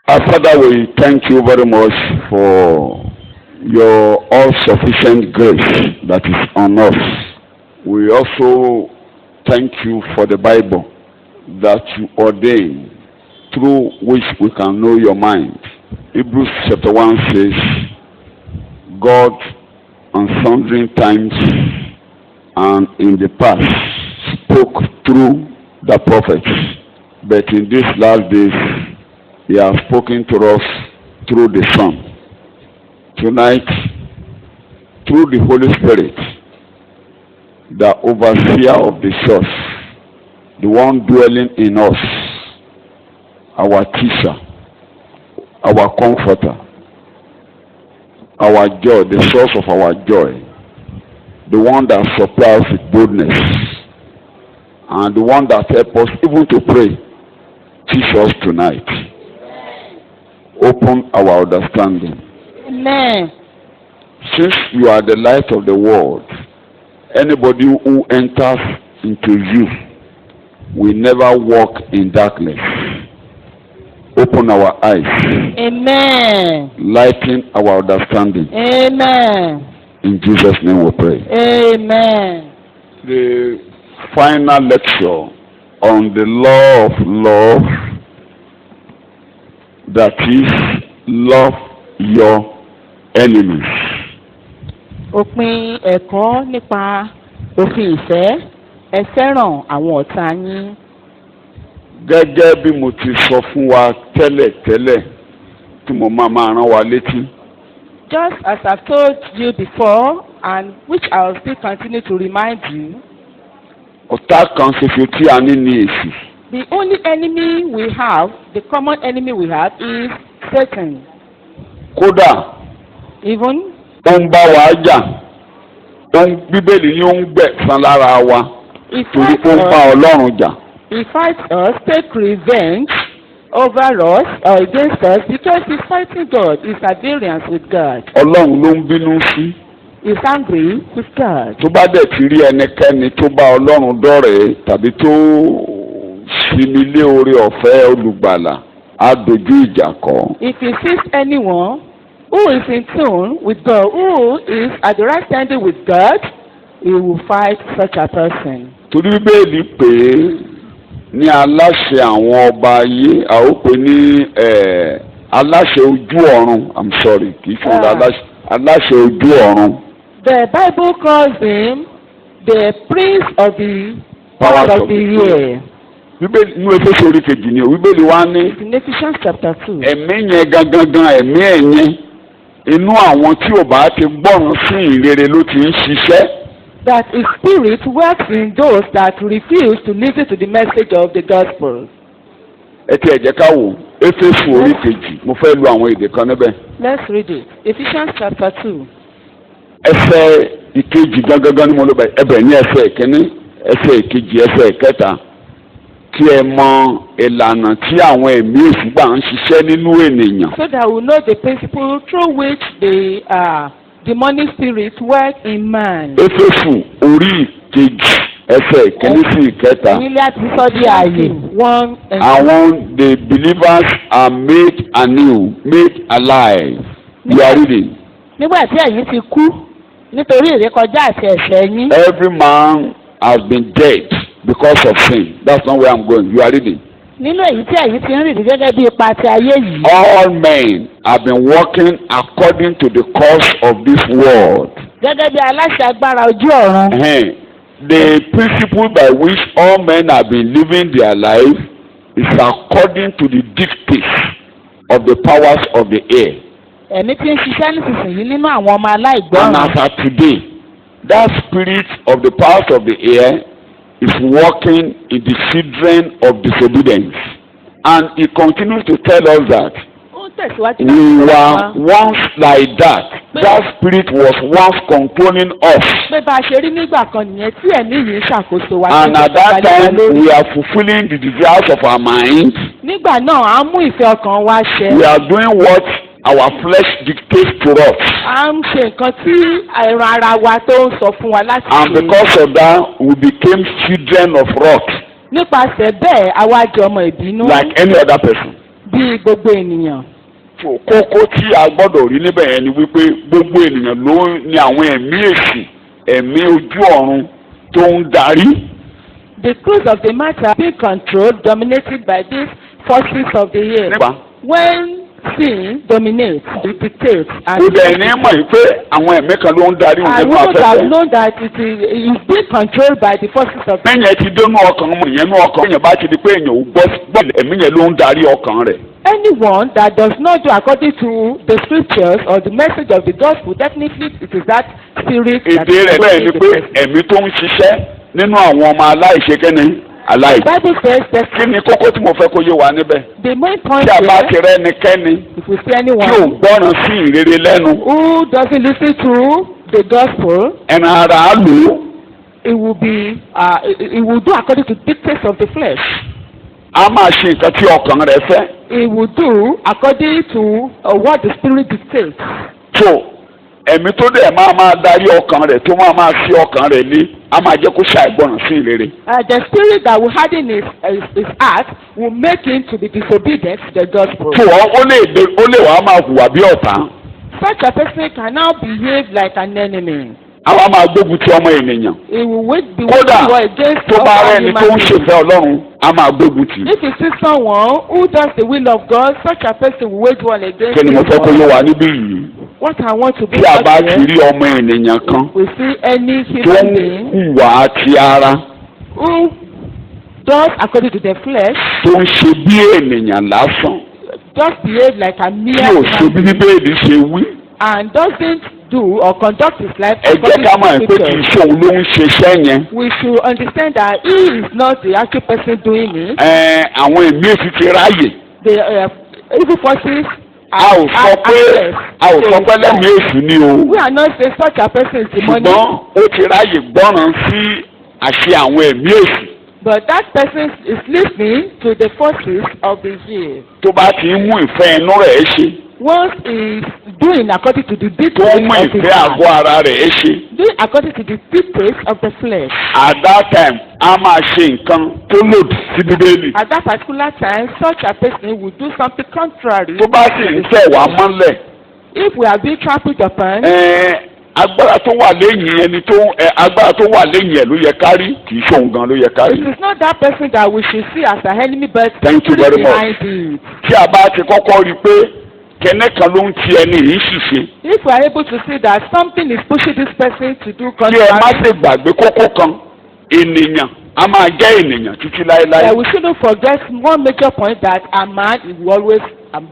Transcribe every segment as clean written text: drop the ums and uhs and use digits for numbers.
Our Father, we thank you very much for your all-sufficient grace that is on us. We also thank you for the Bible that you ordain through which we can know your mind. Hebrews chapter 1 says, God on sundry times and in the past spoke through the prophets, but in these last days he has spoken to us through the Son. Tonight, through the Holy Spirit, the overseer of the church, the one dwelling in us, our teacher, our comforter, our joy, the source of our joy, the one that supplies with boldness, and the one that helps us even to pray, teach us tonight. Open our understanding. Amen. Since you are the light of the world, anybody who enters into you will never walk in darkness. Open our eyes. Amen. Lighten our understanding. Amen. In Jesus' name we pray. Amen. The final lecture on the law of love, that is, love your enemies. Òpin ẹ̀kọ́ nípa òfin ìfẹ́, ẹ fẹ́ràn àwọn ọ̀tá yín. Gẹ́gẹ́ bí mo ti sọ fún wa tẹ́lẹ̀tẹ́lẹ̀ tí mo máa rán wa létí. Just as I've told you before, and which I will still continue to remind you, ọ̀tá kan ṣoṣo tí a ní ní èṣù. the only enemy we have, the common enemy we have, is Satan. Kódà Even ó ń bá wa jà, Bíbélì ni ó ń gbẹ̀san lára wa torí ó ń bá Ọlọ́run jà. he fights us, take revenge over us or against us because he's fighting God. He's at variance with God. Ọlọ́run ló ń bínú sí. He's angry with God. Tó bá dẹ̀ ti rí ẹnikẹ́ni tó bá Ọlọ́run dọ́rẹ̀ẹ́ tàbí tó sinmi lé oore ọ̀fẹ́ olùgbàlà, á dojú ìjà kọ. If he sees anyone who is in tune with God, who is at the right standing with God, he will fight such a person. Torí Bíbélì pè é ní aláṣẹ àwọn ọba ayé, a ó pè ní aláṣẹ ojú ọ̀run. I'm sorry, kì í ṣe aláṣẹ ojú ọ̀run. The Bible calls him the prince of the powers of the air. Bíbélì inú Éfésù orí kejì ni o. Bíbélì wá ní. In Ephesians chapter 2. Ẹ̀mí yẹn gangan ẹ̀mí ẹ̀yẹn inú àwọn tí ò bá ti gbọ́ràn sí ìrere ló ti ń ṣiṣẹ́. That his spirit works in those that refuse to listen to the message of the gospel. Ẹ ti ẹ jẹ́ ká wò Éfésù orí kejì, mo fẹ́ lu àwọn èdè kan níbẹ̀. Let's read it. Ephesians chapter 2. Ẹsẹ̀ ìkejì gangan ni mo lọ bẹ̀, ẹbẹ̀ ní ẹsẹ̀ ìkíní, ẹsẹ̀ ìkejì, ẹsẹ̀ ìkẹta. Kí ẹ mọ ìlànà tí àwọn ẹ̀mí èṣù gbà ń ṣiṣẹ́ nínú ènìyàn. So that we know the principle through which the demonic spirits work in man. Éfésù orí ìkejì ẹsẹ̀ ìkíní sí ìkẹta. Nílé àti sọ́dí ààyè. Àwọn the believers are made anew, made alive. You are reading. Nígbà tí ẹ̀yin ti kú nítorí ìrékọjá àti ẹ̀ṣẹ̀ yín. Every man has been dead because of sin. That's not where I'm going. You are reading. Nínú èyí tí ẹ̀yin ti ń rìn gẹ́gẹ́ bí ipa ti ayé yìí. All men have been working according to the course of this world. Gẹ́gẹ́ bí aláṣẹ agbára ojú ọ̀run. The principle by which all men have been living their life is according to the dictates of the powers of the air. Ẹ̀mí tí ń ṣiṣẹ́ nísinsìnyí nínú àwọn ọmọ aláìgbọ́ràn. And as of today, that spirit of the powers of the air is working in the children of disobedience. And he continues to tell us that we were once like that. That spirit was once controlling us. And at that time, we are fulfilling the desires of our minds. We are doing what our flesh dictates to us. And because of that, we became children of wrath. Like any other person. bí gbogbo ènìyàn. kókó tí a gbọ́dọ̀ rí níbẹ̀ yẹn ni wípé gbogbo ènìyàn ló ní àwọn ẹ̀mí èṣù ẹ̀mí ojú ọ̀run tó ń darí. The truth of the matter being controlled, dominated by these forces of the air. When sin dominates, it dictates. Ó dẹ̀ ní mọ̀ pé àwọn ẹ̀mí kan ló ń darí òun And nínú we must afẹ́fẹ́. have known that it is being controlled by the forces of the air. Mẹ́yìn ti dénú ọkàn ọmọ ìyẹn nú ọkàn. Èèyàn bá ti di pé èèyàn ò gbọ́ ẹ̀mí yẹn ló ń darí ọkàn rẹ̀. Anyone that does not do according to the scriptures or the message of the gospel, definitely it is that spirit that Èdè is rẹ̀ bẹ́ẹ̀ ni controlling the pé person. ẹ̀mí tó ń ṣiṣẹ́ nínú àwọn ọmọ aláìṣekẹ́ni aláì. The Bible says that Kí ni kókó tí mo fẹ́ kó yé wa níbẹ̀? the main point Tí a bá ti here, rẹ́ ẹnikẹ́ni if we see tí ò anyone gbọ́ràn sí ìrere lẹ́nu, who doesn't listen to the gospel, ẹran ara á lò ó. it will be it will do according to dictates of the flesh. A máa ṣe nǹkan tí ọkàn rẹ̀ fẹ́. It will do according to what the spirit dictates. tó ẹ̀mí tó dẹ̀ máa darí ọkàn rẹ̀ tó máa fi ọkàn rẹ̀ lé a máa jẹ́ kó ṣàìgbọràn sí ìrere. The spirit that will harden his heart will make him to be disobedient to the gospel. tó ó lè wàá máa hùwà bí ọ̀tá. Such a person can now behave like an enemy. àwa máa gbógun ti ọmọ ènìyàn. He will be kódà war against tó bá other rẹ́ni tó ń human beings. ṣèfẹ́ Ọlọ́run a máa gbógun tì. If you see someone who does the will of God, such a person will wage war against kí ni mo fẹ́ kó him. yé wa níbí yìí. What I want to be tí a bá out ti here, rí ọmọ ènìyàn kan we see any tó human ń being hùwà ti ara who does according to the flesh, tó ń ṣe bí ènìyàn lásán just behave like a tí mere ò ṣe bí human being Bíbélì ṣe wí. and doesn't do or conduct his life ẹ jẹ́ according ká to mọ̀ the pé kì í scriptures. ṣe òun ló ń ṣiṣẹ́ yẹn. We should understand that he is not the actual person doing it. Àwọn ẹ̀mí èsì ti ráàyè. The evil forces a ò sọ pé lẹ́mìí èsì ni o. We are not saying such a person is demonic. ṣùgbọ́n ó ti ráàyè gbọ́ràn sí àṣẹ àwọn ẹ̀mí èsì. But that person is listening to the forces of the year. tó bá ti ń mú ìfẹ́ inú rẹ̀ ṣe. Once he is doing according to the tó dictates ń mú of his ìfẹ́ heart, àgọ́ ara rẹ̀ ṣe. doing according to the dictates of the flesh. at that time a máa ṣe nǹkan tó lòdì sí Bíbélì. At that particular time, such a person will do something contrary. tó bá sì ń tẹ̀ wá mọ́lẹ̀. If we are being trampled upon, agbára tó wà lẹ́yìn ẹni tó agbára tó wà lẹ́yìn ẹ̀ ló yẹ kárí kì í ṣòun gan ló yẹ kárí. it is not that person that we should see as an enemy, but Thank you very much. behind it. tí a bá ti kọ́kọ́ rí i pé kẹ́nẹ́ kan ló ń ti ẹni yìí ṣìṣe. If we are able to see that something is pushing this person to do kí ẹ má contrary, ṣe gbàgbé kókó kan ènìyàn a máa jẹ́ ènìyàn títí láéláé. we shouldn't forget one major point that a man will always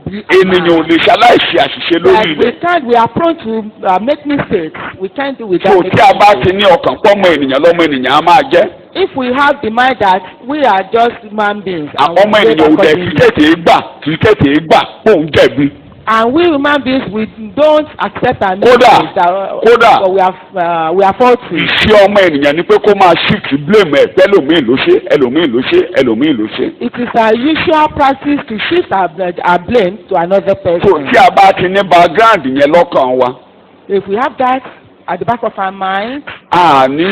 be a ènìyàn ò man. lè ṣaláìṣe àṣìṣe lórí Like rẹ̀. we are prone to make mistakes. We can't do without tó making tí a bá ti mistakes. ní ọkàn pọ́mọ ènìyàn lọ́mọ ènìyàn a máa jẹ́. If we have the mind that we are just human beings and we ọmọ behave ènìyàn ò dẹ̀ kì í accordingly, tètè gbà póun jẹ̀bi. and we human beings we don't accept our Kódà, mistakes that kódà. we are faulty. ìṣe ọmọ ènìyàn ni pé kó máa shift blame ẹ̀ pẹ́lòmíì ló ṣe ẹlòmíì ló ṣe ẹlòmíì ló ṣe. It is our usual practice to shift our blame to another so person. tí a bá ti ní background yẹn lọ́kàn wa If we have that at the back of our mind, a ní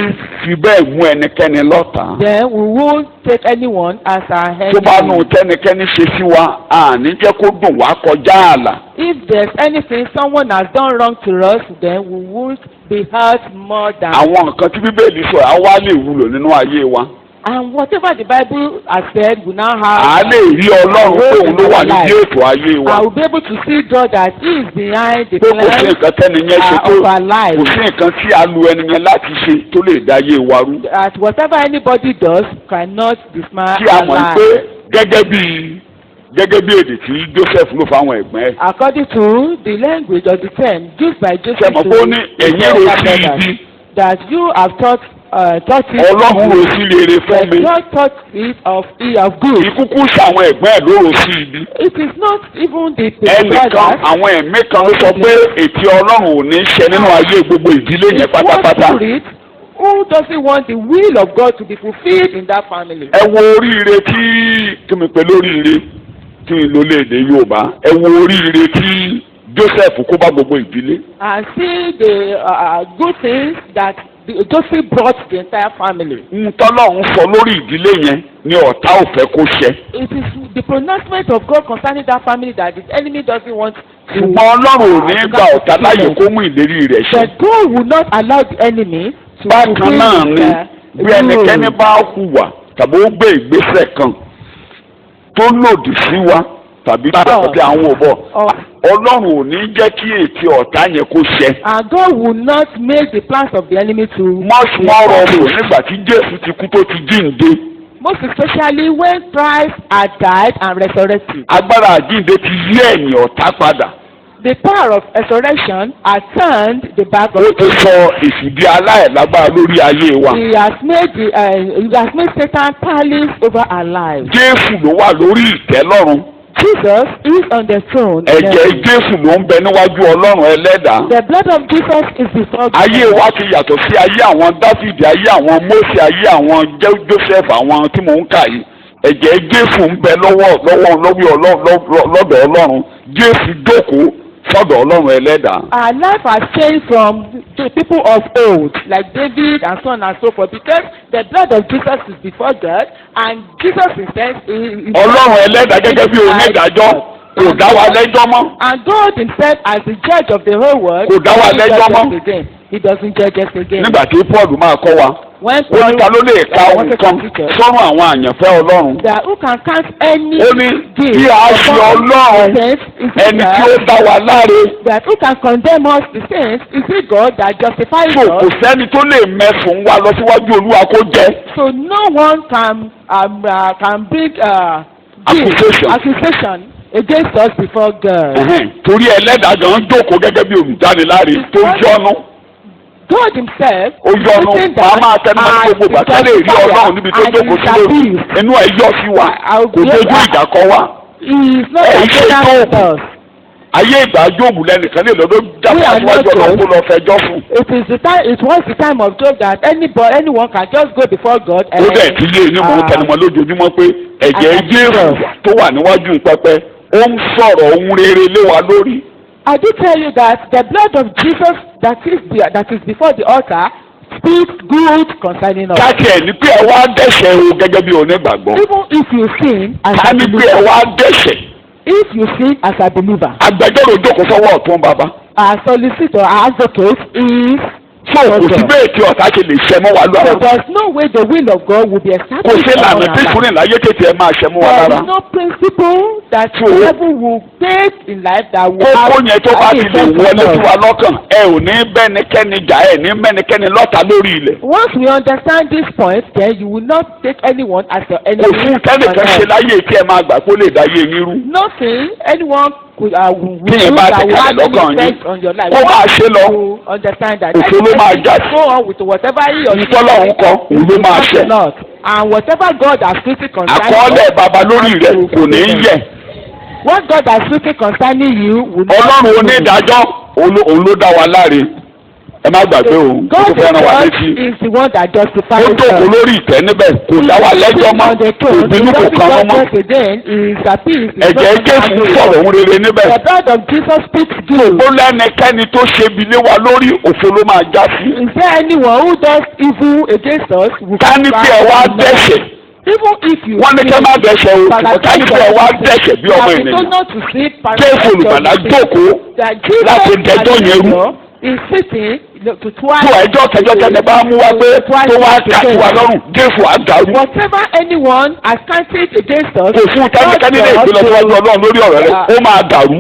fi bẹ́ẹ̀ mú ẹnikẹ́ni lọ́tàá. then we won't take anyone as our tó bá nù enemy. tẹ́nikẹ́ni ṣe sí wa a ní jẹ́ kó dùn wá kọjá ààlà. If there's anything someone has done wrong to us, then we won't be hurt more than. àwọn nǹkan tí Bíbélì sọ á wá lè wúlò nínú ayé wa. And whatever the Bible has said, we now à á have. lè rí Ọlọ́run pé òun ló wà nídìí ètò ayé wa. I will be able to see God that He is behind the pé kò sí plan nǹkan tẹ́ni yẹn ṣe tó of our kò life. sí nǹkan tí a lu ẹni yẹn láti ṣe tó lè dá ayé wa rú. That whatever anybody does cannot dismantle kí a our mọ̀ pé life. gẹ́gẹ́ bí èdè tí Joseph ló fáwọn ẹ̀gbọ́n ẹ̀. According to the language of the term used by Joseph ṣe mọ̀ pé ó ní ẹ̀yin rò sí ibi that you have taught it. Ọlọ́run rò sí rere fún mi. God taught it of good. ìkúkú ṣàwọn ẹ̀gbọ́n ẹ̀ ló rò sí ibi. It is not even the ẹnìkan brothers. àwọn ẹ̀mí kan ló sọ pé ètí Ọlọ́run ò ní ṣe nínú ayé gbogbo ìdílé yẹn It's one pátápátá. spirit who doesn't want the will of God to be fulfilled in that family. ẹ wo oríire tí mi pẹ̀lú oríire tí mi lò léde Yorùbá ẹ wo oríire tí Joseph kó bá gbogbo ìdílé. And see the good things that Joseph brought the entire family. Ntọ́lọ́run sọ lórí ìdílé yẹn ni ọ̀tá ò fẹ́ kó ṣẹ. It is the pronouncement of God concerning that family that the enemy doesn't want to. Ṣùgbọ́n Ọlọ́run ò ní gba ọ̀tá láyè kó mú ìlérí rẹ̀ ṣẹ. But God will not allow the enemy to Bákan náà ni bí ẹnikẹ́ni bá hùwà tàbí ó gbé ìgbésẹ̀ kan tó lòdì sí wa tàbí tàbí àwọn òbọ̀, Ọlọ́run ò ní jẹ́ kí ètí ọ̀tá yẹn kó ṣẹ. And God will not make the plans of the enemy to. Mọ́sùmọ́ rọrùn nígbà tí Jésù ti kú tó ti jíǹde. Most especially when Christ had died and resurrected. Agbára àjíǹde ti yí ẹ̀yìn ọ̀tá padà. The power of resurrection has turned the back of. Ó ti sọ ìfìdí aláìlágbára lórí ayé wa. He has made Satan powerless over our lives. Jésù ló wà lórí ìtẹ́ lọ́run. Jesus is on the throne. Ẹ̀jẹ̀ Jésù ló ń bẹ níwájú Ọlọ́run ẹlẹ́dàá. The blood of Jesus is before God. Ayé wa ti yàtọ̀ sí ayé àwọn Dáfídì, ayé àwọn Mósè, ayé àwọn Jósẹ́fù, àwọn tí mò ń kà yìí. Ẹ̀jẹ̀ Jésù ń bẹ lọ́dọ̀ Ọlọ́run. Jésù jókòó sọ́dọ̀ Ọlọ́run ẹlẹ́dàá. Our life has changed from the people of old, like David and so on and so forth, because the blood of Jesus is before God, and Jesus himself is. Ọlọ́run ẹlẹ́dàá gẹ́gẹ́ bí onídàájọ́ kò dá wa lẹ́jọ́ mọ́. And God himself as the judge of the whole world. Kò dá wa lẹ́jọ́ mọ́. He doesn't judge us again. Nígbà tí Paul máa kọ́ wa, ó ní ta ló lè ka ohun kan sọ́run àwọn àyànfẹ́ Ọlọ́run. That who can count any Ó ní bí a ṣe Ọlọ́run ẹni tí ó dá wa láre. That who can condemn us the saints is it God that justifies us. Kò sẹ́ni tó lè mẹ́sùn wa lọ síwájú Olúwa kó jẹ́. So no one can bring accusation against us before God. Torí ẹlẹ́dàá gan jókòó gẹ́gẹ́ bí olùdániláre tó yọ́nú. God himself. Ó yọ́nú máa máa tẹnu mọ́ gbogbo bàtà lè rí Ọlọ́run níbi tó jókòó sí lórí. Inú ẹ̀ yọ sí wa, kò dojú ìjà kọ wa. He is not against us. Ayé ìgbà Jóòbù lẹ́nìkan lè lọ́dọ̀ jábọ̀ síwájú Ọlọ́run kó lọ fẹjọ́ fún. It was the time of Job that anyone can just go before God. Ó dẹ̀ ti yé ní mò ń tẹnumọ́ lójoojúmọ́ pé ẹ̀jẹ̀ Jésù tó wà níwájú pẹpẹ ó ń sọ̀rọ̀ ohun rere lé wa lórí. I do tell you that the blood of Jesus that is before the altar speaks good concerning us. Káàkiri ẹ̀ ní pé ẹ wá dẹ́ṣẹ̀ o gẹ́gẹ́ bí onígbàgbọ́. Even if you sin as a believer. Ká ní pé ẹ wá dẹ́ṣẹ̀. If you sin as a believer. Agbẹjọ́rò jókòó sọ́wọ́ ọ̀tún bàbá. Our solicitor, our advocate is. So kò sí bẹ́ẹ̀ tí ọ̀tá ṣe lè ṣẹ mọ́ wa lọ́wọ́. So there is no way the will of God will be established. Kò sí ìlànà tí ìkúrẹ́ láyé tètè ẹ máa ṣẹ mọ́ wa lára. There is no principle that heaven will take in life that will have. Kókó yẹn tó bá ti lè wọlé sí wa lọ́kàn ẹ ò ní bẹ́nikẹ́ni jà ẹ ní mẹ́nikẹ́ni lọ́ta lórí ilẹ̀. Once we understand this point, then you will not take anyone as your enemy. Kò fún tẹ́nìkan ṣe láyé tí ẹ máa gbà kó lè dáyé yín rú. Nothing anyone could tí yẹn bá ti kalẹ̀ lọ́kàn yín kó máa ṣe lọ òfin ló máa já sí ìtọ́lọ́run kọ òun ló máa ṣe. And whatever God has written concerning you. Àkọọ́lẹ̀ baba lórí rẹ̀ kò ní í yẹ̀. What God has written concerning you will not. Ọlọ́run onídàájọ́ òun ló dá wa láre. Ẹ má gbàgbé o, ó tó fẹ́ràn wa létí. is the one that justifies us. Ó jókòó lórí ìtẹ́ níbẹ̀, kò dá wa lẹ́jọ́ mọ́, kò bínú kò kàn án mọ́. Ẹ̀jẹ̀ Jésù sọ̀rọ̀ ohun rere níbẹ̀. The blood of Jesus speaks good. Ó lẹ́nikẹ́ni tó ṣe ibi lé wa lórí òfin ló máa já sí. Is there anyone who does evil against us? Ká ní pé ẹ wá dẹ́ṣẹ̀. Even if you. Wọ́n ní kẹ́ máa dẹ́ṣẹ̀ o, ká ní pé ẹ wá dẹ́ṣẹ̀ bí ọmọ ènìyàn. Jésù olùgbàlà jókòó láti dẹjọ́ yẹn rú. Is sitting to tó ẹjọ́ kẹjọ́ tẹ́lẹ̀ bá mú wá pé tó wá kàtí wa lọ́rùn Jésù àgàrú. Whatever anyone has counted against us. Kò fún tẹ́nikẹ́ni lè gbé lọ síwájú Ọlọ́run lórí ọ̀rọ̀ rẹ̀ ó máa dàrú.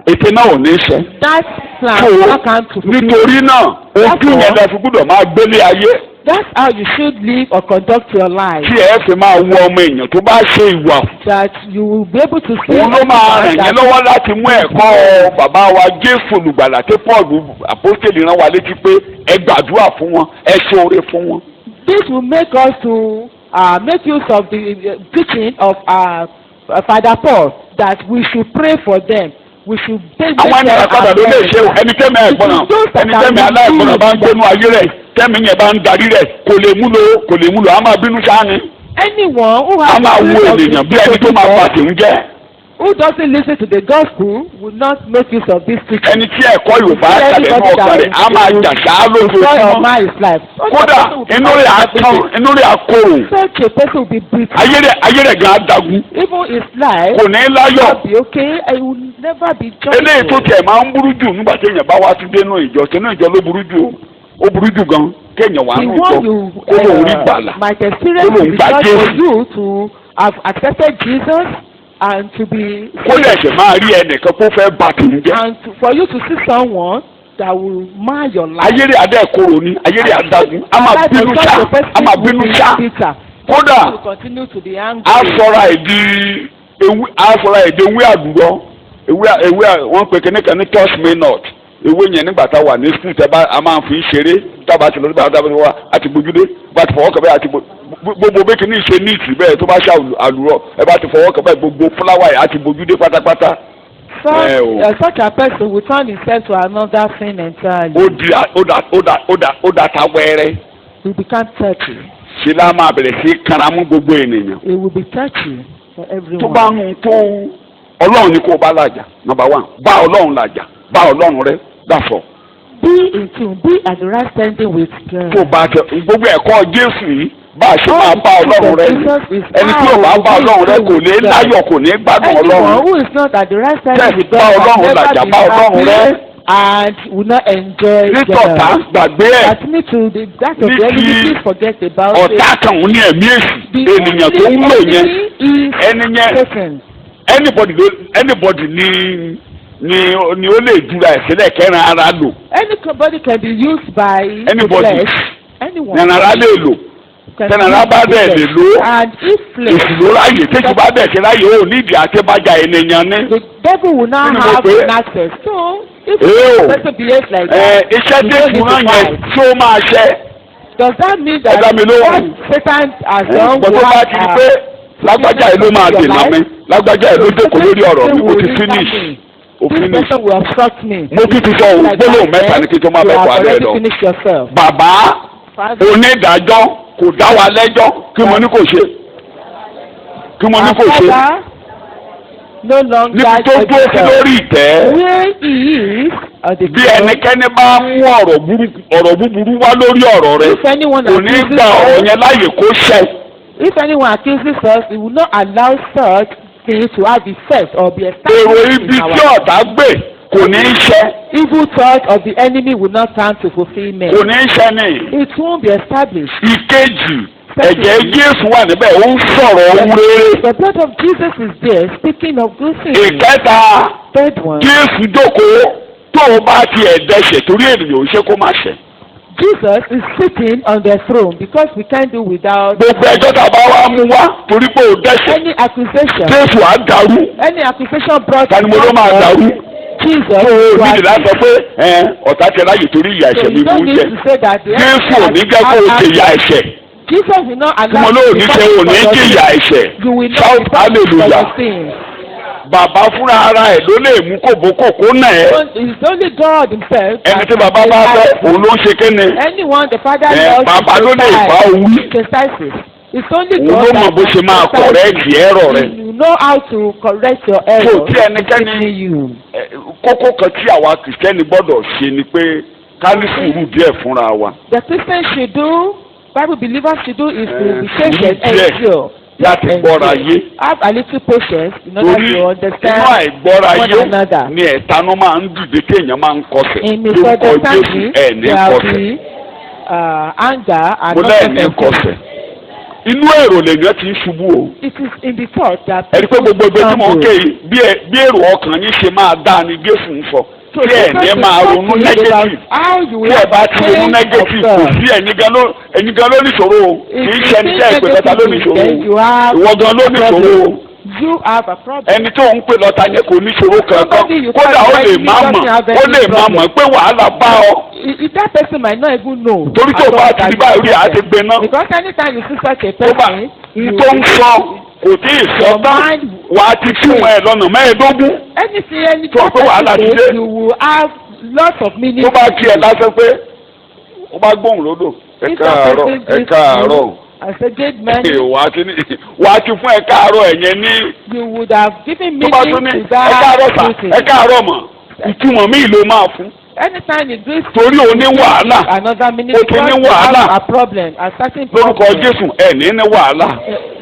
Ètè náà ò ní ṣẹ. That plan can to. Nítorí náà ojú yẹn lọ fi gbúdọ̀ máa gbélé ayé. That's how you should live or conduct your life. Tí ẹ fi máa wo ọmọ èèyàn tó bá ṣe ìwà. That you will be able to see. Òun ló máa ràn yín lọ́wọ́ láti mú ẹ̀kọ́ bàbá wa Jésù olùgbàlà tí Pọ́ọ̀lù àpọ́sítélì rán wa létí pé ẹ gbàdúrà fún wọn, ẹ ṣe oore fún wọn. This will make us to make use of the teaching of Father Paul that we should pray for them. We should take àwọn ènìyàn padà ló lè ṣe ẹni tẹ́mi aláìgbọràn bá ń gbénú ayé rẹ̀ tẹ́mi yẹn bá ń darí rẹ̀ kò lè múlò a máa bínú sáni. Anyone who has a máa wo ènìyàn bí ẹni tó máa pa tèmi jẹ́. who doesn't listen to the gospel will not make use of this teaching. ẹni tí ẹ̀kọ́ Yorùbá kalẹ̀ ní ọkàn rẹ̀ á máa jàṣà lójoojúmọ́. kódà inú rẹ̀ á tán inú rẹ̀ á korò. Such a person will be bitter. ayé rẹ̀ gan adagun. Even his life kò ní láyọ̀. will be okay and he will never be joyful. eléyìí tó tiẹ̀ máa ń burú jù nígbà tí èèyàn bá wá sí dénú ìjọ sínú ìjọ ló burú jù ó burú jù gan kéèyàn wà nù ìjọ kó lóun rí gbàlà might kó experience lóun the gbà joy for Jésù. you to have accepted Jesus and to be kó lè ṣe máa rí ẹnìkan kó fẹ́ bá tòun jẹ́. and for you to see someone that will mar your life. ayéré adé koro ni ayéré adágún a máa bínú ṣá a máa bínú ṣá kódà a sọra èdè ewé àdúrọ ewé wọn pe kìnnìkan ní toss may not ewé yẹn nígbà tá a wà ní skul tẹ bá a máa fi ṣeré tábà ti lọ sí bàtà wa àti gbójúdé bá ti fọwọ́ kàn bẹ́ẹ̀ àti gbogbo bẹ́ẹ̀ kìíní ṣe níìtì bẹ́ẹ̀ tó bá ṣe àlùrọ̀ ẹ bá ti fọwọ́ kàn bẹ́ẹ̀ gbogbo fúláwà yẹn àti gbójúdé pátápátá. Such a person will turn himself to another thing entirely. ó da ta wẹ́rẹ́. He will become touchy. ṣe lá máa bẹ̀rẹ̀ sí karamú gbogbo ènìyàn. He will be touchy for everyone. tó bá ń tó ọlọ́run ni kó o bá làjà number one bá ọlọ́run làjà bá ọlọ́run rẹ dàfọ̀. Be in tune, be at the right standing with God. tó bá tẹ gbogbo ẹ̀kọ́ Jésù yìí bá a ṣe máa bá ọlọ́run rẹ ẹni tí ò bá bá ọlọ́run rẹ kò ní láyọ̀ kò ní gbádùn ọlọ́run. Anyone who is not at the right standing with God bá ọlọ́run làjà bá ọlọ́run rẹ. and will not enjoy God. nítọ̀tà gbàgbé ẹ̀. That need to the that of the enemy, please forget about it. ọ̀tá kan òun ní ẹ̀mí èsì ènìyàn tó ń lò yẹn ẹni yẹn anybody ni ó lè dúra ẹ̀sílẹ̀ kẹrin ara lò. Anybody can be used by anybody the flesh. Anyone. nara lè lò tẹnara bá dẹ̀ lè lò and if flesh. èsì ló ráyè tẹ́jú bá dẹ̀ ṣe ráyè ó nídìí àti bájà ènìyàn ní. The devil will now have an access. So if the person behaves like that, iṣẹ́ tẹ́jú náà yẹn tí ó máa ṣe. does that mean that what Satan has done will bá ti di pé lágbájá yìí ló máa dènà mi lágbájá yìí ló jókòó lórí ọ̀rọ̀ mi kò ti finish. This person will obstruct me. mo kí ti sọ òun gbólóhùn mẹ́ta ní kí tó máa bẹ̀ kọ́ alẹ́ lọ. bàbá onídàájọ́ kò dá wa lẹ́jọ́ kí mo ní kò ṣe. kí mo ní kò ṣe. níbi tó dúró sí lórí ìtẹ́. bí ẹnikẹ́ni bá mú ọ̀rọ̀ búburú wá lórí ọ̀rọ̀ rẹ kò ní gba ọ̀rọ̀ yẹn láàyè kó ṣẹ. If anyone accuses us, he will not allow such things to have effect or be established. èrò ibi tí ọ̀tá gbé kò ní í ṣẹ. Evil thought of the enemy will not stand to fulfilment. kò ní í ṣẹ ni. It won't be established. ìkejì ẹ̀jẹ̀ Jésù wà níbẹ̀ ó ń sọ̀rọ̀ ohun rere. The blood of Jesus is there speaking of good things. ìkẹta Third one. Jésù jókòó tó o bá tiẹ̀ dẹ́ṣẹ̀ torí ènìyàn ò ṣe kó má ṣẹ̀. Jesus is sitting on the throne because we can't do without. gbogbo ẹjọ́ tá a bá wá mú wá torí pé o dẹ́ṣẹ̀. Any accusation. Jésù á dàrú. Any accusation brought. tani mo ló máa dàrú. Jesus. o nídìí láti sọ pé ọ̀tá tẹ láyè torí ìyà ẹ̀ṣẹ̀ mi mú jẹ. Jésù ò ní jẹ́ kó o jẹ ìyà ẹ̀ṣẹ̀. Jesus will not allow. mo lóò ní ṣe ò ní jẹ ìyà ẹ̀ṣẹ̀. shout hallelujah. Bàbá fúnra ara ẹ̀ ló lè mú kòbókòkó náà ẹ̀. It's only God himself. ẹni tí bàbá bá fẹ́ òun ló ń ṣe kéne. Anyone the father loves. Bàbá ló lè bá wí. It's only God. òun ló mọ̀ bó ṣe máa correct ẹ̀rọ rẹ̀. You know how to correct your error. kò tí ẹnikẹ́ni kókó kan tí àwa kìrìsìtẹ́nì gbọ́dọ̀ ṣe ni pé ká ní sùúrù díẹ̀ fúnra wa. The Christians should do, Bible believers should do is to be patient and endure. láti gbọ́ra yé. Have a little patience in order to understand one another. another. Ní ẹ̀tanú máa ń dìde kéèyàn máa ń kọsẹ̀. In misunderstanding there will be anger and not understanding. Inú èrò lèyàn ti ń ṣubú o. It is in the thought that. ẹni pé gbogbo ẹgbẹ́ tí mo ń ké yìí bí èrò ọkàn yín ṣe máa dáa ni Jésù ń sọ. Tí ẹ̀ ní máa ronú negative. Tí ẹ̀ bá ti ronú negative kò sí ẹ̀yin gan ló níṣòro o. Kì í ṣe ẹni tẹ́ ẹ̀ pé lọ́ta ló níṣòro o. Ìwọ gan ló níṣòro o. You have a problem. ẹni tó ń pè lọ́ta yẹn kò níṣòro kankan kódà ó lè má mọ̀ pé wàhálà bá ọ. That person might not even know. torí tó bá ti di báyìí rí àti gbé náà. Because anytime you see such a person. tó ń sọ kò tí ì sọ tán wà á ti túmọ̀ ẹ̀ lọ́nà mẹ́ẹ̀ẹ́dógún. Anything tó pé wàhálà ti dé. you will have lots of meaning. tó bá kí ẹ lásán pé ó bá gbóhùn lódò ẹ káàárọ̀ as a great man, wà á ti fún ẹ káàárọ̀ ẹ̀yẹn ní. you would have given tó bá tún meaning ní to ẹ káàárọ̀ that sà greeting. ẹ káàárọ̀ mọ̀ ìtumọ̀ míì ló máa fún. Anytime you greet torí o ní wàhálà another meaning, o ti ní wàhálà a problem, a certain lórúkọ problem. Jésù ẹ̀ ní wàhálà.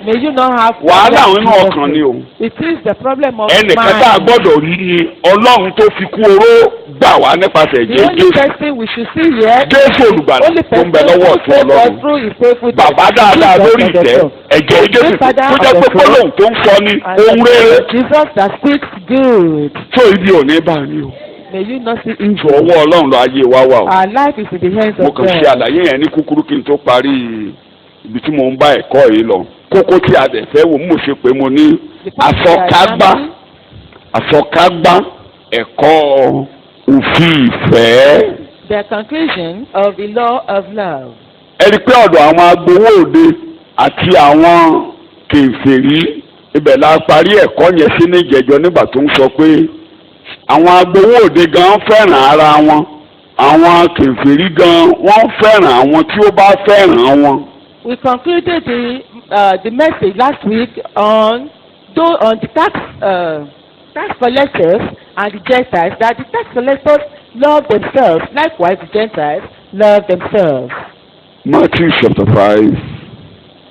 May you not have wàhálà problem nínú in ọkàn ni o. It is the problem of ẹnìkan tá a mind. gbọ́dọ̀ rí ni Ọlọ́run tó fi kú oró gbà wá nípasẹ̀ The only Jésù. person we should see here, Jésù olùgbàlà only tó ń person bẹ lọ́wọ́ who ọ̀tún saved us Ọlọ́run. through his faithfulness. Bàbá dáadáa Jesus lórí of the ìtẹ́ throne. ẹ̀jẹ̀ Jésù Father tó of jẹ́ the pé throne. gbólóhùn tó ń sọ ní And ohun rere. Jesus that speaks good. tó ibi ò ní bá ní o. May you not see tó evil. ọwọ́ Ọlọ́run lọ ayé wa wà o. Our life is in the hands mo of kàn ṣe God. àlàyé yẹn ní kúkúrú kí n tó parí ibi tí mo ń bá ẹ̀kọ́ yìí lọ. kókó tí a dẹ̀ fẹ́ wò mo ṣe pé mo ní àsọkágbá ẹ̀kọ́ òfin ìfẹ́. The conclusion of the law of love. ẹ rí i pé ọ̀dọ̀ àwọn agbowó òde àti àwọn kèfèrí ibẹ̀ la parí ẹ̀kọ́ yẹn sí ní ìjẹjọ nígbà tó ń sọ pé àwọn agbowó òde gan fẹ́ràn ara wọn àwọn kèfèrí gan wọ́n fẹ́ràn àwọn tí ó bá fẹ́ràn wọn. We concluded the message last week on the tax collectors and the Gentiles, that the tax collectors love themselves, likewise the Gentiles love themselves. Matthew chapter 5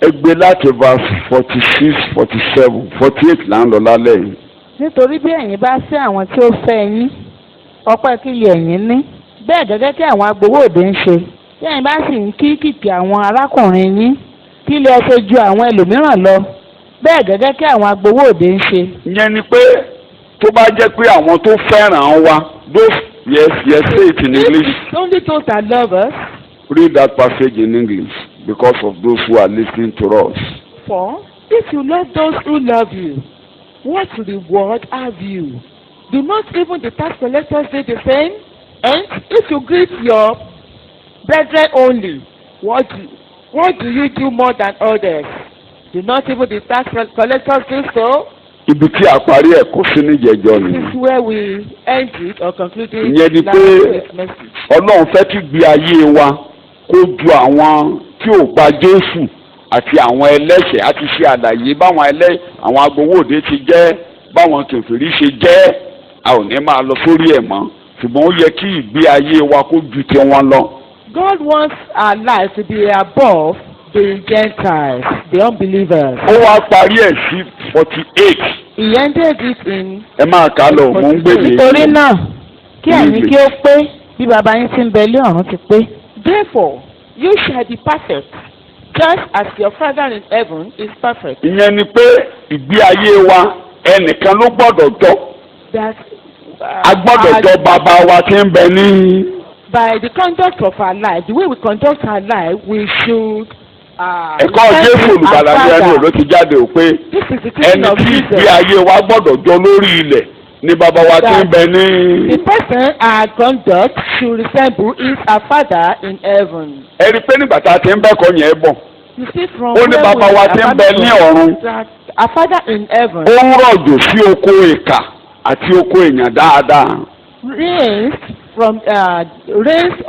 ẹgbẹ́ láti verse 46, 47, 48 là ń lọ lálẹ́ yìí. Nítorí bí ẹ̀yin bá fẹ́ àwọn tí ó fẹ́ yín ọpẹ́ kí lè ẹ̀yin ní bẹ́ẹ̀ gẹ́gẹ́ kí àwọn agbowó òde ń ṣe bí ẹ̀yin bá sì ń kí kìkì àwọn arákùnrin yín kí lè ṣe ju àwọn ẹlòmíràn lọ bẹ́ẹ̀ gẹ́gẹ́ kí àwọn agbowó òde ń ṣe. ìyẹn ni pé tó bá jẹ́ pé àwọn tó fẹ́ràn wa those yes say it in English. It's only those that love us. Read that passage in English because of those who are listening to us. For if you love those who love you, what reward have you? Do not even the tax collectors do the same? And if you greet your brethren only, what do you do more than others? Do not even the tax collectors do so? Ibi tí a parí ẹ̀kọ́ sí ní ìjẹjọ́ ni. This is where we end it or conclude it. Ìyẹn ni pé Ọlọ́run fẹ́ kí gbé ayé wa kó ju àwọn tí ò gba Jésù àti àwọn ẹlẹ́ṣẹ̀ àti ṣe àlàyé báwọn àwọn agbowó òde ti jẹ́ báwọn kèfèrí ṣe jẹ́ a ò ní máa lọ sórí ẹ̀ mọ́ ṣùgbọ́n ó yẹ kí ìgbé ayé wa kó ju tiwọn lọ. God wants our life to be above the Gentiles, the unbelievers. Ó wá parí ẹ̀ sí 48. He ended it in. Ẹ máa kà á lọ mò ń gbé mi. Nítorí náà kí ẹ̀yin kí ó pé bí baba yín tí ń bẹ lé ọ̀run ti pé. Therefore, you shall be perfect, just as your Father in heaven is perfect. Ìyẹn ni pé ìgbé ayé wa ẹnìkan ló gbọ́dọ̀ jọ. That A gbọ́dọ̀ jọ bàbá wa tí ń bẹ ní. by the conduct of our life, the way we conduct our life, we should. Ẹ̀kọ́ Jésù olùgbàlà ní ẹnu ló ti jáde ò pé This is the teaching ẹni of tí ìgbé Jesus. ayé wa gbọ́dọ̀ jọ lórí ilẹ̀ ní bàbá wa tí ń bẹ ní. The person our conduct should resemble is our Father in heaven. Ẹ rí i pé nígbà tá a ti ń bẹ́kọ̀ yẹn bọ̀ You see from ó ní where bàbá we wa are tí ń bẹ ní ọ̀run. that our Father in heaven Ó ń rọ̀jò sí oko ìkà àti oko èèyàn dáadáa. rains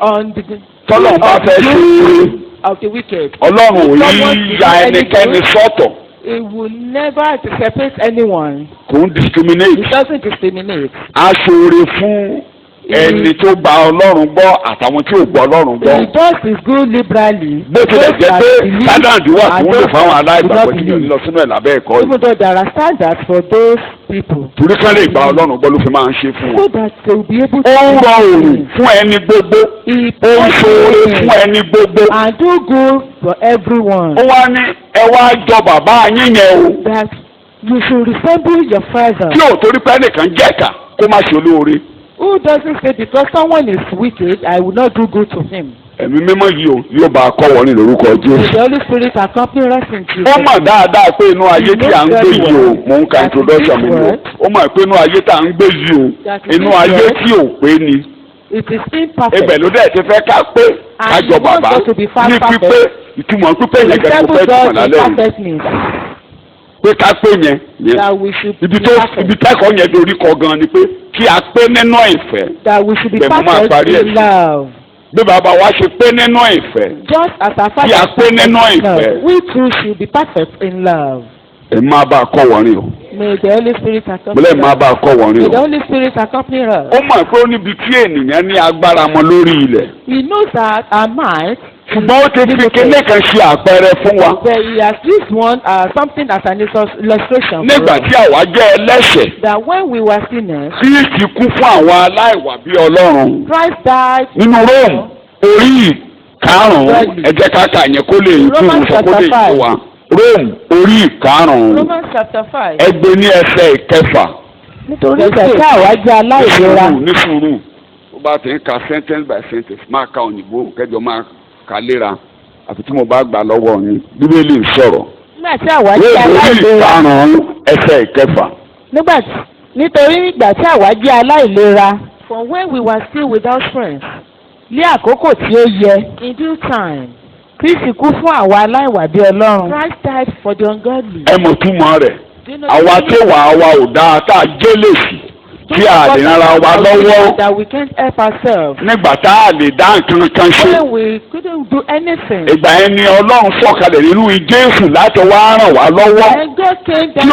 on the Tọ́lọ́run bá fẹ́ ṣe é. of the wicked. Ọlọ́run ò yí ya ẹnikẹ́ni sọ́tọ̀. It will never separate anyone. Kò ń discriminate. It doesn't discriminate. A ṣoore fún ẹni tó gba Ọlọ́run gbọ́ àtàwọn tí ò gbọ́ Ọlọ́run gbọ́. He does his good liberally. Bó tilẹ̀ jẹ́ pé standard wà tí wọ́n lò fáwọn aláìgbàgbọ́ tí yóò lọ sínú ẹ̀ lábẹ́ ẹ̀kọ́ yìí. Even though there are standards for those people. Torí kan lè gba Ọlọ́run gbọ́ ló fi máa ń ṣe fún So wọn. that they will be able to. Ó ń rọ òòrùn fún ẹni gbogbo. He Ó ń ṣoore fún ẹni gbogbo. and do good for everyone. Ó wá ní ẹ wá jọ bàbá yín yẹn o. That you should resemble your father. Tí ò torí pé ẹnìkan jẹ́ka kó má ṣe olóore. Who doesn't say because someone is wicked, I will not do good to him. Ẹ̀mí mímọ́ yìí o yóò bá a kọ́ wọ́n ní lórúkọ May Jésù. the Holy Spirit accompany us in Ó Jesus. mọ̀ dáadáa pé inú ayé tí à ń gbé yìí o mò ń ka introduction mi ni o. Ó mọ̀ pé inú ayé tí à ń gbé yìí o inú ayé tí ò pé ni. It is imperfect. Ibẹ̀ ló dẹ̀ ti fẹ́ ká pé kájọ bàbá ní pípé ìtumọ̀ pípé yẹn gẹ́gẹ́ kó fẹ́ túmọ̀ lálẹ́ yìí. Pé ká pé yẹn That we should be ibi perfect. tẹ́kọ̀ọ́ yẹn dorí kọ gan ni pé kí a pé nínú ìfẹ́. That we should be Bẹ̀ mo máa perfect parí ẹ̀ in sí. love. bí bàbá wa ṣe pé nínú ìfẹ́. Just as our Father Tí a is pé perfect nínú in ìfẹ́. love, we too should be perfect in love. ẹ máa bá a kọ́ wọ́n rí o. May the Holy Spirit mo accompany lè máa bá a us. kọ́ wọ́n rí May the o. Holy Spirit accompany us. ó mọ̀ pé ó níbi tí ènìyàn ní agbára mọ́ lórí ilẹ̀. He knows that our might. ṣùgbọ́n ó ti fi kíní kan ṣe àpẹẹrẹ fún wa. But he has used one something as an illustration. nígbà tí àwa jẹ́ ẹlẹ́ṣẹ̀. That when we were sinners, Kristi kú fún àwọn aláìwà bí Ọlọ́run. Christ died. nínú Róòmù orí karùn-ún ẹ jẹ́ ká kà yẹn kó lè tún un sọ kó lè tó wa. Róòmù orí karùn-ún Romans chapter 5. ẹgbẹ́ ní ẹsẹ̀ ìkẹfà. nítorí ìgbà àwa jẹ́ aláìlera. ní sùúrù tó bá ti ń ka sentence by sentence máa ka òyìnbó kẹjọ máa ka léra àfi tí mo bá gbà lọ́wọ́ yín Bíbélì ń sọ̀rọ̀. nígbà tí àwa jẹ́ Róòmù orí aláìlera. karùn-ún ẹsẹ̀ ìkẹfà. nítorí ìgbà tí àwa jẹ́ aláìlera. For when we were still without strength, ní àkókò tí ó yẹ. in due time, Kristi kú fún àwa aláìwà bí Ọlọ́run. Christ died for the ungodly. ẹ mọ̀ túmọ̀ rẹ̀. Do you know àwa the tí wàá wa ò dáa tá a jẹ́ lèsì tí a lè rárá wa lọ́wọ́ that we can't help ourselves. nígbà tá a lè dá nǹkan kan ṣe. When we couldn't do anything. ìgbà yẹn ni Ọlọ́run sọ̀kalẹ̀ nínú Jésù láti wá ràn wá lọ́wọ́ And God came tí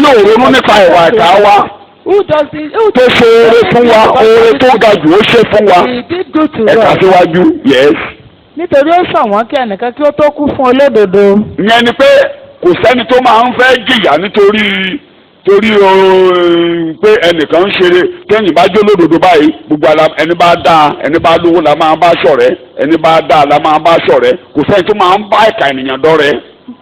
ò ronú nípa ìwà ẹ̀ka wa Who does it? Who tó ṣe oore fún wa oore tó ga jù ó ṣe fún wa. He did good to ẹ̀ka us. síwájú yes. nítorí ó ṣọ̀wọ́n kí ẹnìkan kí ó tó kú fún olódodo. ìyẹn ni pé kò sẹ́ni tó máa ń fẹ́ jìyà nítorí pé ẹnìkan ń ṣeré tẹ́yìn bá jó lódodo báyìí gbogbo ẹni bá dáa ẹni bá lówó la máa bá ṣọ̀rẹ́ ẹni bá dáa la máa bá ṣọ̀rẹ́ kò sẹ́ni tó máa ń bá ìka ènìyàn dọ́rẹ́.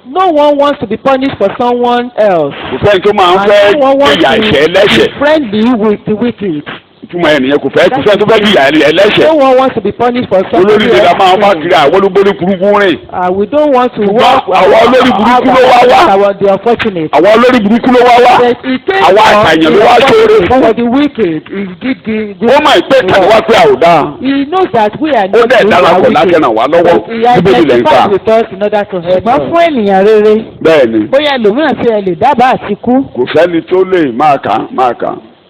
No one wants to be punished for someone else. kò sẹ́ni tó máa ń fẹ́ And no one wants jìyà ẹ̀ṣẹ̀ to ẹlẹ́ṣẹ̀. be friendly with the wicked. ìtumọ̀ ẹnìyẹn kò fẹ́ kò sẹ́ni tó fẹ́ jìyà ẹlẹ́ṣẹ̀. No one wants to be punished for something olórí ìdílé máa ń bá kiri àwọn olúborí burúkú rìn. We don't want to Ṣùgbọ́n walk àwọn olórí burúkú ló wá wá. the unfortunate. àwọn olórí burúkú ló wá wá. But he came Àwọn àṣàyàn ló wá ṣoore fún. for the wicked. He did the ó mọ̀ pé kàní wá pé àwòdà. He knows that we are ó not dẹ̀ good darapọ̀ and láti wicked. ràn wá lọ́wọ́ He has Bíbélì lẹ́ ń kà. identified with us in order to help ṣùgbọ́n us. fún ènìyàn rere. bẹ́ẹ̀ni bóyá ẹlòmíràn tí ẹ lè dábàá àti kú. kò sẹ́ni tó lè máa kà.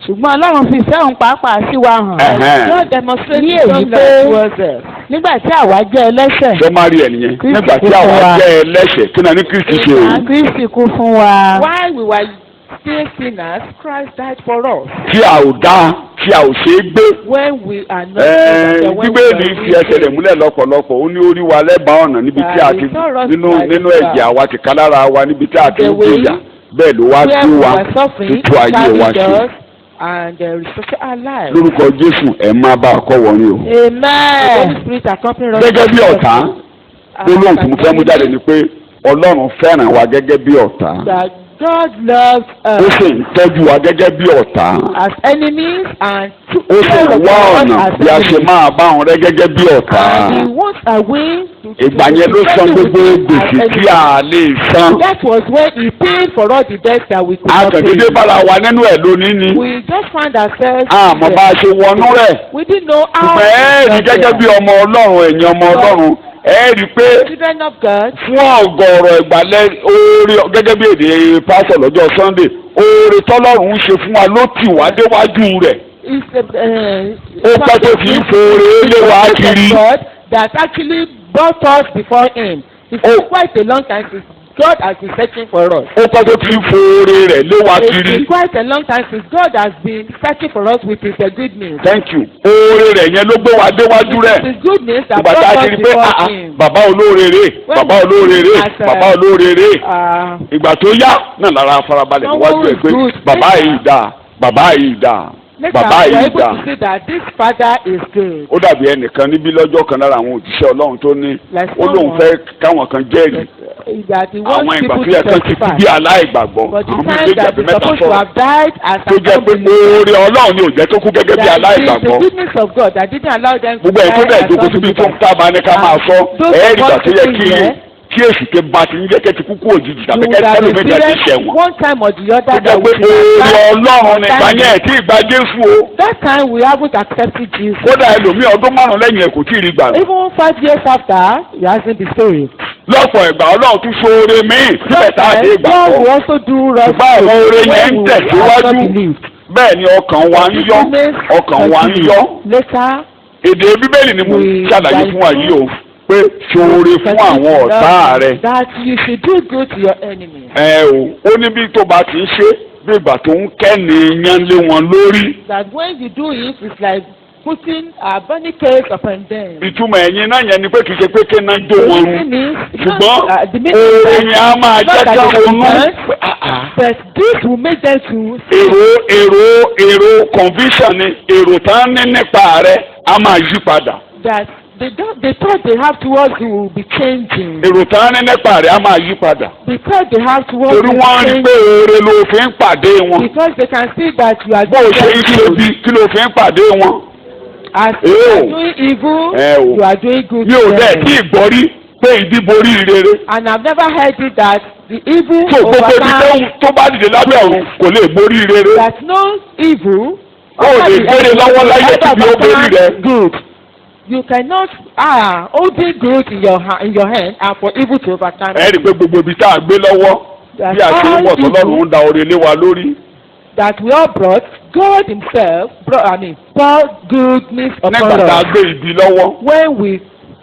ṣùgbọ́n Ọlọ́run fi ìfẹ́ òun pàápàá sí wa hàn. Ẹ̀hẹ́n. God demonstrated Ní his èyí own pé- love towards us. nígbà tí àwa jẹ́ ẹlẹ́ṣẹ̀. ṣé má rí ẹ nìyẹn Kristi nígbà tí kú àwa fún wa. jẹ́ ẹlẹ́ṣẹ̀ kí náà ní Kristi ṣe o. Kristi kú fún wa. While we were still sinners, Christ died for us. tí a ò dá tí a ò ṣe é gbé. When we are not good and when we Bíbélì are fi ẹsẹ̀ rẹ̀ wicked. múlẹ̀ lọ́pọ̀lọpọ̀ ó ní orí wa lẹ́bàá ọ̀nà níbi tí a ti nínú ẹ̀jẹ̀ àwa ti ká lára wa níbi tí a ti ń gbèjà bẹ́ẹ̀ ló wá Where tú we wa were suffering, tútù ayé wa carried ṣe. us and restored our lives. lórúkọ Jésù ẹ̀ máa bá a kọ́ wọ̀nyí o. The amen. Holy Spirit accompanied us. gẹ́gẹ́ bí ọ̀tá gbólóhùn tí mo fẹ́ mú jáde ni pé Ọlọ́run fẹ́ràn wa gẹ́gẹ́ bí ọ̀tá That God loves ó us sì ń tọ́jú wa gẹ́gẹ́ bí ọ̀tá as enemies and took ó sì care ń of wá us ọ̀nà as bí a ṣe enemies. máa bá wọn rẹ́ gẹ́gẹ́ bí ọ̀tá. And he wants a way to ìgbà yẹn ló san gbogbo gbèsè tí a lè san. That was when he paid for all the debts that we could not pay. akàndédé bára wa nínú ẹ̀ lónìí ni We just found ourselves. àmọ́ bá a ṣe wọnú rẹ̀. We didn't know how. ṣùgbọ́n ẹ rí gẹ́gẹ́ bí ọmọ Ọlọ́run ẹ̀yin ọmọ Ọlọ́run ẹ rí i pé Children of God. fún ọ̀gọ̀ọ̀rọ̀ ìgbàlẹ̀ oore gẹ́gẹ́ bí èdè pásọ̀ lọ́jọ́ Sunday oore tọ́lọ́run ń ṣe fún wa ló tì wá déwájú rẹ̀. Is Ó pẹ́ tó fi ń foore lé wa kiri. God that actually brought us before him. It's been quite a long time since God has been searching for us. ó pẹ́ tó fi ń foore rẹ̀ lé wa It's kiri. been quite a long time since God has been searching for us with his goodness. Thank you. oore rẹ̀ yẹn ló gbé wa déwájú rẹ̀. His goodness that ìgbà tá a brought ti us rí pé before him. bàbá olóorere bàbá olóorere bàbá olóorere ìgbà tó yá náà lára farabalẹ̀ níwájú ẹ̀ pé bàbá yìí dáa bàbá yìí dáa Later bàbá we are yìí able dáa. to see that this father is good. ó dàbí ẹnìkan níbí lọ́jọ́ kan lára àwọn òjíṣẹ́ Ọlọ́run tó ní ó lóun fẹ́ káwọn kan jẹ́rìí That he àwọn wants ìgbà people tó yẹ to kán ti kú testify. bí aláìgbàgbọ́ But the àwọn time méjèèjì that àbí they mẹ́ta supposed to sọ̀rọ̀ have died as tó jẹ́ pé oore Ọlọ́run ni ò jẹ́ tó kú gẹ́gẹ́ bí that aláìgbàgbọ́. the goodness of God that didn't allow them to gbogbo ẹ̀ tó die bẹ̀ as jókòó síbi tó ń tábà ní ká máa sọ those ẹ̀ẹ́dìgbà tó yẹ who want kí èsì ké ba ti ń jẹ́ kẹ́tì kúkú òjijì you tàbí would kẹ́tì have tẹ́lẹ̀ méjì àti experienced ìṣẹ̀wọ̀n. one time or the other tó that jẹ́ pé we oore Ọlọ́run nìkan yẹn ẹ̀ tí ì gba Jésù o. that time we haven't accepted Jesus. kódà ẹlòmíì ọdún márùn lẹ́yìn ẹ̀ kò tí ì rí gbà. Even 5 years after he hasn't been saved. lọ́pọ̀ ìgbà Ọlọ́run tún ṣoore míì síbẹ̀ tá a dé ìgbà God will kan. also do right ṣùgbọ́n àwọn oore yẹn ń tẹ̀síwájú believed. bẹ́ẹ̀ ni ọkàn wa ń yọ ọkàn wa ń yọ. Later èdè bíbélì ni mo ṣàlàyé fún wa yìí o pé ṣoore fún àwọn ọ̀tá rẹ. that you should do good to your enemies. Ó ní bí tó bá ti ń ṣe bí ìgbà tó ń kẹ́ni yan lé wọn lórí. that when you do it it's like putting a burning case upon them. ìtumọ̀ ẹ̀yin náà yẹn ni pé kì í ṣe pé kí náà jó wọn run ṣùgbọ́n oore yẹn á máa jẹ́ kí wọn ronú. but this will make them to. èrò conviction ni èrò tán ní nípa rẹ á máa yí padà. that the thought they have towards you will be changing. èrò tán ní nípa rẹ á máa yí padà. the thought they have towards you torí will be wọ́n rí changing. pé oore ló fi ń pàdé wọn. because they can see that you are bó o ṣe ń ṣe bí kí ló fi ń pàdé wọn. as you are doing evil you are doing good. mi ò dẹ̀ tí ì gbọ́ rí pé ìdí borí rere. and I've never heard it that the evil overcome. tó bá dìde lábẹ́ ọ̀run kò lè borí rere. that no evil. ó lè gbére lọ́wọ́ láyé tí bí ó borí rẹ. good. you cannot holding good in your hand and for evil to overcome. ẹ rí i pé gbogbo ibi tá a gbé lọ́wọ́ bí a ṣe ń wọ̀ tọ́lọ́run ń da oore lé wa lórí. that we all brought God himself poured goodness upon us. nígbà tá a gbé ibi lọ́wọ́. when we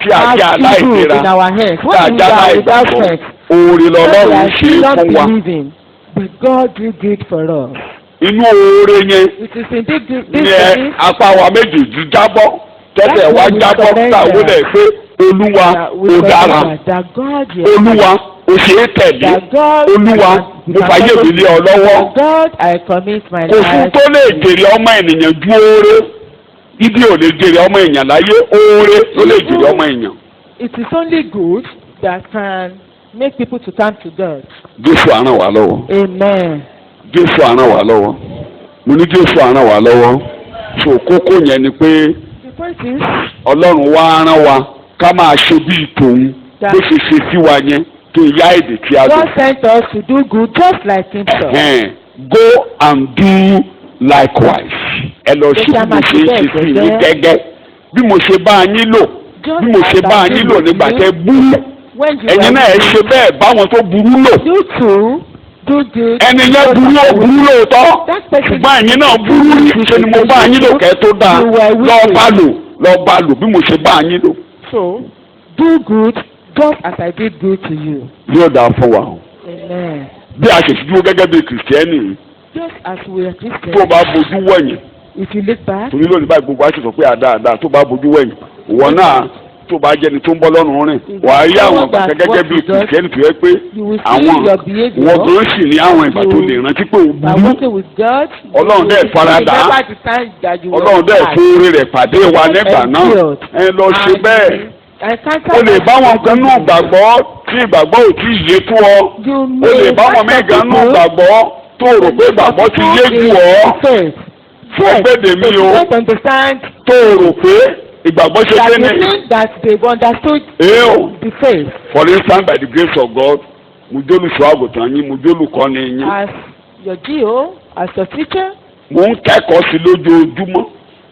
have evil in our hands. when we are without strength. oore lọ́lọ́run ṣe é fún wa. but God do good for us. inú oore yẹn it is indeed this ní apá wa méjèèjì jábọ́ tẹ́tẹ̀ wá jábọ́ táwọn lè pé olúwa ó dára olúwa ó ṣe é tẹ̀lé olúwa mo fàyè mi lé ọ lọ́wọ́. kò fún tó lè jèrè ọmọ ènìyàn ju oore ibi ò lè jèrè ọmọ èèyàn láyé oore ló lè jèrè ọmọ èèyàn. it is only good that can make people to come to God. Jésù á ràn wá lọ́wọ́. Amen. Jésù á ràn wá lọ́wọ́. mo ní Jésù á ràn wá lọ́wọ́. so kókó yẹn ni pé Ọlọ́run wá rán wa ká máa ṣe bíi tòun bó ṣe ṣe sí wa yẹn kí n yá èdè tí a lò. God sent us to do good just like himself. Go and do likewise. ẹ lọ ṣe bí mo ṣe ṣe sí yín gẹ́gẹ́ bí mo ṣe bá yín lò bí mo ṣe bá yín lò nígbà tẹ́ burú ẹ̀yin náà ẹ ṣe bẹ́ẹ̀ báwọn tó burú lò. ẹni yẹn burú ó burú lóòótọ́ ṣùgbọ́n ẹ̀yin náà burú ṣe ni mo bá yín lò kẹ́ tó dáa lọ́ọ́ bá lò bí mo ṣe bá yín lò. So do good just as I did good to you. yóò dáa fún wa. Amen. bí a ṣe dúró gẹ́gẹ́ bí kìrìsìtẹ́nì. just as we are Christians. tó o bá bojú wẹ̀yìn. if you look back. torí lónìí báyìí gbogbo àti sọ pé àdáadáa tó bá bojú wẹ̀yìn ìwọ náà tó bá jẹni tó ń bọ́ lọ́rùn rìn wà á rí àwọn ìgbà gẹ́gẹ́ bí kìrìsìtẹ́nì tó yẹ pé àwọn wọ́n tó ń sì ní àwọn ìgbà tó lè rántí pé o burú. Ọlọ́run dẹ̀ faradà Ọlọ́run dẹ̀ fóore rẹ̀ pàdé wa nígbà náà ẹ lọ ṣe bẹ́ẹ̀. o lè bá wọn kan nù gbàgbọ́ tí ìgbàgbọ́ ò tí ì yé tó ọ o lè bá wọn mẹ́gàn nù gbàgbọ́ tó rò pé ìgbàgbọ́ ti yé jù ọ́ fún gbèdè mi o tó rò pé ìgbàgbọ́ ṣe dé ní. For instance, by the grace of God mo jólùṣọ́ àgùntàn yín mo jólùkọ́ni yín. as your GO as your teacher. mo ń kẹ́kọ̀ọ́ sí lójoojúmọ́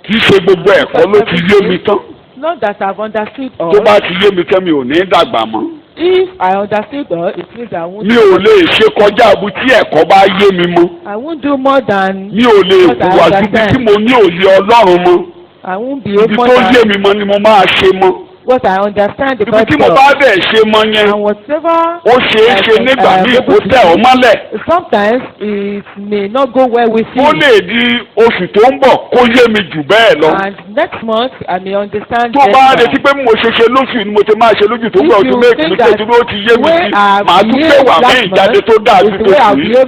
kì í ṣe gbogbo ẹ̀kọ́ ló ti yé mi tán. Not that I've understood all. tó bá ti yé mi tán mi ò ní dàgbà mọ́. If I understood all, it means I won't. mi ò lè ṣe kọjá àbú tí ẹ̀kọ́ bá yé mi mọ́. I won't do more than. mi ò lè hùwà síbi tí mo ní òye Ọlọ́run mọ́. I won't be able to. ibi tó yé mi mọ́ ni mo máa ṣe mọ́. What I understand the gospel. ibi tí mo bá dẹ̀ ṣe mọ́ yẹn. And whatever. ó ṣeé ṣe nígbà míì kó tẹ̀ ọ́ mọ́lẹ̀. Sometimes it may not go well with you. ó lè di oṣù tó ń bọ̀ kó yé mi jù bẹ́ẹ̀ lọ. And next month I may understand. tó bá retí pé mo ṣe lóṣù ni mo ti máa ṣe lójú tó ń bọ̀ ọdún méjì mi tó dúró ó ti yé mi sí màá tún pé wà mí ìjáde tó dáa sí tó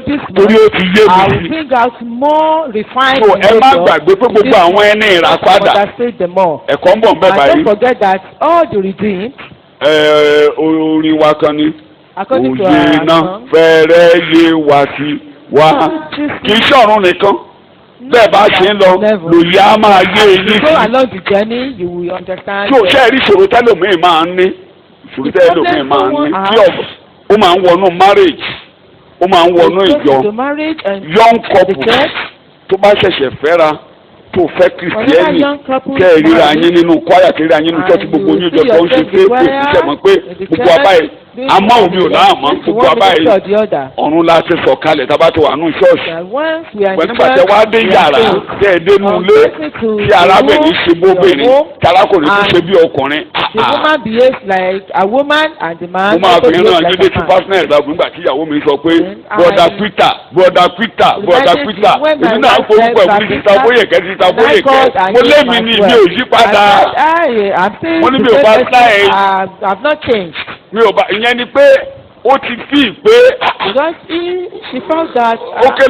sì torí ó ti yé mi sí. I will bring out more refined. so ẹ má gbàgbé pé gbogbo àwọn ẹni ìràpadà ẹ̀kọ́ ń bọ̀ ń bẹ̀ báyìí. and don't forget that all the redeemed. orin wa kan ni òye náà fẹ́rẹ́ yé wa sí wa kì í ṣọ̀run nìkan bẹ́ẹ̀ bá ṣe ń lọ lòye á máa yé eyín sí. go along the journey you will understand. tí o ṣe rí ìṣòro tẹ́lòmíì máa ń ní ìṣòro tẹ́lòmíì máa ń ní tí ó máa ń wọnú marriage ó máa ń wọnú ìjọ young couple tó bá ṣẹ̀ṣẹ̀ fẹ́ra tó fẹ́ kìrìsìtẹ́nì kẹ́ ẹ ríra yín nínú kwaya kẹ́ ẹ ríra yín nínú church gbogbo ní ìjọ tó ń ṣe pé ìṣẹ́ mọ̀ pé gbogbo abáyé àmọ́ òbí ò náà mọ́ gbogbo abáyé ọ̀run la ṣe sọ̀ kalẹ̀ tá a bá ti wà nù ṣọ́ọ̀ṣì pẹ̀lú pàtẹ wá dé yàrá tẹ́ ẹ dé nu ilé tí arábìnrin ṣe bóbìnrin tí arákùnrin tún ṣe bí ọkùnrin. The woman behaves like a woman and the man. mo máa fi ràn yín létí personal example nígbà tí ìyàwó mi sọ pé broda Peter èmi náà forúkọ ẹ̀wọ̀n ní títa Fóyèkẹ́ mo lé mi ní mi ò yí padà mo ní mi ò bá láì mi ò bá ìyẹn ni pé ó ti fi pé. because she found that.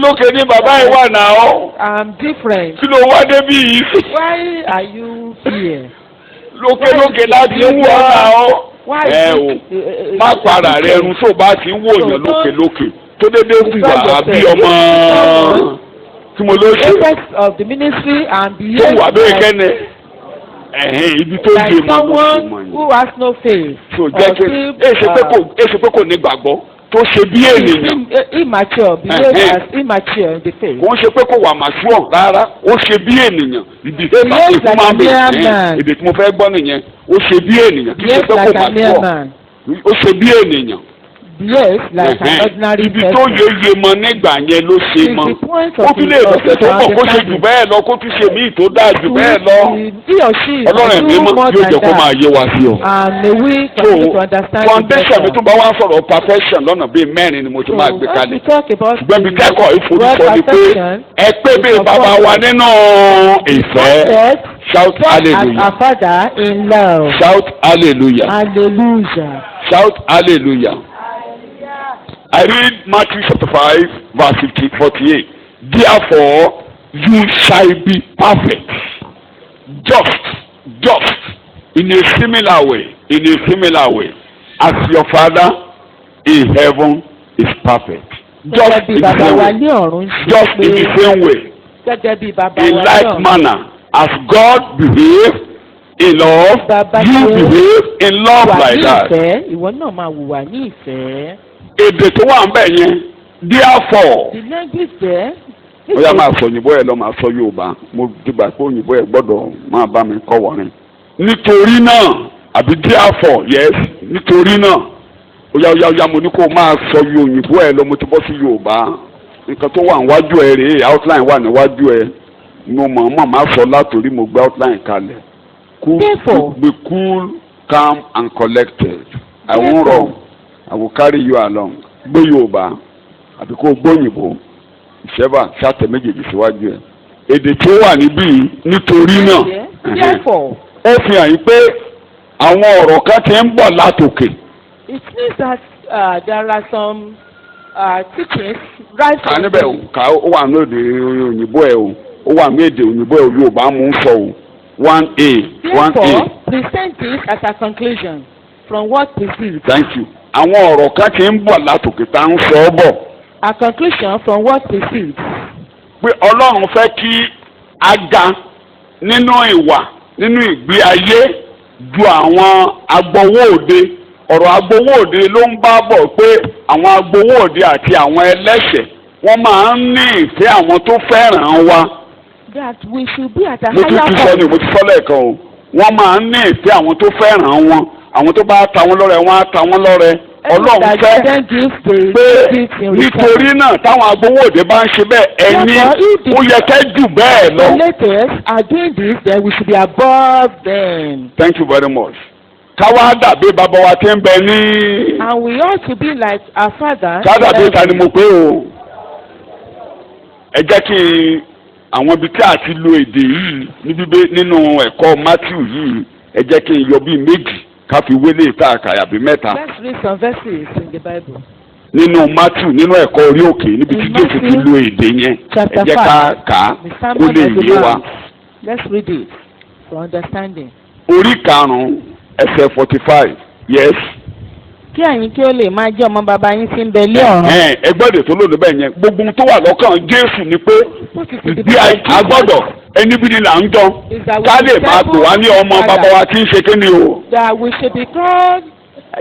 lókè ní bàbá yìí wà náà. I'm different. kí ló wá débi yìí. why are you here. lókè láti ń wọ̀ náà. ẹ o má para rẹ ẹrun tó bá ti ń wò yàn lókè tó dédé hùwà àbí ọmọ tí mo ló ṣe. the of the ministry and the. tó wà bẹ́ẹ̀ kẹ́nẹ̀. ibi tó like someone who has no faith. so jẹ́ kí èsì pé kò ní gbàgbọ́ tó ṣe bí ènìyàn. immature behave as immature in the faith. wọ́n ṣe pé kò wà mature rárá ó ṣe bí ènìyàn ìdílé máa ń fún máa ń bẹ̀rẹ̀ èdè tí mo fẹ́ gbọ́ nìyẹn ó ṣe bí ènìyàn kì í ṣe pé kò mature ó ṣe bí ènìyàn. yes like an ordinary person. ibi tó yeye mọ nígbà yẹn ló ṣe mọ ó tún lè lọ́sẹ̀ tó bọ̀ kó ṣe jù bẹ́ẹ̀ lọ kó tún ṣe míì tó dáa jù bẹ́ẹ̀ lọ ọlọ́run ẹ̀mí mọ́ yóò jẹ́ kó máa yé wa sí ọ. so foundation mi tún bá wá sọ̀rọ̀ perfection lọ́nà bíi mẹ́rin ni mo ti máa gbé kalẹ̀ ṣùgbọ́n mi kẹ́kọ̀ọ́ ìforúkọ ni pé ẹ pé bí bàbá wa nínú ìfẹ́ shout hallelujah our father in love shout hallelujah shout hallelujah. I read Matthew chapter 5 verse 48. Therefore, you shall be perfect, just in a similar way, as your Father in heaven is perfect. Just in the same way, in like manner, as God behaves in love, you behave in love like that. Èdè tó wà ń bẹ̀ yẹn therefore. the language there. ó yá máa sọ òyìnbó ẹ lọ máa sọ Yorùbá mo dìgbà pé òyìnbó ẹ gbọ́dọ̀ máa bá mi kọ́ wọrin. nítorí náà àbí therefore yes nítorí náà ó yá mo ní kó máa sọ òyìnbó ẹ lọ mo ti bọ́ sí Yorùbá nǹkan tó wà níwájú ẹ rèé outline wà níwájú ẹ mo mọ̀ máa sọ látòrí mo gbé outline kalẹ̀. Be cool, calm and collected. I won't wrong. I will carry you along. Gbé Yorùbá àbí kó gbóyìnbó ìṣẹ́bà ṣàtẹ̀ méjèèjì síwájú ẹ̀. Èdè tó wà níbí nítorí náà. Ó fi hàn yín pé àwọn ọ̀rọ̀ kan ti ń bọ̀ látòkè. It means that there are some teachings right from. Níbẹ̀ ká ó wà ní èdè òyìnbó ẹ̀ o ó wà ní èdè òyìnbó ẹ̀ Yorùbá mú ń sọ o 1A. Therefore, present this as a conclusion from what precedes. Thank you. Àwọn ọ̀rọ̀ kan ti ń bọ̀ látòkè tá ń sọ ọ́ bọ̀. A conclusion from what precedes. Pé Ọlọ́run fẹ́ kí a ga nínú ìwà nínú ìgbé ayé ju àwọn agbowó òde ọ̀rọ̀ agbowó òde ló ń bá bọ̀ pé àwọn agbowó òde àti àwọn ẹlẹ́ṣẹ̀ wọ́n máa ń ní ìfẹ́ àwọn tó fẹ́ràn wa. That we should be at a higher point. mo ti sọ lẹ́ẹ̀kan o wọ́n máa ń ní ìfẹ́ àwọn tó fẹ́ràn wọn àwọn tó bá ta wọ́n lọ́rẹ wọ́n á ta wọ́n lọ́rẹ. Ọlọ́run fẹ́ pé nítorí náà táwọn agbowó òde bá ń ṣe bẹ́ẹ̀ ẹni ó yẹ kẹ́ jù bẹ́ẹ̀ lọ. The latest are doing this then we should be above them. Thank you very much. Káwá dàbí bàbá wa tí ń bẹ ní. And we ought to be like our father. Ká dàbí ta ni mo pé o. Ẹ jẹ́ kí àwọn ibi tí a ti lo èdè yìí nínú ẹ̀kọ́ Matthew yìí ẹ jẹ́ kí n yọ bíi méjì ká fi wélé ìta àkàyà bíi mẹ́ta. Let's read some verses in the Bible. Nínú Matthew nínú ẹ̀kọ́ orí òkè níbi tí Jésù ti lo èdè yẹn ẹ jẹ́ ká kà á kó lè yé wa. Let's read it for understanding. Orí karùn-ún ẹsẹ̀ 45 yes. Kí ẹ̀yin kí ó lè máa jẹ́ ọmọ bàbá yín tí ń bẹ lé ọ̀run. Ẹgbẹ́dẹ̀ tó lòdì bẹ́ẹ̀ yẹn gbogbo tó wà lọ́kàn Jésù ni pé bí agbọ́dọ̀ ẹni bí ni là ń jọ ká lè máa pè wá ní ọmọ bàbá wa tí ń ṣe kí ni o. That we should be called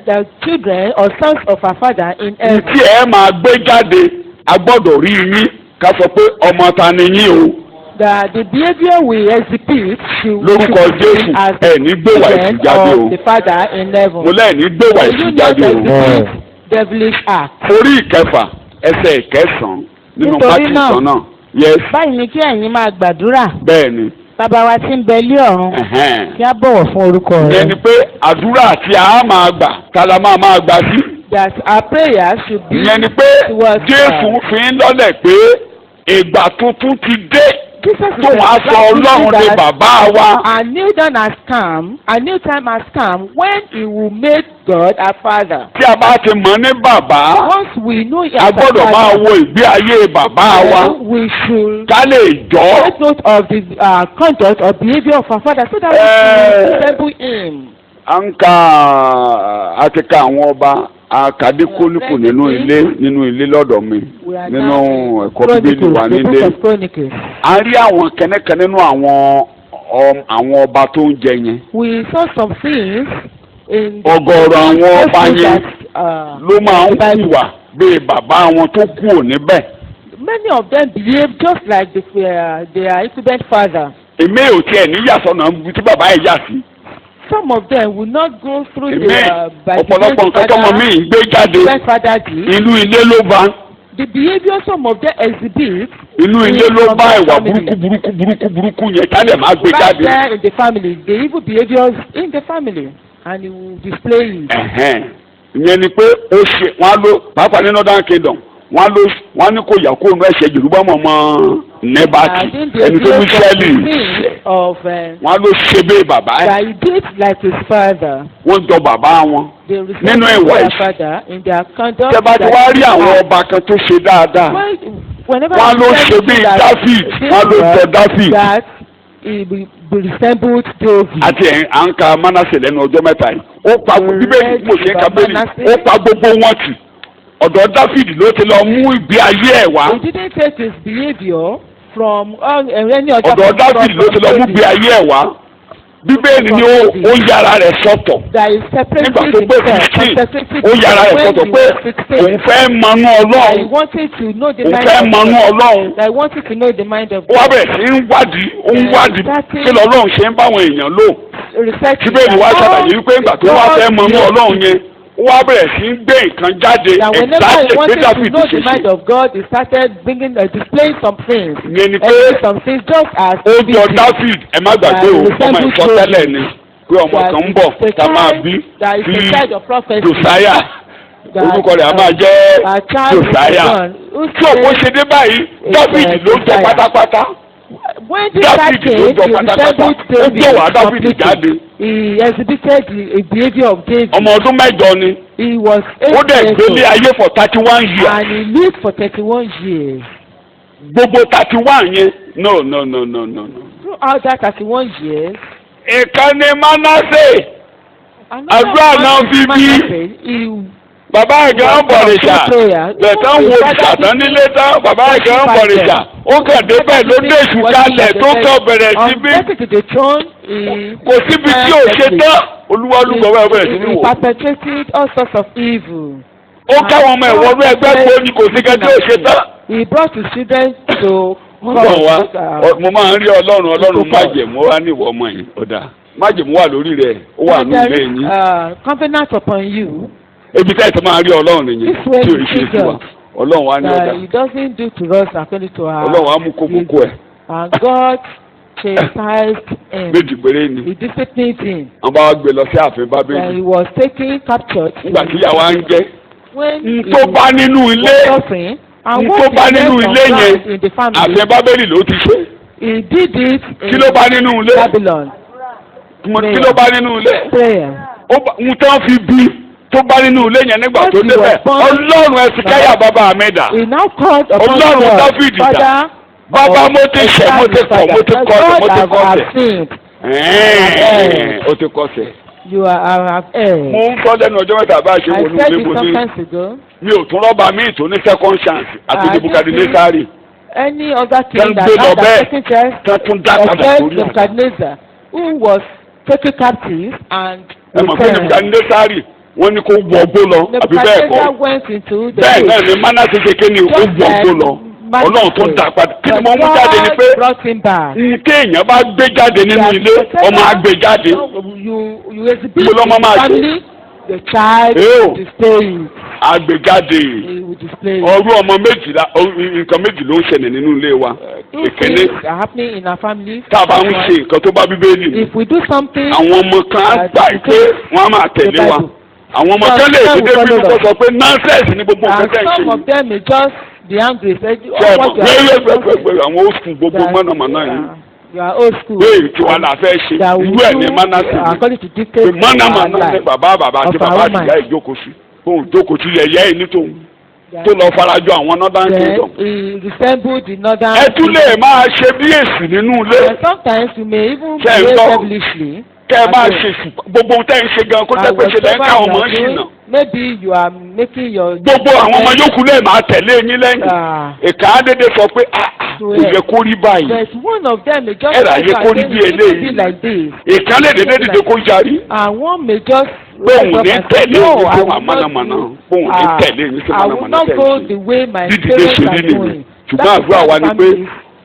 the children or sons of our father in heaven. Tí ẹ máa gbé jáde agbọ́dọ̀ rí yín ká sọ pé ọmọ ta ni yín o. that the behaviour we exhibit should lórúkọ Jésù as ẹ ní gbéwà èṣù jáde o of the Father in heaven. mo lẹ́ẹ̀ ní gbéwà èṣù You jáde not o. exhibit devilish act. orí ìkẹfà ẹsẹ̀ ìkẹsàn-án nínú Nítorí Mátíù náà, kan náà yes báyìí ni kí ẹ̀yin máa gbàdúrà. bẹ́ẹ̀ ni Bàbá wa tí ń bẹ lé ọ̀run, kí á bọ̀wọ̀ fún orúkọ rẹ. ìyẹn ni pé àdúrà tí a máa gbà tá la máa gbà sí. That our prayer should be ìyẹn ni pé towards Jésù God. fi ń lọ́lẹ̀ pé ìgbà tuntun ti dé Jesus is tó wàá sọ Ọlọ́run ní bàbá wa. a new dawn has come, a new time has come when he will make God our Father. tí a bá ti mọ̀ ní bàbá Once we know him a as our gbọ́dọ̀ máa Father, wo ìgbé ayé bàbá wa we should ká lè jọ́. take note of the conduct or behavior of our Father so that we can resemble him. à ń ka àti ka àwọn ọba akadékólíkù nínú ilé lọ́dọ̀ mi We are nínú now in ẹ̀kọ́ bíbélì wa the book nílé. of Chronicles. a rí àwọn kẹ́nẹ́kẹ́ nínú àwọn ọba tó ń jẹ yẹn. We saw some things in ọ̀gọ̀ọ̀rọ̀ àwọn ọba yẹn that, ló máa ń hùwà bíi bàbá wọn tó kú ò níbẹ̀. many of them behave just like their incumbent father. èmi ò tiẹ̀ níyàsọ̀nà tí bàbá yẹn yà sí. Some of them will not go through èmi by the ọ̀pọ̀lọpọ̀ nǹkan tọ́mọ mi ń gbé jáde incumbent father did. inú ilé ló bá The behavior some of them exhibit inú ilé ló bá ìwà family. burúkú yẹn kálẹ̀ máa gbé right jáde. there in the family, the evil behaviors in the family, and he will display it. ìyẹn ni pé ó ṣe wọn á lò pàápàá ní Northern Kingdom wọn á ní kó yà kó nu ẹ̀ṣẹ̀ Yorùbá mọ̀mọ́ Nẹ́bàtì ẹni tó ní sẹ́ẹ̀lì wọn á lò ṣe bẹ́ẹ̀ bàbá ẹ̀ that he did like his father. wọ́n jọ bàbá wọn nínú ìwà their ìṣ father in their conduct. tẹ́ bá ti wá rí àwọn ọba kan tó ṣe dáadáa Whenever wọ́n á lò he ṣe bíi David wọ́n á lò jọ David that he be resembled David. àti à ń ka Mánásè lẹ́nu ọjọ́ mẹ́ta yìí ó pa bíbélì mo ṣe ń ka bíbélì ó pa gbogbo wọn tì ọ̀dọ̀ David ló ti lọ mú ìgbé ayé ẹ̀ wá. He didn't take his behavior from any other. ọ̀dọ̀ David ló ti lọ mú ìgbé ayé ẹ̀ wá. Bíbélì ni ó yára rẹ̀ sọ̀tọ̀ nígbà tó pé 15 ó yára rẹ̀ sọ̀tọ̀ pé òun fẹ́ mọnú Ọlọ́run òun fẹ́ mọnú Ọlọ́run ó wá bẹ̀rẹ̀ sí ń wádìí kí lọ́lọ́run ṣe ń báwọn èèyàn lò. Bíbélì wá ṣàlàyé wípé ìgbà tó wá fẹ́ mọnú Ọlọ́run yẹn ó wá bẹ̀rẹ̀ sí ń gbé nǹkan jáde Exactly pé David ṣe the mind ṣe. of God, he started displaying some things. Ìyẹn ni pé Some things just as ó jọ David ẹ má gbàgbé o ọmọ ìsọtẹ́lẹ̀ ni pé ọmọ kan ń bọ̀ tá máa bí sí Josiah orúkọ rẹ̀ a máa jẹ́ Josiah tí òkú ṣe dé báyìí David ló jọ pátápátá David ló jọ pátápátá ó gbé wá David jáde. He exhibited a behavior of David. ọmọ ọdún mẹ́jọ ni He was 8 ó dẹ̀ gbélé ayé for 31 years. and he lived for 31 years. gbogbo 31 yẹn no. Throughout that 31 years. ìkànnì Mánásè àdúrà náà bíbí bàbá ìgbà ń bọ̀rìṣà bẹ̀tẹ̀ ń wo ìṣàtàn nílé tán bàbá ìgbà ń bọ̀rìṣà ó kàn débẹ̀ ló dé èṣù kalẹ̀ tó kàn bẹ̀rẹ̀ síbí kò síbi tí ò ṣe tán olúwalúgbọ̀ wẹ̀ bẹ̀rẹ̀ sí ní wò. He perpetrated all sorts of evil. ó káwọn ọmọ ẹ̀wọ̀n ní ẹgbẹ́ pé ní kò sí kẹ́ tí ò ṣe tán. He brought his children to Ọlọ́run wa mo máa ń rí Ọlọ́run májẹ̀mú wá ní ìwọ ọmọ yìí ọ̀dà májẹ̀mú wà lórí rẹ̀ ó wà ní ilé yín. Covenant upon you. ebi tẹ́ ẹ̀ tó máa rí Ọlọ́run nìyẹn tí ò ṣe sí wa Ọlọ́run wa ní ọ̀dà. He doesn't do to us according to our. Ọlọ́run wa mú kókó ẹ̀. And God chastised him. méjì péré ni. He disciplined him. wọ́n bá wá gbé lọ sí ààfin He Bábélì. was captured. nígbà tí ìyá wa ń jẹ́ When tó bá nínú ilé tó bá nínú ilé yẹn ààfin Bábélì ló ti ṣe. He did it in kí ló bá nínú ilé Babylon. kí ló bá nínú ilé Prayer. ohun tí wọ́n fi bí tó bá nínú ilé yẹn nígbà tó débẹ̀ Ọlọ́run Ẹ̀sìkáyà bàbá mi dà He now called upon Ọlọ́run God. Dáfídì dà Father, bàbá mo ti ṣẹ̀ mo ti kọ̀ mo ti kọsẹ̀ mo ti kọsẹ̀ ó ti kọsẹ̀. You are mo ń sọ lẹ́nu ọjọ́ mẹ́ta bá a ṣe I wọnú said ilé it mo ní sometimes ago. mi ò tún rọ́bà míì tó ní second chance àti Nebukadnesari Any other Tán king that gbé lọ had bẹ́ẹ̀, a second chance tán tún dá padà except sórí ẹ̀. Nebuchadnezzar, who was taken captive and ẹ mọ̀ pé returned. Nebukadnesari wọ́n ní kó wọ ọgbó lọ àbí bẹ́ẹ̀ Nebuchadnezzar kọ́ went into the bẹ́ẹ̀ náà cave. ni Mánásè ṣe ké ní ó wọ ọgbó lọ. Ọlọ́run tó ń dá padà kí ni mo mú jáde ni pé téèyàn bá gbé jáde nínú ilé ọmọ á gbé jáde mo lọ́mọ máa ṣe the child will display it. Àgbéjáde ọrú ọmọ méjìlá nǹkan méjì ló ń ṣẹlẹ̀ nínú ilé wa. Ìkíní tá a bá ń ṣe nǹkan tó bá Bíbélì àwọn ọmọ kan á gbà pé wọ́n á máa tẹ̀lé wa. Àwọn ọmọ kan lè fi débi kó sọ pé nonsense ni gbogbo nǹkan tẹ̀ ń ṣe. Some of them may just be angry. Àwọn old school gbogbo mọ̀nàmọ́ná yìí. Bẹ́ẹ̀ tí wàá la fẹ́ ṣe irú ẹ̀ ní Mánásè. Pé mọ̀nàmọ́ná ní bàbá àti bàbá àti ìyá ìjókòó sí. Òun jókòó sí yẹ̀yẹ́ yìí nítòun. Tó lọ farajọ àwọn northern kingdom. Ẹ tún lè máa ṣe bí èsì nínú ilé. Sometimes you may even behave devilishly. Kẹ́ ẹ bá ṣe gbogbo ohun tẹ́ ń ṣe gan kó jẹ́ pé ṣe lẹ́yìn káwọn ọmọ ṣì nà. Maybe you are making your. Gbogbo àwọn ọmọ yòókù lè máa tẹ̀lé yín lẹ́yìn. Ìkà á dédé sọ pé kò yẹ kó rí báyìí. But one of them may just ẹ̀rọ ayé kó rí bí eléyìí. Ìkà lè dédé dìde kó yarí. And one may just. Bóun ní tẹ̀lé yín sí wa mọ̀nàmọ́ná. Bóun ní tẹ̀lé yín sí mọ̀nàmọ́ná tẹ̀lé. Dídìde ṣe rí nìyí. Ṣùgbọ́n àdúrà wa ni pé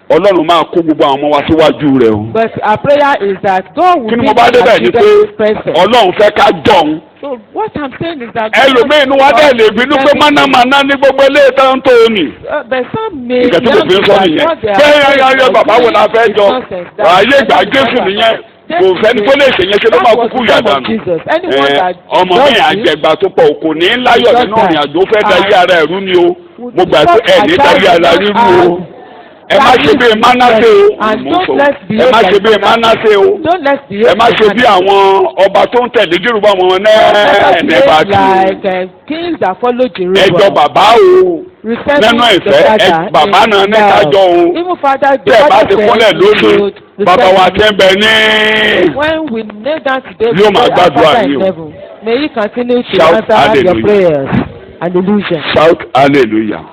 Ọlọ́run máa kó gbogbo àwọn ọmọ wa síwájú rẹ̀ o. But our prayer is that God will be our children's present. Ọlọ́run fẹ́ ká jọ̀hún. So what I'm saying is that. Ẹlòmíì inú wa dẹ̀ lè bínú pé mọ̀nàmọ́ná ní gbogbo eléyìí tó ń tó o nì. But some may. Ìgbà tí kò fi ń sọ nìyẹn. Bẹ́ẹ̀ yọ bàbá wo la fẹ́ jọ. Ayé ìgbà Jésù nìyẹn. Kò sẹ́ni tó lè ṣèyẹn ṣe ló máa kúkú yà dànù. Ọmọ mi àjẹgbà tó pọ̀ kò ní láyọ̀ nínú ìrìn àjò fẹ́ darí ara ẹ̀rú ni o. Mo gbà pé ẹ̀ ní darí ara rírú o. Ẹ má ṣe bí Mánásè o. Ẹ má ṣe bí Mánásè o. Ẹ má ṣe bí àwọn ọba tó ń tẹ̀lé Jèrúbà wọn Nẹ́bàtì. Ẹjọ́ bàbá o. Nínú ìfẹ́ bàbá náà ní kájọ o. Tẹ́ bá ti kúnlẹ̀ lónìí bàbá wa tẹ́ bẹ ní. Yóò máa gbàdúrà yín o. Shout hallelujah. Shout hallelujah.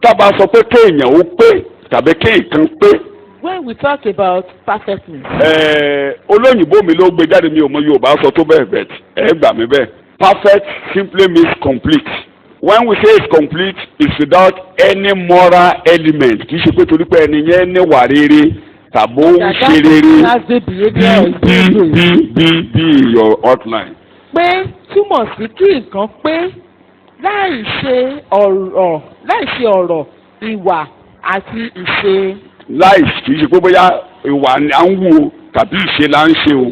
Tábà sọ pé kéèyàn ó pé tàbí kéèkan pé. When we talk about perfectness. Olóyìnbó mi ló gbé jáde mi ò mọ Yorùbá sọ tó bẹ́ẹ̀ bẹ́ẹ̀ ẹ gbà mí bẹ́ẹ̀. Perfect simply means complete. When we say it's complete, it's without any moral element. Kì í ṣe pé torí pé ẹni yẹn ní wà rere tàbí ó ń ṣe rere bí your outline. Pé túmọ̀ sí kí nǹkan pé láì ṣe ọ̀rọ̀ ìwà àti ìṣe. Láì kì í ṣe pé bóyá ìwà ni à ń wù o tàbí ìṣe là ń ṣe o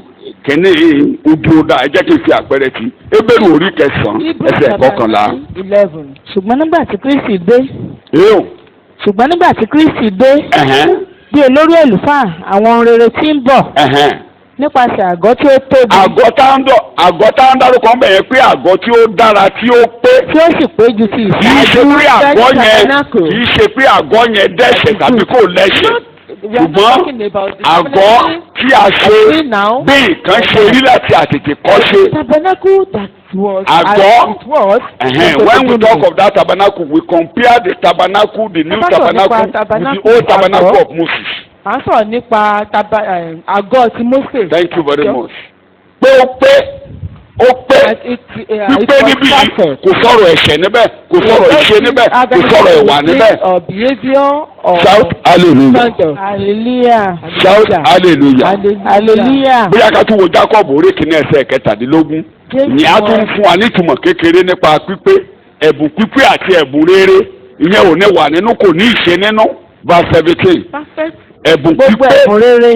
kẹ́ni ojú ọ̀dà ẹ jẹ́ kí n fi àpẹẹrẹ tí Hébérù orí 9 ẹsẹ̀ 11. Ṣùgbọ́n nígbà tí Kristi dé. Ṣùgbọ́n nígbà tí Kristi dé. Bí olórí àlùfáà àwọn rere tí ń bọ̀. Nípasẹ̀ àgọ́ tí ó tóbi. Àgọ́ tá ń dárúkọ ń bẹ̀rẹ̀ pé àgọ́ tí ó dára tí ó pé. Tí ó sì pé ju ti ìṣáájú. Kì í ṣe pé àgọ́ yẹn dẹ́ṣẹ̀ tàbí kò lẹ́ṣẹ̀. Ṣùgbọ́n àgọ́ tí a ṣe bí nǹkan ṣe rí láti àtètè kọ́ ṣe. Àgọ́ when we talk of that tabernacle we compare the tabernacle the new tabernacle with the old tabernacle of Moses. À ń sọ̀rọ̀ nípa àgọ́ ti Mósè. Thank you very much. Pé ó pé pípé níbí yìí kò sọ̀rọ̀ ẹ̀ṣẹ̀ níbẹ̀ kò sọ̀rọ̀ ìṣe níbẹ̀ kò sọ̀rọ̀ ìwà níbẹ̀. Shout hallelujah. Hallelujah. Shout hallelujah. Hallelujah. Bóyá ká tún wo Jacob orí kìíní ẹsẹ̀ 17. Ní a tún fún wa nítumọ̀ kékeré nípa pípé ẹ̀bùn pípé àti ẹ̀bùn rere ìyẹn ò ní wà nínú kò ní ìṣe nínú verse 17. Ẹ̀bùn pípé gbogbo ẹ̀bùn rere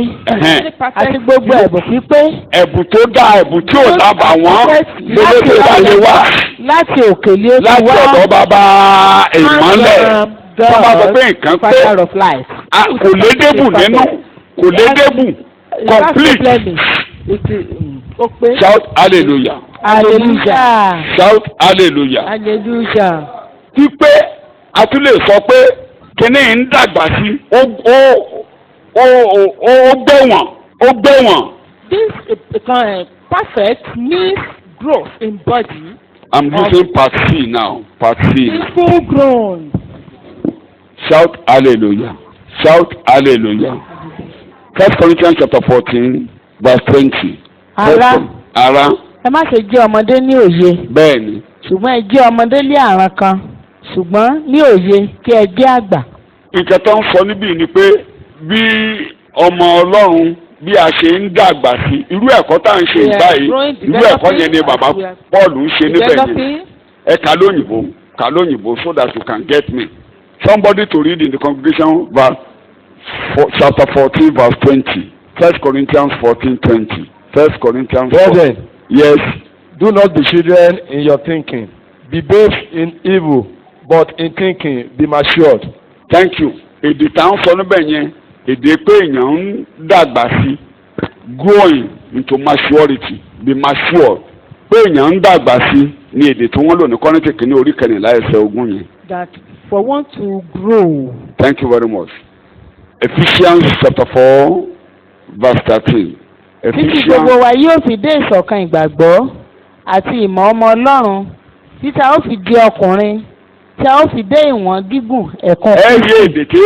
àti gbogbo ẹ̀bùn pípé. Ẹ̀bùn tó dáa ẹ̀bùn tí ò lábà wọ́n lórí ìwáyé wa. Láti òkèlè ó ti wá. Láti ọ̀dọ̀ bàbá ìmọ́lẹ̀. Wọ́n bá sọ pé nǹkan pé kò lédébù nínú kò lédébù complete. Shout hallelujah. Hallelujah. Shout hallelujah. Hallelujah. Pípé a tún lè sọ pé kíní ń dàgbà sí ó gbẹ̀wọ̀n. This perfect means growth in body. I'm using part C now. Part C. It's full grown. Shout hallelujah. Shout hallelujah. 1 Corinthians chapter 14 verse 20. Ará. Ẹ má ṣe jẹ́ ọmọdé ní òye. Bẹ́ẹ̀ni. Ṣùgbọ́n ẹ jẹ́ ọmọdé ní àrán kan. ṣùgbọ́n ní òye kí ẹ jẹ́ àgbà. nǹkan tó ń sọ níbí ni pé bí ọmọ Ọlọ́run bí a ṣe ń dàgbà sí irú ẹ̀kọ́ tá à ń ṣe báyìí irú ẹ̀kọ́ yẹn ni bàbá Paul ń ṣe níbẹ̀ yẹn. ẹ kà lóyìnbó so that you can get me. Somebody to read in the congregation verse chapter 14 verse 20. 1 Corinthians 14:20. 1 Corinthians 14. Brethren, Yes. do not be children in your thinking. Be babes in evil, but in thinking be matured. Thank you. Èdè tá ń sọ níbẹ̀ yẹn èdè pé èèyàn ń dàgbà sí growing into maturity be mature pé èèyàn ń dàgbà sí ní èdè tí wọ́n lò ní Kọ́ríńtì kìíní orí kẹrìnlá ẹsẹ̀ ogún yẹn. That for one to grow. Thank you very much. Ephesians chapter 4 verse 13. Títí gbogbo wa yóò fi dé ìṣọ̀kan ìgbàgbọ́ àti ìmọ̀ ọmọ Ọlọ́run títí a ó fi di ọkùnrin tí a ó fi dé ìwọ̀n gígùn ẹ̀kan. Ẹ yé èdè tí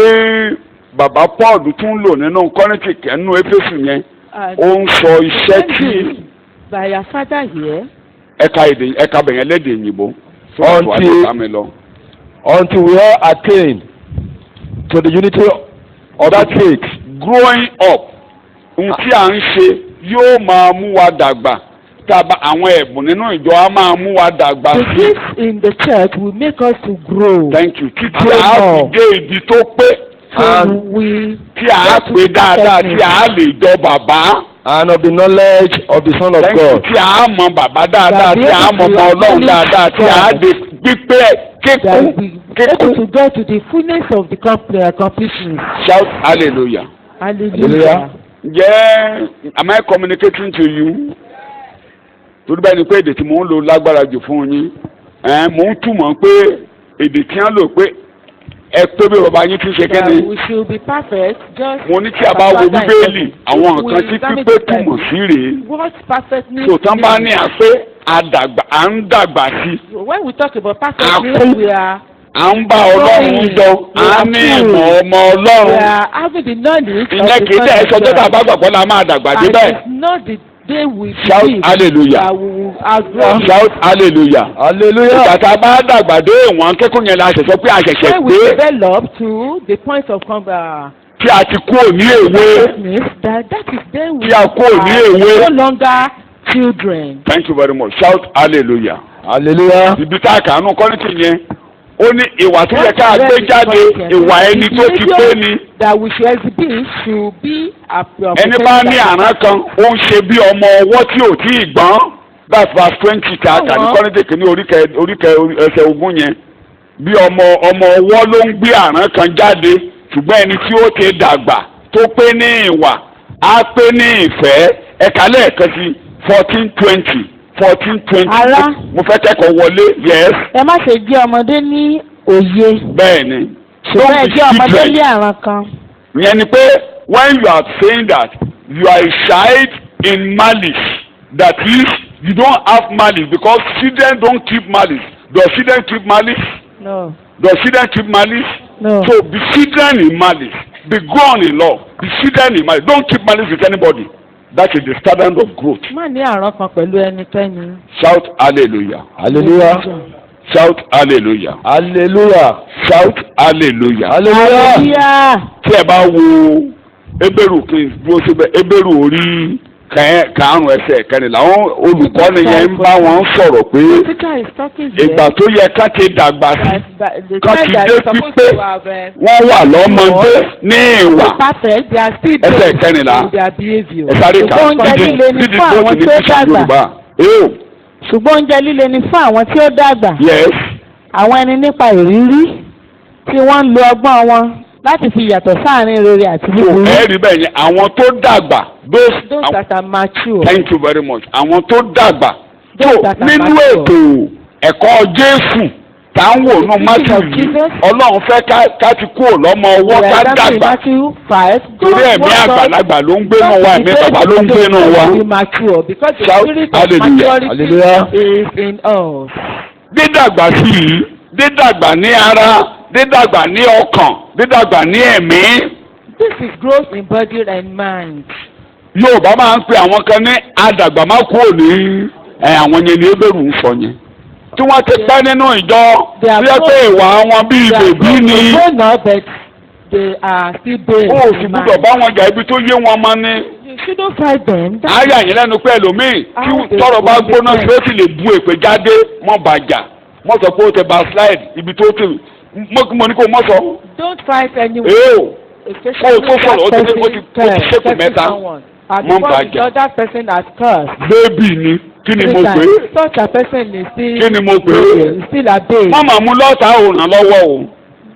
bàbá Paul tún lò nínú Kọ́ríńtì kẹ́nu Éfésù yẹn ó ń sọ iṣẹ́ tí. By your father here. ẹ̀ka bẹ̀yẹn lédè òyìnbó. Until we all attain to the unity of that faith. Growing up ohun tí à ń ṣe yóò máa mú wa dàgbà tàbí àwọn ẹ̀bùn nínú ìjọ á máa mú wa dàgbà The sí. gifts in the church will make us to grow. Thank you. Títí a fi dé ibi tó pé. Tí a pè dáadáa tí a lè jọ bàbá. And of the knowledge of the Son of God. Tí a mọ bàbá dáadáa tí a mọ ọmọ Ọlọ́run dáadáa tí a lè gbígbé kékun. Able to go to the fullness of the completion. Shout hallelujah. Hallelujah. Yeah, am I communicating to you? Torí báyìí ni pé èdè tí mò ń lò lágbára jù fún yín. Mò ń túmọ̀ pé èdè tí wọ́n lò pé ẹ pé bí bàbá yín ti ṣe kéde. We should be perfect. Just. Mo ní tí a bá wo Bíbélì àwọn nǹkan tí pípé túmọ̀ sí rèé. What perfect means. So tán bá ní àpé à ń dàgbà sí. When we talk about perfect means we are. À ń bá Ọlọ́run jọ, à ní ìmọ̀ ọmọ Ọlọ́run. We are having the knowledge. Ìyẹn kì í tẹ̀ ẹ́ sọ́jọ́ tá a bá gbàgbọ́ la máa dàgbà dé bẹ́ẹ̀. And it's not the day we shout believe hallelujah. that we will outgrow. Shout hallelujah. Hallelujah. Ìgbà tá a bá dàgbà dé ìwọ̀n akẹ́kọ̀ọ́ yẹn la ṣẹ̀ṣẹ̀ pé a ṣẹ̀ṣẹ̀ When we develop to the point of tí a ti kúrò ní èwe. that is then we Tí a kúrò ní èwe. no longer children. Thank you very much. Shout hallelujah. Hallelujah. Ibi tá a kà á nù Kọ́ríńtì yẹn. Ó ní ìwà tó yẹ ká gbé jáde ìwà ẹni tó ti pé ni. That we should exhibit should be a pure. Ẹni bá ní àrán kan ó ń ṣe bí ọmọ ọwọ́ tí ò tí ì gbọ́n. That's verse 20 ká kà ní Kọ́ríńtì kìíní oríkẹ ẹsẹ̀ ogún yẹn. Bí ọmọ ọwọ́ ló ń gbé àrán kan jáde ṣùgbọ́n ẹni tí ó ti dàgbà tó pé ní ìwà á pé ní ìfẹ́ ẹ̀ka lẹ́ẹ̀kan sí 14:20. 14:20. Ará. Mo fẹ́ kẹ́kọ̀ọ́ wọlé. Yes. Ẹ má ṣe jẹ́ ọmọdé ní òye. Bẹ́ẹ̀ni. Ṣùgbọ́n ẹ jẹ́ ọmọdé ní àrán kan. Ìyẹn ni pé when you are saying that you are a child in malice, that is you don't have malice because children don't keep malice. Does children keep malice? No. Does children keep malice? No. So be children in malice. Be grown in love. Be children in malice. Don't keep malice with anybody. That is the standard of growth. Má ní àrán kan pẹ̀lú ẹnikẹ́ni. Shout hallelujah. Hallelujah. Shout hallelujah. Hallelujah. Shout hallelujah. Hallelujah. Tí ẹ bá wo Hébérù kí n dúró síbẹ̀ Hébérù orí karùn-ún ẹsẹ̀ kẹrìnlá àwọn olùkọ́ni yẹn ń bá wọn sọ̀rọ̀ pé ìgbà tó yẹ ká ti dàgbà sí ká ti dé pípé wọ́n wà lọ́mọdé ní ìwà ẹsẹ̀ kẹrìnlá ẹ sáré kà dídí tó ti ní bíṣà Yorùbá. Ṣùgbọ́n oúnjẹ líle ni fún àwọn tí ó dàgbà. Yes. Àwọn ẹni nípa ìrírí tí wọ́n ń lo ọgbọ́n wọn láti fi yàtọ̀ sáàrin rere àti búburú. Ẹ rí bẹ́ẹ̀ yẹn àwọn tó dàgbà. Those that are mature. Thank you very much. Àwọn tó dàgbà. So nínú ètò ẹ̀kọ́ Jésù tá ń wò nù Matthew yìí Ọlọ́run fẹ́ ká ti kúrò lọ́mọ ọwọ́ ká dàgbà. Torí ẹ̀mí àgbàlagbà ló ń gbénú wa ẹ̀mí bàbá ló ń gbénú wa. Shout hallelujah. Dídàgbà sí i, dídàgbà ní ara, dídàgbà ní ọkàn, dídàgbà ní ẹ̀mí. This is growth in body and mind. Yorùbá máa ń pe àwọn kan ní àdàgbà má kúrò ní àwọn yẹn ní Hébérù ń sọ yẹn. tí wọ́n ti pẹ́ nínú ìjọ tí wọ́n pé ìwà wọn bíi bèbí ni. They are still there. ó sì gbúdọ̀ bá wọn jà ibi tó yé wọn mọ́ ni. You shouldn't fight them. ayé àyìn lẹ́nu pé ẹlòmíì tí tọrọ bá gbóná sí ó sì lè bu èpè jáde mọ́ bàjà mọ́ sọ pé ó ti backslide ibi tó ti mo ní kó mọ́ sọ. Don't fight anyone. kó o tó sọ̀rọ̀ ó ti ṣépè mẹ́ta mọ́ bàjà. That person has cursed. bébì ni kí ni mo pè é. Such a person is still. kí ni mo pè é. Still a babe. mọ́mọ́ mú lọ́tà ò ràn lọ́wọ́ o.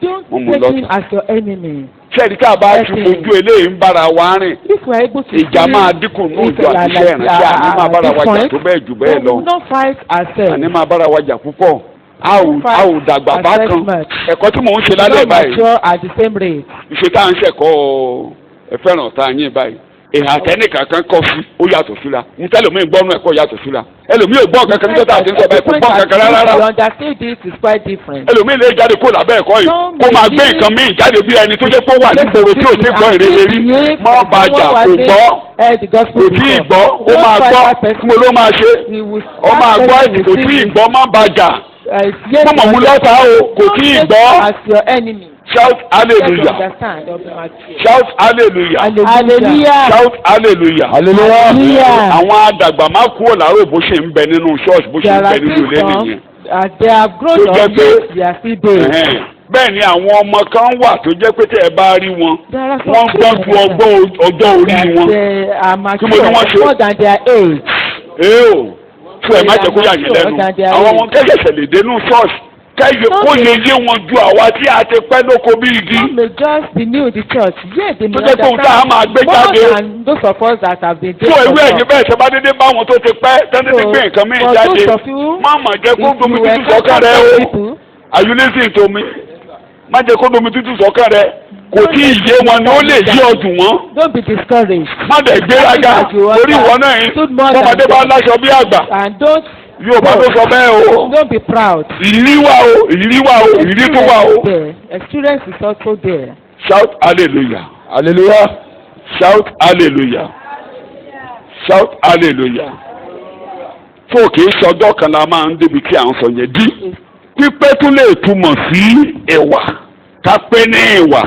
Don't take him as your enemy. sẹ́ẹ̀dì tá a bá ti fojú eléyìí ń bára wa rìn ìjà máa dínkù ní ìjọ àti iṣẹ́ ìrìnàjò àní máa bára wa jà tó bẹ́ẹ̀ jù bẹ́ẹ̀ lọ àní máa bára wa jà púpọ̀ a ò dàgbà bá kan ẹ̀kọ́ tí mò ń ṣe lálẹ́ báyìí ìṣe tá à ń ṣẹ̀kọ́ ẹ̀fẹ́ràn tá a yín báyìí èèyàn àtẹnìkan kan kọ́ sí ó yàtọ̀ síra ní tẹ́lẹ̀mí gbọ́nú ẹ̀kọ́ yàtọ̀ síra ẹlòmíì ò gbọ́ kankan níjọ́ tá a ti ń sọ báyìí kò gbọ́ kankan rárá ẹlòmíì lè jáde kó lábẹ́ ẹ̀kọ́ yìí kó máa gbé nǹkan míì jáde bí ẹni tó jẹ́ pé ó wà nígboro tí ò ti gbọ́ ìrere rí mọ́ bàjà kò gbọ́ kò tí ì gbọ́ ó máa gbọ́ fún ló máa ṣe ó máa gbọ́ ẹ̀sìn kò tí ì gbọ́ má bàjà mọ̀mọ́ mú lọ́ta o kò tí ì gbọ́. Shout hallelujah. Shout hallelujah. Hallelujah. Shout hallelujah. Hallelujah. Àwọn àdàgbà máa kúrò láàárọ̀ bó ṣe ń bẹ nínú ṣọ́ọ̀ṣì bó ṣe ń bẹ nínú ilé nìyẹn. They have grown up, they are still there. Bẹ́ẹ̀ ni àwọn ọmọ kan wà tó jẹ́ pé tẹ́ ẹ bá rí wọn wọ́n gbọ́ ju ọjọ́ orí wọn tí mo ní wọ́n ṣe. More than their age. Fún ẹ má jẹ́ kó yà yín lẹ́nu àwọn ọmọ kẹ́sẹ̀sẹ̀ lè dénú ṣọ́ọ̀ṣì kẹ́yẹ kó lè yé wọn ju àwa tí a ti pẹ́ lóko bí igi. Some may just be new in the church. Yes, they may understand. Tó jẹ́ pé òun tá a máa gbé jáde. More than those of us that have been there. Tó ìwé ẹ̀yìn bẹ́ẹ̀ ṣe bá dédé bá wọn tó ti pẹ́ tẹ́lẹ̀ tí gbé nǹkan mí jáde. Má mà jẹ́ kó domi tútù sọ́kàn rẹ o. Are you listening to me? Má jẹ́ kó domi tútù sọ́kàn rẹ. Kò tí ì yé wọn ni ó lè yé ọdún wọn. Don't be discouraged. Má dẹ̀ gbéraga torí ìwọ náà yín. Tọ́mọdé bá láṣọ bí àgbà. And don't. Yóò bá tó sọ bẹ́ẹ̀ o. Don't be proud. Ìrírí wà o, ìrírí wà o, ìrírí tó wà o. Experience is also there. Shout hallelujah. Hallelujah. Shout hallelujah. Shout hallelujah. Tó kìí ṣọjọ́ kan la máa ń débi kí à ń sọ yẹn dí. Pípé tún lè túmọ̀ sí ìwà. Ká pé ní ìwà.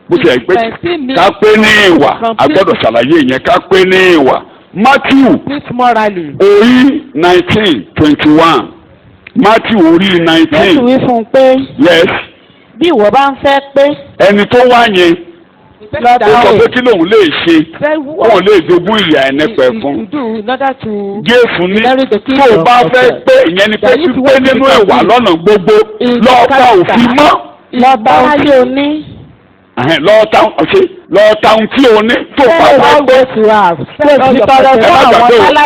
Bó ṣe pé ká pé ní ìwà. A gbọ́dọ̀ ṣàlàyé yẹn ká pé ní ìwà. Matthew orí 19:21 Matthew orí 19. Jésù wí fún un pé. Yes. Bí ìwọ bá ń fẹ́ pé. Ẹni tó wá yẹn ó sọ pé kí lòun lè ṣe wọn lè jogún ìyà ẹnẹpẹ̀kun. Jésù ní tó o bá fẹ́ pé ìyẹn ni pé pípé nínú ẹ̀wà lọ́nà gbogbo lọ́ọ́ pa òfin mọ́. Lọ́ọ́ bá wá sí òní. Lọ́ọ́ ta ohun tí o ní tó bá fẹ́ pé.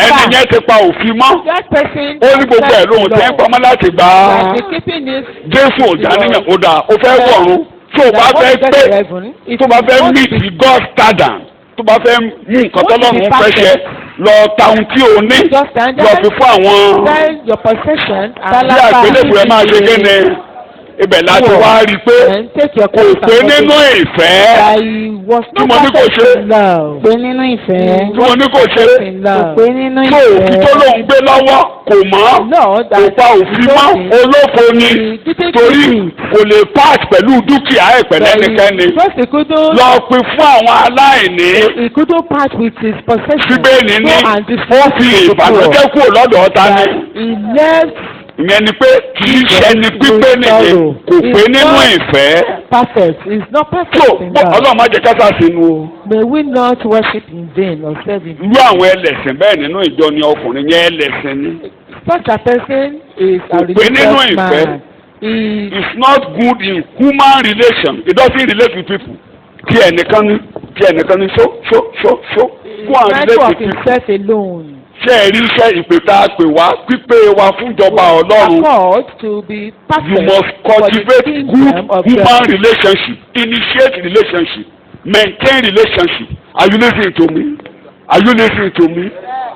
Ẹni yẹn ti pa òfin mọ́. Ó ní gbogbo ẹ̀ lóhun tẹ́ ń pamọ́ láti gbà á. Jésù ò já níyàn ó dáa ó fẹ́ wọ̀run. Tó o bá fẹ́ pé tó bá fẹ́ meet God standard tó bá fẹ́ mú nǹkan tọ́lọ́run fẹ́ ṣe lọ ta ohun tí o ní lọ fi fún àwọn. Bí àgbélébùú ẹ máa ṣe kéne ibẹ̀ láti wá rí i pé kò pé nínú ìfẹ́ tí mo ní kò ṣe. Pé nínú ìfẹ́. Tí mo ní kò ṣe. Pé nínú ìfẹ́. Tó òfin tó lóun gbé lọ́wọ́ kò mọ́ kò pa òfin mọ́ olófo ni torí kò lè pass pẹ̀lú dúkìá ẹ̀ pẹ̀lú ẹnikẹ́ni. Lọ pin fún àwọn aláìní. Bíbélì ní ó fi ìbànújẹ́ kúrò lọ́dọ̀ ọ̀tá ni. Ìyẹn ni pé kì í ṣe ẹni pípé nìyẹn kò pé nínú ìfẹ́. Perfect is not perfect in God. Ọlọ́run má jẹ́ kásá sínú o. May we not worship in vain or serve in vain. Irú àwọn ẹlẹ́sìn bẹ́ẹ̀ nínú ìjọ ni ọkùnrin yẹn ẹlẹ́sìn ni. Such a person is a religious man. It's not good in human relation. It doesn't relate with people. Kí ẹnìkan ní ṣó. Go and relate with people. Himself alone. Ṣé ẹ rí iṣẹ́ ìpè tá a pè wá pípé wa fúnjọba Ọlọ́run? You must cultivate good human relationship, initiate relationship, maintain relationship. Are you listening to me? Are you listening to me?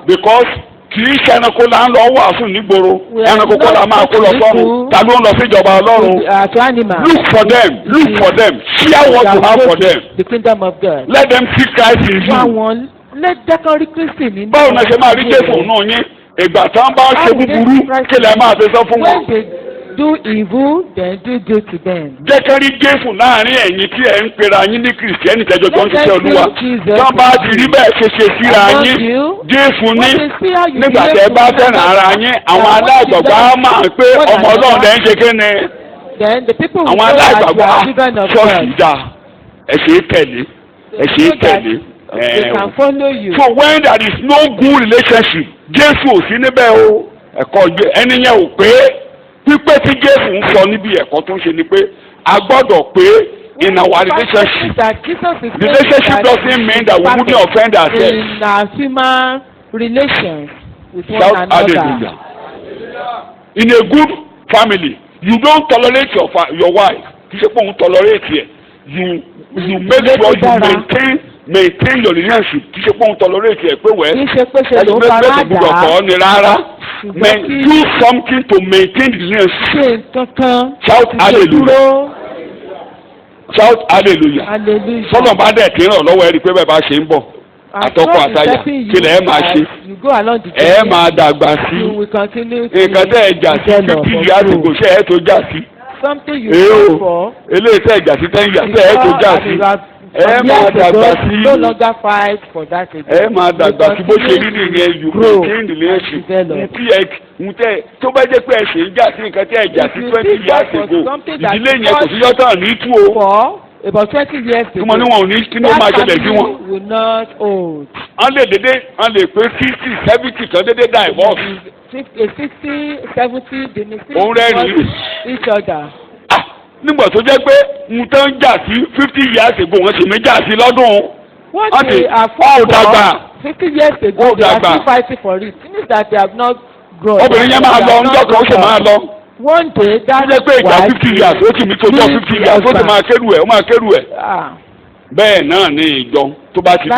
Because kì í ṣe ẹranko là ń lọ wàásù nígboro ẹranko kọ́ la máa kó lọ sọ́run ta ló ń lọ sí ìjọba Ọlọ́run. Look for them, share what you have for them. The kingdom of God. Let them see Christ in you. Lẹ́dẹ́kan rí Kristi nínú. Báwo ni ẹ ṣe máa rí Jésù náà yín ìgbà tí wọ́n bá ṣe búburú kí lè máa fi sọ fún wọn. When they do evil, then do good to them. jẹ́ kí rí Jésù láàrin ẹ̀yin tí ẹ̀ ń pera yín ní kìrìsìtẹ́nì tẹ́jọ́ tó ń ṣiṣẹ́ Olúwa. tí wọ́n bá ti rí bẹ́ẹ̀ ṣe síra yín Jésù ní nígbà tẹ́ bá fẹ́ràn ara yín àwọn aláìgbàgbọ́ á máa pé ọmọ Ọlọ́run lẹ́ ń ṣe kí ni. Then the people will àwọn know that you aláìgbàgbọ́ are children of ṣọ́ọ̀ṣì God. dá ẹ̀ṣẹ̀ tẹ̀lé ẹ̀ṣẹ̀ tẹ̀lé. They can follow you. So when there is no good relationship Jésù ò sí níbẹ̀ o ẹ̀kọ́ ẹni yẹn ò pé pípé tí Jésù ń sọ níbi ẹ̀kọ́ tó ń ṣe ni pé a gbọ́dọ̀ pé in our relationship doesn't mean that we wouldn't offend ourselves. In our human relations with one Shout another. hallelujah. In a good family you don't tolerate your wife kì í ṣe pé òun tolerate yẹ you make sure you maintain your relationship kì í ṣe pé òun tolerate yẹ pé wẹ́ẹ́ kì í ṣe pé ṣe ló fara dà á ni rárá do something to maintain the relationship. ṣe nǹkan kan. Shout hallelujah. Shout hallelujah. Hallelujah. Sọ́nà bá dẹ̀ tí ń ràn lọ́wọ́ ẹ rí i pé bẹ́ẹ̀ bá ṣe ń bọ̀ àtọkọ àtayà kí lẹ̀ ẹ́ máa ṣe ẹ máa dàgbà sí nǹkan tẹ́ ẹ jà sí 50 years ago ṣé ẹ tó jà sí. èèó eléyìí tẹ́ ẹ jà sí 10 years tẹ́ ẹ tó jà sí ẹ máa dàgbà sí ẹ máa dàgbà sí bó ṣe rí nìyẹn you maintain the relationship ntẹ tó bá jẹ́ pé ẹ ṣe ń jà sí nǹkan tẹ́ ẹ jà sí 20 years ago ìdílé yẹn kò sí yọ́tàn ní tú o. About 20 years ago. Túmọ̀ ní wọn ò ní kí ni ó máa ṣẹlẹ̀ sí wọn. Will not hold. Wọ́n lè dédé wọ́n lè pé 60, 70 kan dédé divorce. 60, 70 they may still divorce each other. Nígbà tó jẹ́ pé nǹkan ń jà sí 50 years ago wọ́n sì mí jà sí lọ́dún. What they are for 50 years ago they are still fighting for it. It means that they have not grown. Obìnrin yẹn máa lọ ńjọ́ kan ó sì máa lọ. One day that is why. Ṣé pé ìjà 50 years ó sì mí tó jọ 50 years ó sì máa kérù ẹ̀ ó máa kérù ẹ̀. Bẹ́ẹ̀ náà ni ìjọ tó bá ti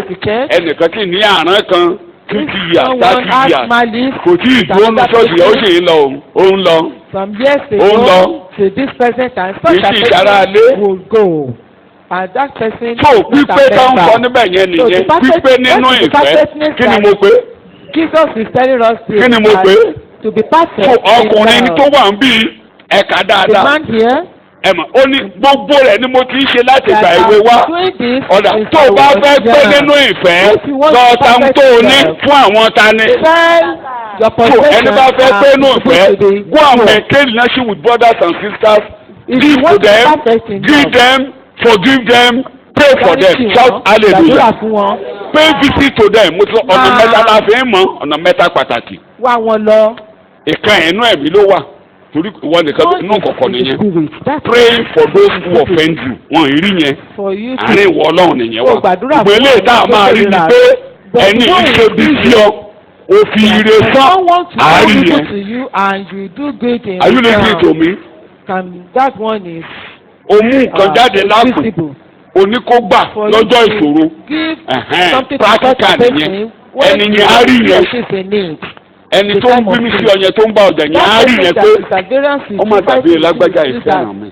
di pé ẹnìkan sì ní àrán kan 50 years 30 years kò tí ì dúró ní ṣọ́ọ̀ṣì yẹn ó sì ń lọ ó ń lọ. Some years ago to this present time such a person will go and that person. So pípé táwọn sọ níbẹ̀ yẹn nìyẹn pípé nínú ìfẹ́ kí ni mo pé. Jesus is telling us kí ni mo pé. To be perfect. So ọkùnrin tó wà ń bí ẹ̀ka dáadáa. The man here. Ẹ mọ̀ ó ní gbogbo rẹ̀ ni mo ti ń ṣe láti gba ìwé wá. Ọ̀dà tó o bá fẹ́ pé nínú ìfẹ́ lọ tam tó o ní fún àwọn tani. So ẹni bá fẹ́ pé nínú ìfẹ́ go and maintain relationship with brothers and sisters. Give to them, give them, forgive them, pray for them. Shout hallelujah. Pay visit to them. Mo sọ ọ̀nà mẹ́ta la fi ń mọ̀ ọ̀nà mẹ́ta pàtàkì. Wá wọn lọ. Ìkan ẹ̀nú ẹ̀mí ló wà torí wọn nìkan inú kọ̀ọ̀kan nìyẹn pray for those who offend you wọn ì rí yẹn àárín ìwọ Ọlọ́run nìyẹn wà gbogbo eléyìí tá a máa rí ni pé ẹni ìṣe bí sí ọ òfin ire fún àárín yẹn are you listening to me. o mú nǹkan jáde lápò oníkógbà lọ́jọ́ ìṣòro practical nìyẹn ẹni yẹn á rí yẹn ẹni tó ń bí mi sí ọyàn tó ń bá ọjà yẹn á rí yẹn pé ó máa tàbí lágbájá ìfẹ́ràn mi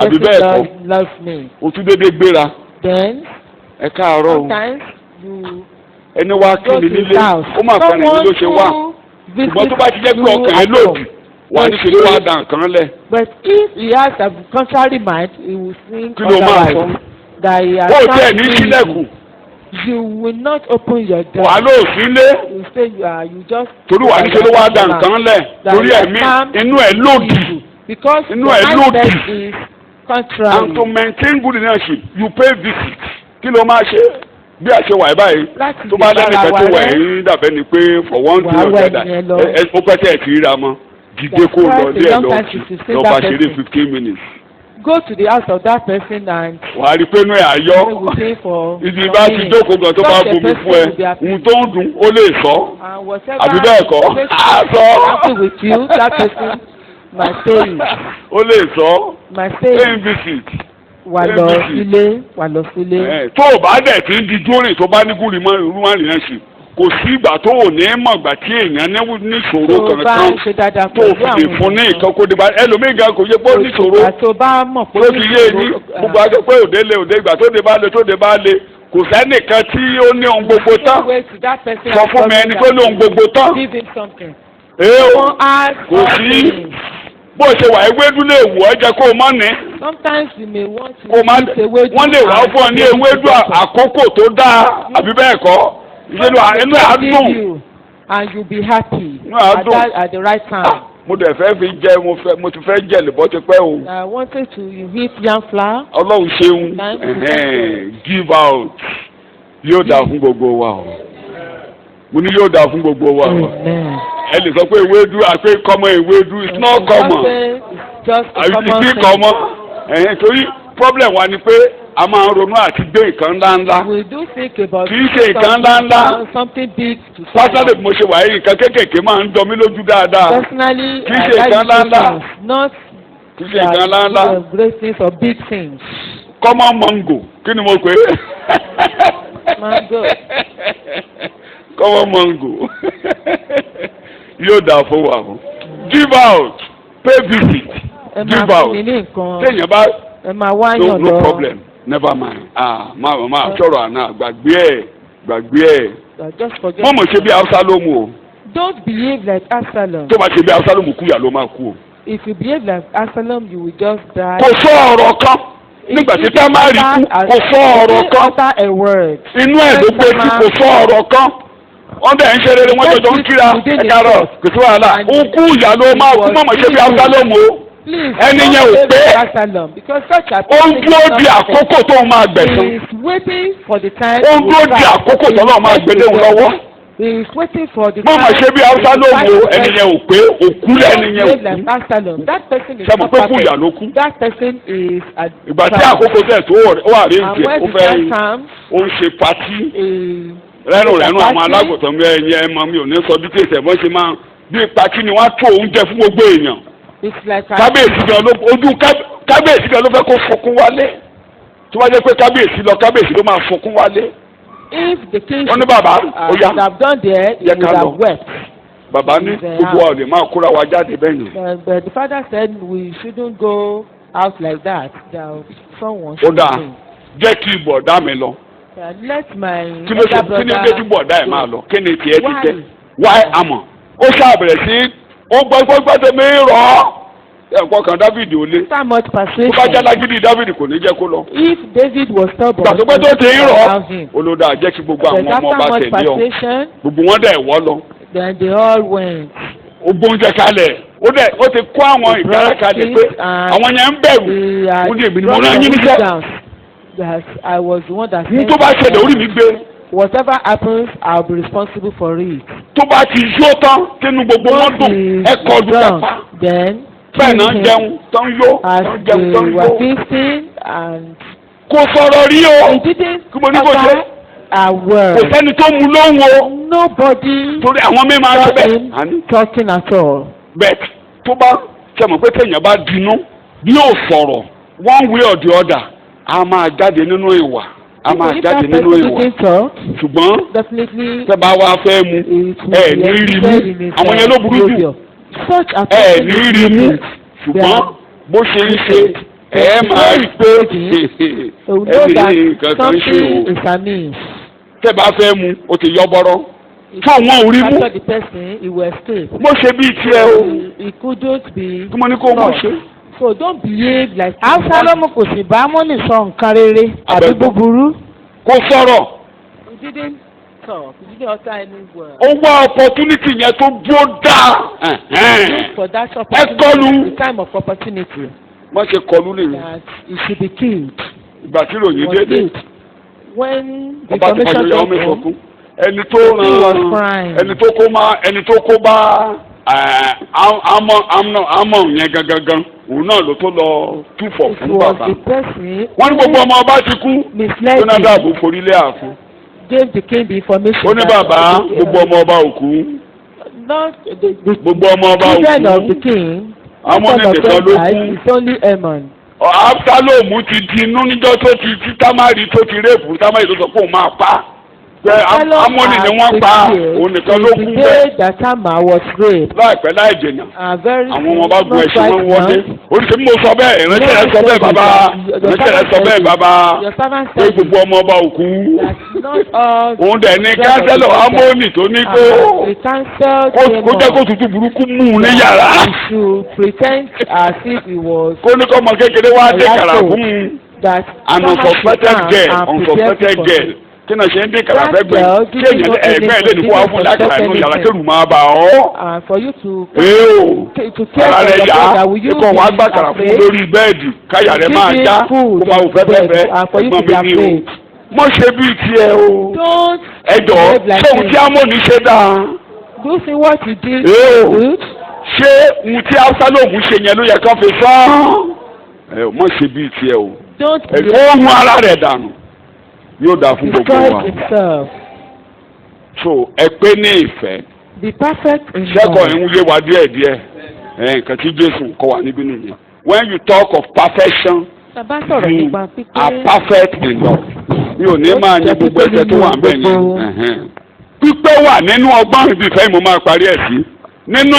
àbí bẹ́ẹ̀ kọ́ o tún dédé gbéra ẹ káàárọ̀ o ẹni wá kí ni nílé ó máa fẹ́ràn mi ló ṣe wá ṣùgbọ́n tó bá ti jẹ́ pé ọkàn ẹ lòdì wà ní ṣe ló wá dà nǹkan lẹ̀. But if he has a contrary mind he will think otherwise that he has not been. Ó tẹ̀ ní sílẹ̀kùn. You will not open your door. Wà ló sílé. You say you just. Torí wà ní ṣe ló wá dà nǹkan lẹ̀ torí ẹ̀mí inú ẹ̀ lòdì. Because inú ẹ̀ lòdì. is contrary. And to maintain good relationship you pay visit. Kí ló máa ṣe? Bí a ṣe wà báyìí tó bá lẹ́nìkan tó wà ẹ̀yìn dàbẹ́ ni pé for one day or the other ó pẹ́ tẹ́ ẹ̀ ti ríra mọ́ dìde kó lọ ilé ẹ̀ lọ bá ṣeré 15 minutes. Go to the house of that person and. Wà á rí pé inú ẹ̀ ayọ́ ibi bá ti jókòó gan tó bá bomi fún ẹ ohun tó ń dùn ó lè sọ àbí bẹ́ẹ̀ kọ́ á sọ. ó lè sọ paying visit. Wà lọ sílé. Tó o bá dẹ̀ ti ń di jórin tó bá ní gúrì mọ́ relationship kò sí ìgbà tó ò ní mọ̀ ìgbà tí èèyàn ní ìṣòro kankan tó fi lè fún ní nǹkan kó dé bá ẹlòmíì gan kò yẹ pé ó ní ìṣòro tó ti yé ní gbogbo àjọ pé òde ìgbà tó dé bá le kò sẹ́nìkan tí ó ní ohun gbogbo tán sọ fún mi ẹni tó ní ohun gbogbo tán kò sí bó ṣe wà ewédú lè wù ọ́ jẹ́ kó o mọ̀ ní. sometimes you may want to eat ewédú. wọ́n lè wá fún ọ ní ewédú àkókò tó dáa àbí bẹ́ẹ̀ kọ́ ìṣèlú inú ẹ̀ á dùn. and you be happy at the right time. mo dẹ̀ fẹ́ fi jẹ mo ti fẹ́ jẹ lèbọ́ ti pẹ́ o. I wanted to eat yam flour. Ọlọ́run ṣeun give out yóò dáa fún gbogbo wa o mo ní yóò dáa fún gbogbo wa o ẹ lè sọ pé ewédú àpé kọ́mọ ewédú it's not common it's common torí problem wa ni pé a máa ń ronú àti gbé nǹkan ńláńlá kì í ṣe nǹkan ńláńlá pásítọ̀ mo ṣe wáyé nǹkan kéékèèké máa ń jọ mí lójú dáadáa kì í ṣe nǹkan ńláńlá kì í ṣe nǹkan ńláńlá common mango kí ni mo pè é common mango yóò dáa fún wa o give out pay visit give out téèyàn bá no problem never mind máa sọ̀rọ̀ àná gbàgbé ẹ̀ wọ́n mọ̀ ṣe bí Absalomu o. don't behave like Absalom. tó bá ṣe bí Absalomu kúyà ló máa kú o. if you behave like Absalom you will just die. kò sọ ọ̀rọ̀ kan nígbà tí Támárì kú kò sọ ọ̀rọ̀ kan inú ẹ̀ ló gbé tí kò sọ ọ̀rọ̀ kan wọ́n bẹ̀ ń ṣe rere wọ́n jọjọ ń kíra ẹ̀kárọ̀ kò sí wàhálà ó kú ìyá ló máa kú mọ̀mọ́ ṣe bí Absalomu o ẹni yẹn ò pé ó ń dúró di àkókò tó máa gbẹ̀san ó ń dúró di àkókò tó náà máa gbélé wọn lọ́wọ́ mọ̀mọ́ ṣe bí Absalomu o ẹni yẹn ò pé òkú ẹni yẹn ò kú sẹ́mu pé kú ìyá ló kú ìgbà tí àkókò tẹ̀ tó wà rí ìjẹ́ ó fẹ́ ó ń ṣe patí rẹ́rùn àwọn alágùntàn mi ẹ̀yìn ẹ̀ mọ́ mi ò ní sọ bí kéèsì ẹ̀fọ́n ṣe máa bí patí ni wọ́n á tó oúnjẹ fún gbogbo èèyàn kábíyèsí gan ló ojú kábíyèsí gan ló fẹ́ kó fọkún wálé tí wọ́n jẹ́ pé kábíyèsí ló máa fọkún wálé. if the king wọ́n ní bàbá ó yá have done there he would have wept. bàbá ní gbogbo wa lè máa kóra wa jáde bẹ́ẹ̀ yẹn. but the father said we shouldn't go out like that someone should go. ó dáa jẹ́ kí bọ̀dá mi lọ. let my elder brother. kí ni gbé tí bọ̀dá ẹ̀ máa lọ kí ni tiẹ̀ ti tẹ́ why àmọ̀ ó ṣàbẹ̀rẹ̀ sí ó gbọ́gbọ́gbọ́ tẹ̀mí rọ̀ ọ́ ẹ̀kọ́ kan Dáfídì ò lé tó bá jẹ́ lágídí Dáfídì kò ní jẹ́ kó lọ. if David was stubborn gbàtọ́gbẹ́ tó ti ń rọ̀ olódà jẹ́ kí gbogbo àwọn ọmọ ọba tẹ̀lé ọ gbogbo wọn dẹ̀ wọ́ lọ. then they all went. ó gbóúnjẹ kalẹ̀ ó ti kó àwọn ìgbára kalẹ̀ pé àwọn yẹn ń bẹ̀rù ó ní èmi ni mo rán yín níṣẹ́. I was the one that. ní tó bá ṣẹlẹ̀ orí mi gbé. whatever happens I'll be responsible for it. tó bá ti yó tán kínú gbogbo wọn dùn ẹ kọlu kápá. then bẹ́ẹ̀ náà jẹun tán yó jẹun tán yó. as they were feasting and. kò sọ̀rọ̀ rí o. he didn't utter a word. kò sẹ́ni tó mú lóhùn o. nobody. torí àwọn mi máa ń sọ bẹ́ẹ̀. talking at all. bẹ́ẹ̀ tó bá sẹ́mọ̀ pé téèyàn bá dinú yóò sọ̀rọ̀ one way or the other a máa jáde nínú ìwà. a máa jáde nínú ìwà ṣùgbọ́n tẹ́ bá wá fẹ́ mu ẹ ní rí mu àwọn yẹn ló burú jù ẹ ní rí mu ṣùgbọ́n bó ṣe ń ṣe ẹ máa rí pé ẹni kankan ṣe o tẹ́ bá fẹ́ mu o ti yọ bọ́rọ́ fún àwọn orí mú mo ṣe bíi tiẹ̀ o tí mo ní kó mọ̀ ṣe. So don't behave like. Absalomu kò sì bá Amoni sọ nǹkan rere àbí búburú. Kò sọ̀rọ̀. He didn't talk. He didn't utter any word. Ó wá opportunity yẹn tó dúró dáa. Look for that opportunity. The time of opportunity. Wọ́n ṣe kọlu nìyẹn. That he should be killed. Ìgbà tí ìròyìn dédé. When the information came in. Ẹni tó kó bá amọ̀ yẹn gangan òun náà ló tó lọ túfọ̀ fún bàbá wọ́n ní gbogbo ọmọ ọba ti kú Jónádàbù forílé ààfin ó ní bàbá gbogbo ọmọ ọba òkú gbogbo ọmọ ọba òkú Ámónì nìkan ló kú Absalomu ti di inú níjọ́ tó ti tí Támárì tó ti rẹ́ẹ̀pù Támárì tó sọ pé òun máa pa pé Amoni ni wọ́n pa òun nìkan ló kú the bẹ́ẹ̀. day that Tamar was raped. láìpẹ́ láì jìnnà Very àwọn ọmọ bá gun ẹṣin wọn wọlé oríṣi mo sọ bẹ́ẹ̀ ìránṣẹ́ rẹ sọ bẹ́ẹ̀ bàbá ìránṣẹ́ rẹ sọ bẹ́ẹ̀ bàbá Your servant pé said gbogbo ọmọ ọba òkú that not all. òun dẹ̀ ní kánsẹ́lọ̀ Amoni tó ní kó The council kó jẹ́ kó tutù burúkú mú un ní yàrá he should pretend as if he was kó ní kó ọmọ kékeré wá dé kàrà fún un that an unsuspected girl kí náà ṣe ń dé kàrà fẹ́ gbé kí èèyàn ẹgbẹ́ ẹ̀ lè ní kó wá fún lákàrà nínú yàrá kẹrù máa bà ọ́. for you to care ara rẹ̀ yá ikọ̀ wá gbà kàrà fún lórí bẹ́ẹ̀dì káyà rẹ̀ máa já kó máa wò fẹ́fẹ́fẹ́ ẹ̀gbọ́n mi ní o. mọ̀ ṣe bíi tiẹ̀ o. ẹjọ́ ṣé ohun tí Amoni ṣe dáa. do you see what you did. ṣé ohun tí Absalom ṣe yẹn ló yẹ kán fi sán. mọ̀ ṣe bíi tiẹ̀ o. ó mú ara rẹ̀ dànù yóò dáa fún gbogbo wa. so ẹ pé ní ìfẹ́. the perfect in love. sẹ́kọ̀ ń yé wa díẹ̀díẹ̀ nǹkan tí Jésù kọ́ wa níbí nìyẹn. when you talk of perfection you are perfect in love. mi ò ní máa ní gbogbo ẹsẹ̀ tó wà ń bẹ̀ yẹn. pípé wà nínú ọgbọ́n ibi ìfẹ́ mo máa parí ẹ̀ sí. nínú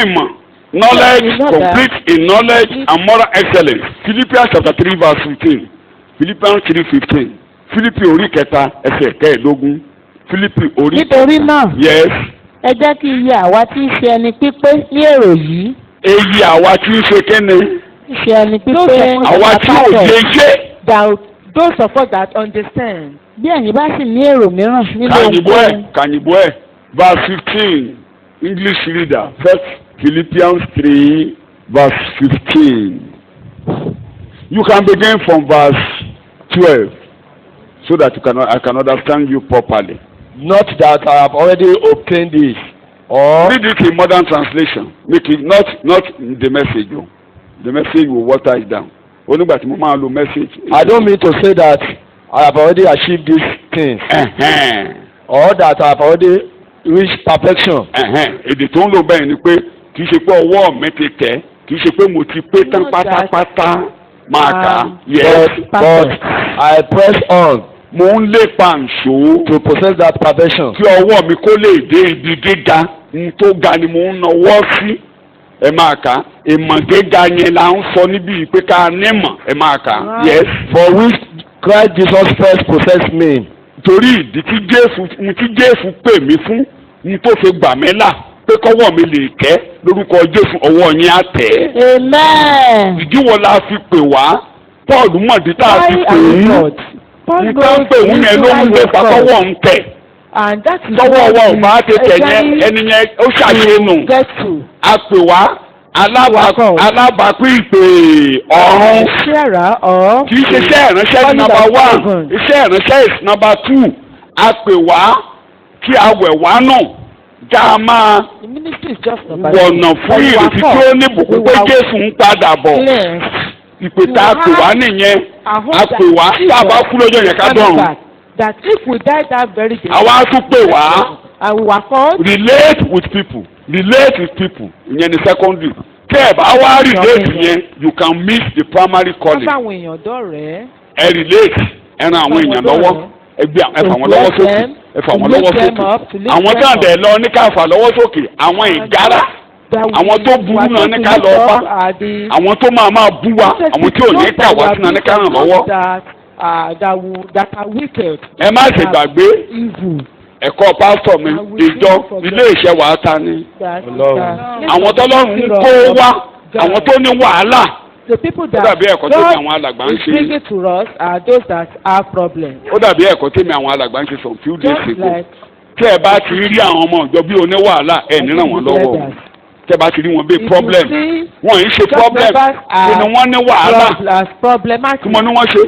ìmọ̀ knowledge complete in knowledge and moral excellence. Philippians chapter 3 verse 15. Philippians 3:15. Philippi orí kẹta ẹsẹ̀ kẹẹ̀ẹ́dógún. Philippi orí. nítorí náà. Yes. ẹ jẹ́ kí iye àwa tí ń ṣe ẹni pípé ní èrò yìí. èyí àwa tí ń ṣe kíni. ṣe ẹni pípé. àwa tí ò lè ṣe. those of us that understand. bí ẹ̀yin bá sì ní èrò mìíràn nínú ohun. kànyìnbó ẹ̀ verse 15 English reader First Philippians 3 verse 15. You can begin from verse 12 so that I can understand you properly. Not that I have already obtained this, or read it in modern translation. Make it not the message. The message will water it down. Onígbà tí mo máa lo message. I don't mean to say that I have already achieved these things, or that I have already reached perfection. Èdè tó ń lò bẹ́ẹ̀ ni pé kì í ṣe pé ọwọ́ mi ti tẹ̀ kì í ṣe pé mo ti pé tán pátápátá máa kà á. Yes, but I press on. Mo ń lépa ǹṣó. To possess that perfection. Kí ọwọ́ mi kó lè dé ibi gíga n tó ga ni mo ń nawọ́ sí. Ẹ máa kà á. Ìmọ̀ gíga yẹn la ń sọ níbí pé ká nímọ̀. Ẹ máa kà á. Yes. For which Christ Jesus first possessed me. Torí ìdí tí Jésù pè mí fún n tó fi gbà mí là pé kọ́wọ́ mi lè kẹ́ lórúkọ Jésù ọwọ́ yín á tẹ̀. Amen. Ìdíwọ́ la fi pè wá Paul mọ̀dí tá a fi pè é. Nǹkan pé òun yẹn ló ń gbé pàtọ́wọ́ ń tẹ̀. Tọ́wọ́ wa ò bá tètè yẹn ẹni yẹn ó ṣàṣenù. A pè wá alábàápín ìpè ọ̀run. Kì í ṣe iṣẹ́ ìránṣẹ́ ní number 1. Iṣẹ́ ìránṣẹ́ is number 2. A pè wá kí a wẹ̀ wá náà. Já a máa wọ̀nà fún ìrètí tí ó ní bùkún pé Jésù ń padà bọ̀. Ìpè tá a pè wá nìyẹn. A pè wá tá a bá kú lọ́jọ́ yẹn ká dọ̀run. That if we die that very day. Àwa tún pè wá. And we were called. Relate with people. Relate with people. Ìyẹn ni secondary. Tẹ́ ẹ̀ bá wá relate yẹn, you can miss the primary calling. Wọ́n bá àwọn èèyàn dọ̀rẹ́. Ẹ relate ẹ ran àwọn èèyàn lọ́wọ́. Ẹ fà wọ́n lọ́wọ́ sókè. Ẹ fà wọ́n lọ́wọ́ sókè. Àwọn tó ń dẹ̀ lọ ní ká fà lọ́wọ́ sókè. Àwọn ìgárá. Àwọn tó burú náà ní ká lọ bá. Àwọn tó máa bú wa. Àwọn tí ò ní kà wá sí náà ní ká ràn lọ́wọ́. That are wicked. Ẹ má ṣe gbàgbé ẹ̀kọ́ pásítọ̀ mi ìjọ ilé iṣẹ́ wàá ta ni. Àwọn tọ́lọ́run ń kó wá àwọn tó ní wàhálà. The people that God is bringing to us are those that have problems. Ó dàbí ẹ̀kọ́ tèmi àwọn alàgbà ń ṣe some few days ago. Tẹ́ ẹ bá ti rí àwọn ọmọ ìjọ bí oní wàhálà ẹ̀ ní ràn wọ́n lọ́wọ́. Tẹ́ ẹ bá ti rí wọn bí problem. Wọ́n ń ṣe problem. Kí ni wọ́n ní wàhálà? Kí mo ní wọ́n ṣe?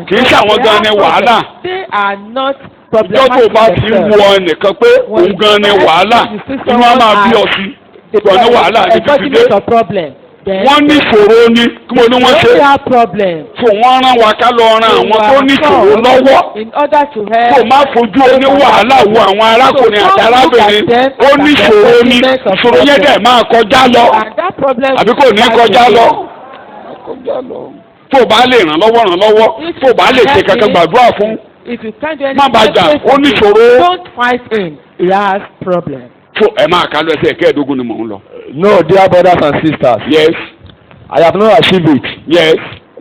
Kì í ṣe àwọn gan ni wàhálà. They are not ìjọ tó bá ti ń wọ ẹnìkan pé òun gan ni wàhálà inú á máa bí ọ sí ìjọ ní wàhálà ní títí dé wọ́n ní ìṣòro ni kí mo ní wọ́n ṣe fún wọ́n rán wa ká lọ ran àwọn tó ní ìṣòro lọ́wọ́ kó má fojú oní wàhálà wo àwọn arákùnrin àti arábìnrin ó ní ìṣòro ni ìṣòro yẹn dẹ̀ máa kọjá lọ àbí kò ní kọjá lọ tó bá lè ràn lọ́wọ́ tó bá lè ṣe kankan gbàdúrà fún If you can't do Má anything, bàjá, pray for ó him. níṣòro. Don't fight him. He has problem. So ẹ máa kà lọ ẹsẹ̀ kẹ́ẹ̀ẹ́dógún ni mò ń lọ. No, dear brothers and sisters, Yes, I have not achieved it, yes.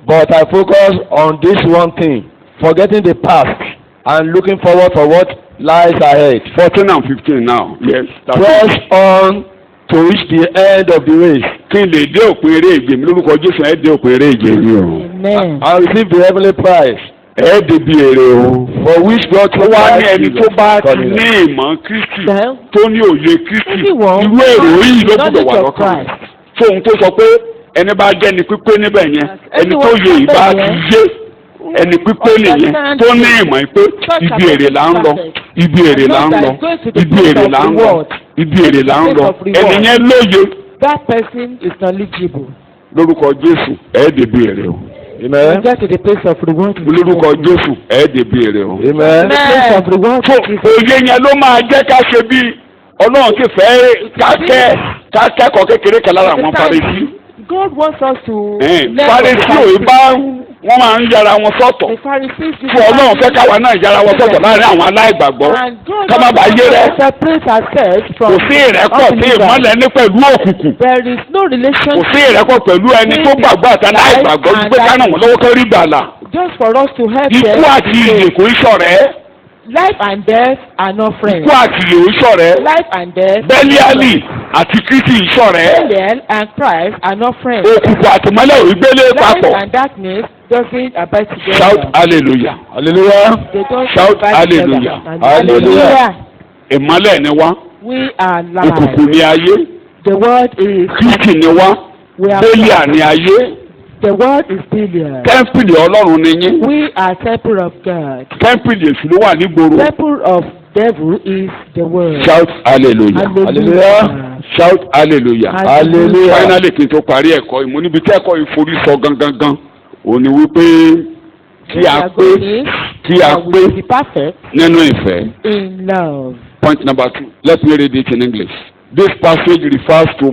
but I focus on this one thing, forgetting the past and looking forward for what lies ahead. 14 and 15 now. Yes. Press on to reach the end of the race Kí n lè dé òpin eré ìje mi lórúkọ Jésù ẹ dé òpin eré ìje mi o. Amen. and receive the heavenly prize Ẹ débi èrè o. for which God Ó wá ní Christ ẹni Jesus tó bá ti calling us. ní ìmọ̀ Kristi Then, tó ní òye Kristi anyone irú èrò yìí ló gbọ́dọ̀ knowledge wà of lọ́kàn. Christ. Fóun tó sọ pé ẹni bá jẹ́ ni pípé níbẹ̀ yẹn ẹni tó yẹ ìbá ti yé ẹni pípé nìyẹn tó ní ìmọ̀ pé ibi èrè là ń lọ ibi èrè là ń lọ ibi èrè là ń lọ ibi èrè là ń lọ ẹni yẹn lóye That person is knowledgeable. lórúkọ Jésù ẹ débi èrè o. You Amen. get to the place of reward. lórúkọ Jésù ẹ débi èrè o. Amen. The place of reward. òye yẹn ló máa jẹ́ ká ṣe bí Ọlọ́run ti fẹ́ kákẹ́kọ̀ọ́ kékeré kan lára àwọn Farisí. God wants us to Farisí ò bá wọ́n máa ń yára wọn sọ́tọ̀ The Pharisees. fún Ọlọ́run fẹ́ káwa náà yára wọn sọ́tọ̀ láàrin àwọn aláìgbàgbọ́ And God ká má bàa yé rẹ. wants us to separate ourselves Kò from sí ìrẹ́pọ̀ sí ìmọ́lẹ̀ ní pẹ̀lú òkùnkùn. There is no Kò relation sí ìrẹ́pọ̀ pẹ̀lú ẹni tó gbàgbọ́ àti aláìgbàgbọ́ wípé ká ràn wọ́n lọ́wọ́ kó rí gbàlà. just for us to help Ikú them. àti ìyè kò ń ṣọ̀rẹ́. Life and death are not friends. Ikú àti ìyè ò ń ṣọ̀rẹ́. Life and death. Bẹ́líálì àti Kristi ń ṣọ̀rẹ́. Belial and Christ are not friends. Òkùnkùn àti ìmọ́lẹ̀ ò ń gbélé Light papọ̀. and darkness doesn't abide together. Shout hallelujah. Hallelujah. They don't Shout abide hallelujah. together. Hallelujah. Ìmọ́lẹ̀ ni wá. We are Òkùnkùn light. ni ayé. The word is Kristi ni wá. we are Bẹ́líà ni ayé. The word is Belial. Tẹ́ḿpìlì Ọlọ́run ni yín. We are temple of God. Tẹ́ḿpìlì èṣù ló wà nígboro. Temple of devil is the word. Shout hallelujah. Hallelujah. Shout hallelujah. Hallelujah. Finally kí n tó parí ẹ̀kọ́ yìí mo níbi tí ẹ̀kọ́ yìí forí sọ gangan ò ní wípé kí a pé kí a We will pé be perfect nínú ìfẹ́. in love. Point number 2. Let me read it in English. This passage refers to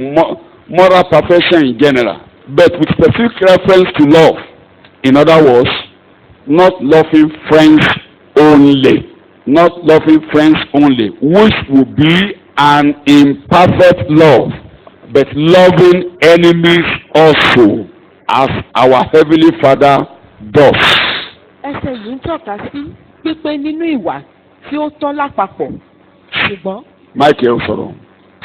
moral perfection in general, but with specific reference to love. In other words, not loving friends only. Not loving friends only, which would be an imperfect love, but loving enemies also, as our Heavenly Father does. Ẹsẹ̀ yìí ń tọ́ka sí pípé nínú ìwà tí ó tọ́ lápapọ̀. Michael sọ̀rọ̀.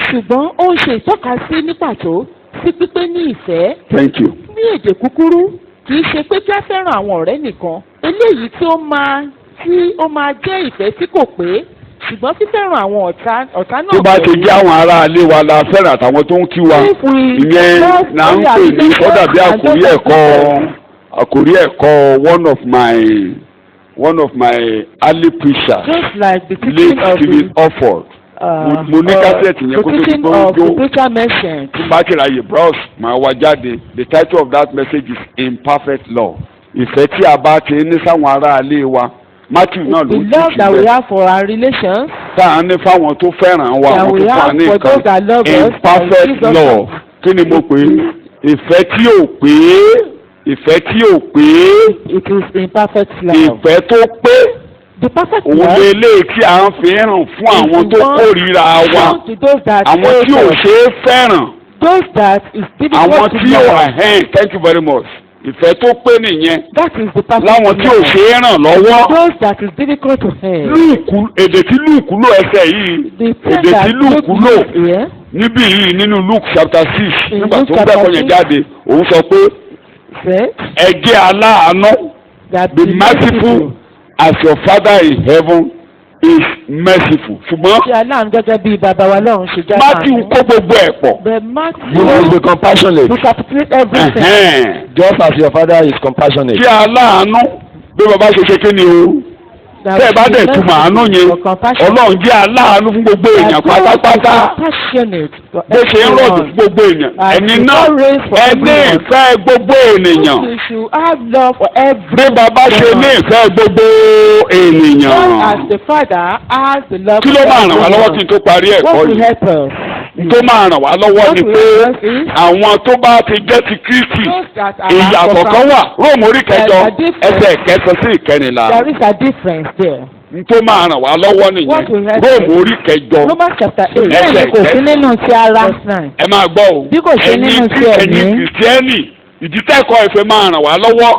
Ṣùgbọ́n ó ń ṣe ìtọ́ka sí ní pàtó sí pípé ní ìfẹ́. Thank you. Ní èdè kúkúrú, kì í ṣe pé kí a fẹ́ràn àwọn ọ̀rẹ́ nìkan. Eléyìí tí ó máa jẹ́ ìfẹ́ tí kò pé. Ṣùgbọ́n fífẹ́ràn àwọn ọ̀tá náà. Tó bá ti jẹ́ àwọn ará ilé wa la fẹ́ràn àtàwọn tó ń kí wa ìyẹn là ń pè ní ọ̀dàbí àkórí ẹ̀kọ́ one of my early preachers Just like the late teaching of Stephen Offord. Mo ní kásẹ̀tì yẹn kó tó the ti teaching gbọ́ of the jó preacher mentioned. tí bá ti ra yè bros máa wá jáde. The title of that message is Imperfect Love. Ìfẹ́ tí a bá ti ní sáwọn ará ilé wa. Matthew náà ló The ti love that we sílẹ̀. have for our relations. Tá à ń ní fáwọn tó fẹ́ràn wa That àwọn we tó fà have ní for those that love nǹkan. us, Imperfect and give us love. Kí ni mo pè é? Ìfẹ́ tí ò pé. Ìfẹ́ tí ò pé. It is imperfect love. Ìfẹ́ tó pé. The perfect Òun love lè lè tí à ń fi hàn fún àwọn tó kórìíra wa. shown to those that Àwọn tí ò hate us. ṣe é fẹ́ràn. Those that is Àwọn difficult to tí ò love. thank you very much. Ìfẹ́ tó pé nìyẹn. That is the perfect Láwọn tí ò love. ṣe é ràn lọ́wọ́. Those that is difficult to help. Èdè tí Lúùkù lò ẹsẹ̀ yìí. The friend Èdè that tí Lúùkù lò here. níbí yìí nínú Luke chapter 6 In nígbà Luke tó ń gbẹ́kọ̀ọ́ yẹn chapter jáde òun sọ pé Said ẹ jẹ́ aláàánú. that Be merciful as your Father in heaven is merciful. Ṣùgbọ́n Ṣé aláàánú gẹ́gẹ́ bí bàbá wa lọ́run ṣe jáde. Matthew kó gbogbo ẹ̀ pọ̀. The You must be Matthew compassionate, recapitulate everything. just as your Father is compassionate. Kí aláàánú bí bàbá ṣe ṣe kí ni o. That Tẹ́ ẹ bá we dẹ̀ be túmọ̀ àánú yẹn for compassion. Ọlọ́run jẹ́ aláàánú fún gbogbo èèyàn That God is pátápátá. compassionate for Bó ṣe ń rọ̀jò fún everyone. gbogbo èèyàn. And Ẹni it's náà always for ẹ ní everyone. ìfẹ́ gbogbo ènìyàn. You should have love for Bí everyone. bàbá ṣe ní ìfẹ́ gbogbo Just ènìyàn. as the Father has the love Kí ló for máa ràn wá lọ́wọ́ kí n everyone. tó parí ẹ̀kọ́ What will yìí? help us? tó máa ràn wá lọ́wọ́ ni pé àwọn tó bá ti jẹ́ ti Kristi ìyàtọ̀ kan wà Róòmù orí kẹjọ ẹsẹ̀ kẹsàn sí ìkẹrìnlá. There is a difference there. tó máa ràn wá lọ́wọ́ nìyẹn Róòmù orí kẹjọ Romans chapter 8. Bẹ́ẹ̀ni kò sí nínú ti ara. ẹ máa gbọ́ o Bí kò sí nínú ti ẹ̀mí. ẹ̀yin kìrìsìtẹ́nì ìdí tẹ́kọ̀ọ́ ìfẹ́ máa ràn wá lọ́wọ́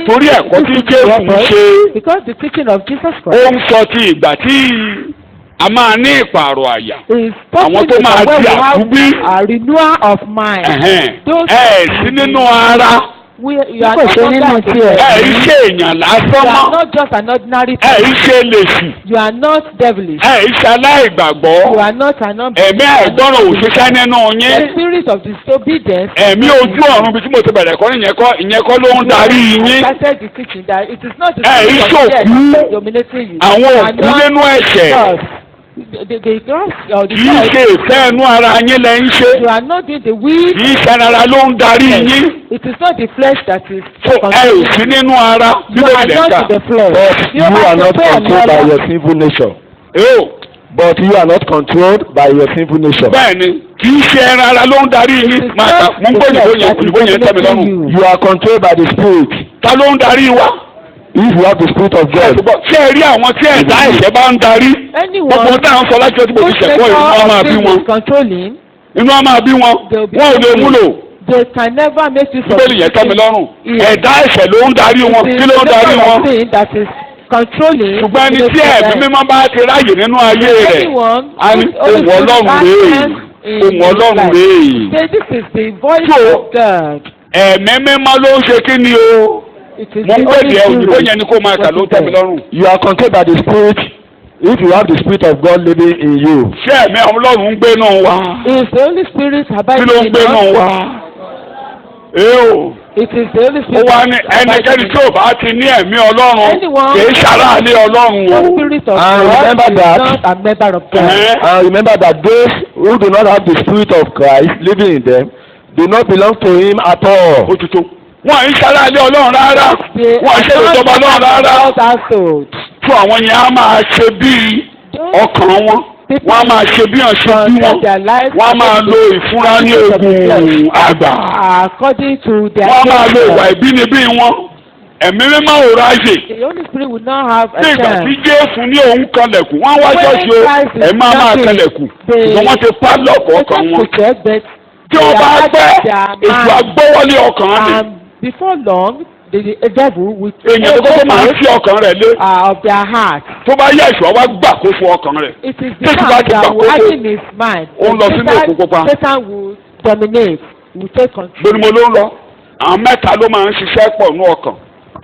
torí ẹ̀kọ́ tí Jésù ń ṣe because the teaching of Jesus ó Christ ń sọ ti ìgbà tí a máa ní ìpààrọ̀ àyà is àwọn tó máa di àtúnbí a renewal of mind. sí nínú ara You are not nínú ti ẹ̀. ṣe èèyàn lásán You are mọ́ not just an ordinary person. ṣe lèṣù You are not devilish. ṣe aláìgbàgbọ́ You are not an unbeliever. ẹ̀mí àìgbọ́ràn òṣìṣẹ́ nínú The yín spirit of disobedience. ẹ̀mí ojú ọ̀run bí tí mo ti bẹ̀rẹ̀ kọ́ ìyẹn kọ́ ló ń darí yín Started the teaching that it is not the Èyí spirit of ṣòkú. death dominating you. àwọn You are òkú not nínú ẹ̀ṣẹ̀ us. The cross or the kì í ṣe ìfẹ́ ẹnu ara yín lẹ́ ń ṣe you are not doing the will. kì í ṣe ara ló ń darí yín It is not the flesh that is tó ẹ ò sí nínú ara You are not the flesh. But you are not controlled by your sinful nature. But you are not controlled by your sinful nature. bẹ́ẹ̀ni kì í ṣe ẹran ara ló ń darí yín máa ta mú òyìnbó yẹn tẹ́ mi lọ́rùn You are controlled by the spirit. ta ló ń darí wa. If you have the spirit of God. ṣé ẹ rí àwọn tí ẹ̀dá ẹ̀ṣẹ̀ bá ń darí gbogbo táwọn sọ láti ọtí mo ti ṣẹ̀kọ́ inú á máa bí wọn inú á máa bí wọn wọn ò lè múlò They can never make you bíbélì yẹn tẹ́ mi lọ́rùn ẹ̀dá ẹ̀ṣẹ̀ ló ń darí wọn kí ló ń darí wọn ṣùgbọ́n ẹni tí ẹ̀mí mímọ́ bá ti ráàyè nínú ayé rẹ̀ á ní ohùn Ọlọ́run rèé ohùn Ọlọ́run rèé ẹ̀mí mímọ́ ló ń ṣe kí ni o. mo ń gbèdì ẹ òyìnbó yẹn ni kó máa kà ló tẹ́ mi lọ́rùn. You are controlled by the spirit if you have the spirit of God living in you. ṣé ẹ̀mí Ọlọ́run ń gbé náà wá. Is the Holy Spirit kí abiding ló ń in gbé náà us? wá. It is the Holy ó Spirit. wá ní ẹnikẹ́ni tí ò bá ti ní ẹ̀mí Ọlọ́run kì í ṣaráàlú Ọlọ́run The o. Spirit of And God remember is that- not a member of God. And remember that those who do not have the spirit of Christ living in them do not belong to him at all. ó ti tó wọn ń ṣaráàlú Ọlọ́run rárá wọn ṣe ìjọba Ọlọ́run rárá fún àwọn yẹn á máa ṣe bíi ọkàn wọn wọ́n á máa ṣe bí wọ́n ṣe bí wọn wọ́n á máa lo ìfúnra ní egun àgbà according to their wọ́n á máa lo ìwà ìbínibí wọn ẹ̀mí mímọ́ ò ráyè the Holy Spirit will not have a ní ìgbà tí chance. Jésù ní òun kanlẹ̀kùn wọ́n wá ṣọ́ọ̀ṣì o ẹ̀ máa kanlẹ̀kùn ṣùgbọ́n wọ́n ti pálọ̀kù ọkàn wọn tí wọ́n bá pẹ́ ètò agbówọ́lé ọkàn ni And before long, the devil will èèyàn tó kọ́kọ́ máa ń fi ọkàn rẹ̀ lé of their heart. tó bá yẹ ìṣọ́ wá gbà kó fún ọkàn rẹ̀ It is This the is man what that the will Bible- harden his mind. ó ń lọ sínú òkun pupa. Satan will dominate, will take control. gbóni mo ló ń lọ àwọn mẹ́ta ló máa ń ṣiṣẹ́ pọ̀ ní ọkàn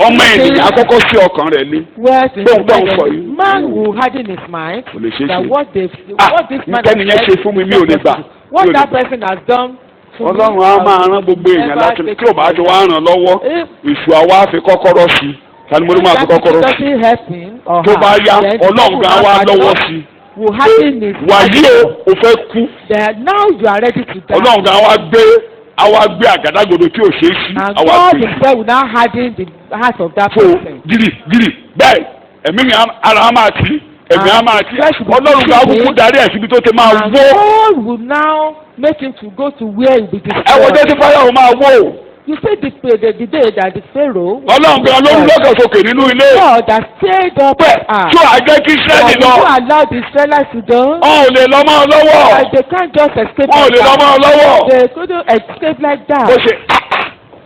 ọmọ ènìyàn àkọ́kọ́ sí ọkàn rẹ̀ lé Where the Don't sọ yìí. man will harden his mind kò lè ṣeé that ṣe what this man nǹkan nìyẹn ṣe fún mi mi ò lè gbà what mi ò lè that gbà. person has done. for me, Ọlọ́run á máa rán gbogbo èèyàn láti tí ò bá ti wá ràn lọ́wọ́ ìṣù àwa fi kọ́kọ́rọ́ sí i tani mo ní máa fi kọ́kọ́rọ́ sí doesn't help him or tó her, bá yá then the Ọlọ́run devil gan will wá have lọ́wọ́ adjust, sí i will harden his wàyí o fẹ́ kú that now you are ready to die. Ọlọ́run gan wá gbé àgádágodo tí ò ṣeé sí And àwa God gbé himself will now harden the heart of that so person. gírì bẹ́ẹ̀ ẹ̀mí mi ara á máa tì ẹ̀mí á máa tì Ọlọ́run gan kúkú darí ẹ̀ síbi tó ti máa And wó God will now make him to go to where he will be destroyed. ẹ̀wọ̀n tó ti fáyà ó máa wó You say the day that the Pharaoh Ọlọ́run gan ló ń lọ́kàn sókè nínú ilé God that stayed up bẹ́ẹ̀ tí ò àjẹ́ kí Ísírẹ́lì and lọ you allow the Israelites to go. wọn ò lè lọ mọ́ ọ lọ́wọ́ And they can't just escape wọn ò lè lọ mọ́ ọ lọ́wọ́. They couldn't escape like that. bó ṣe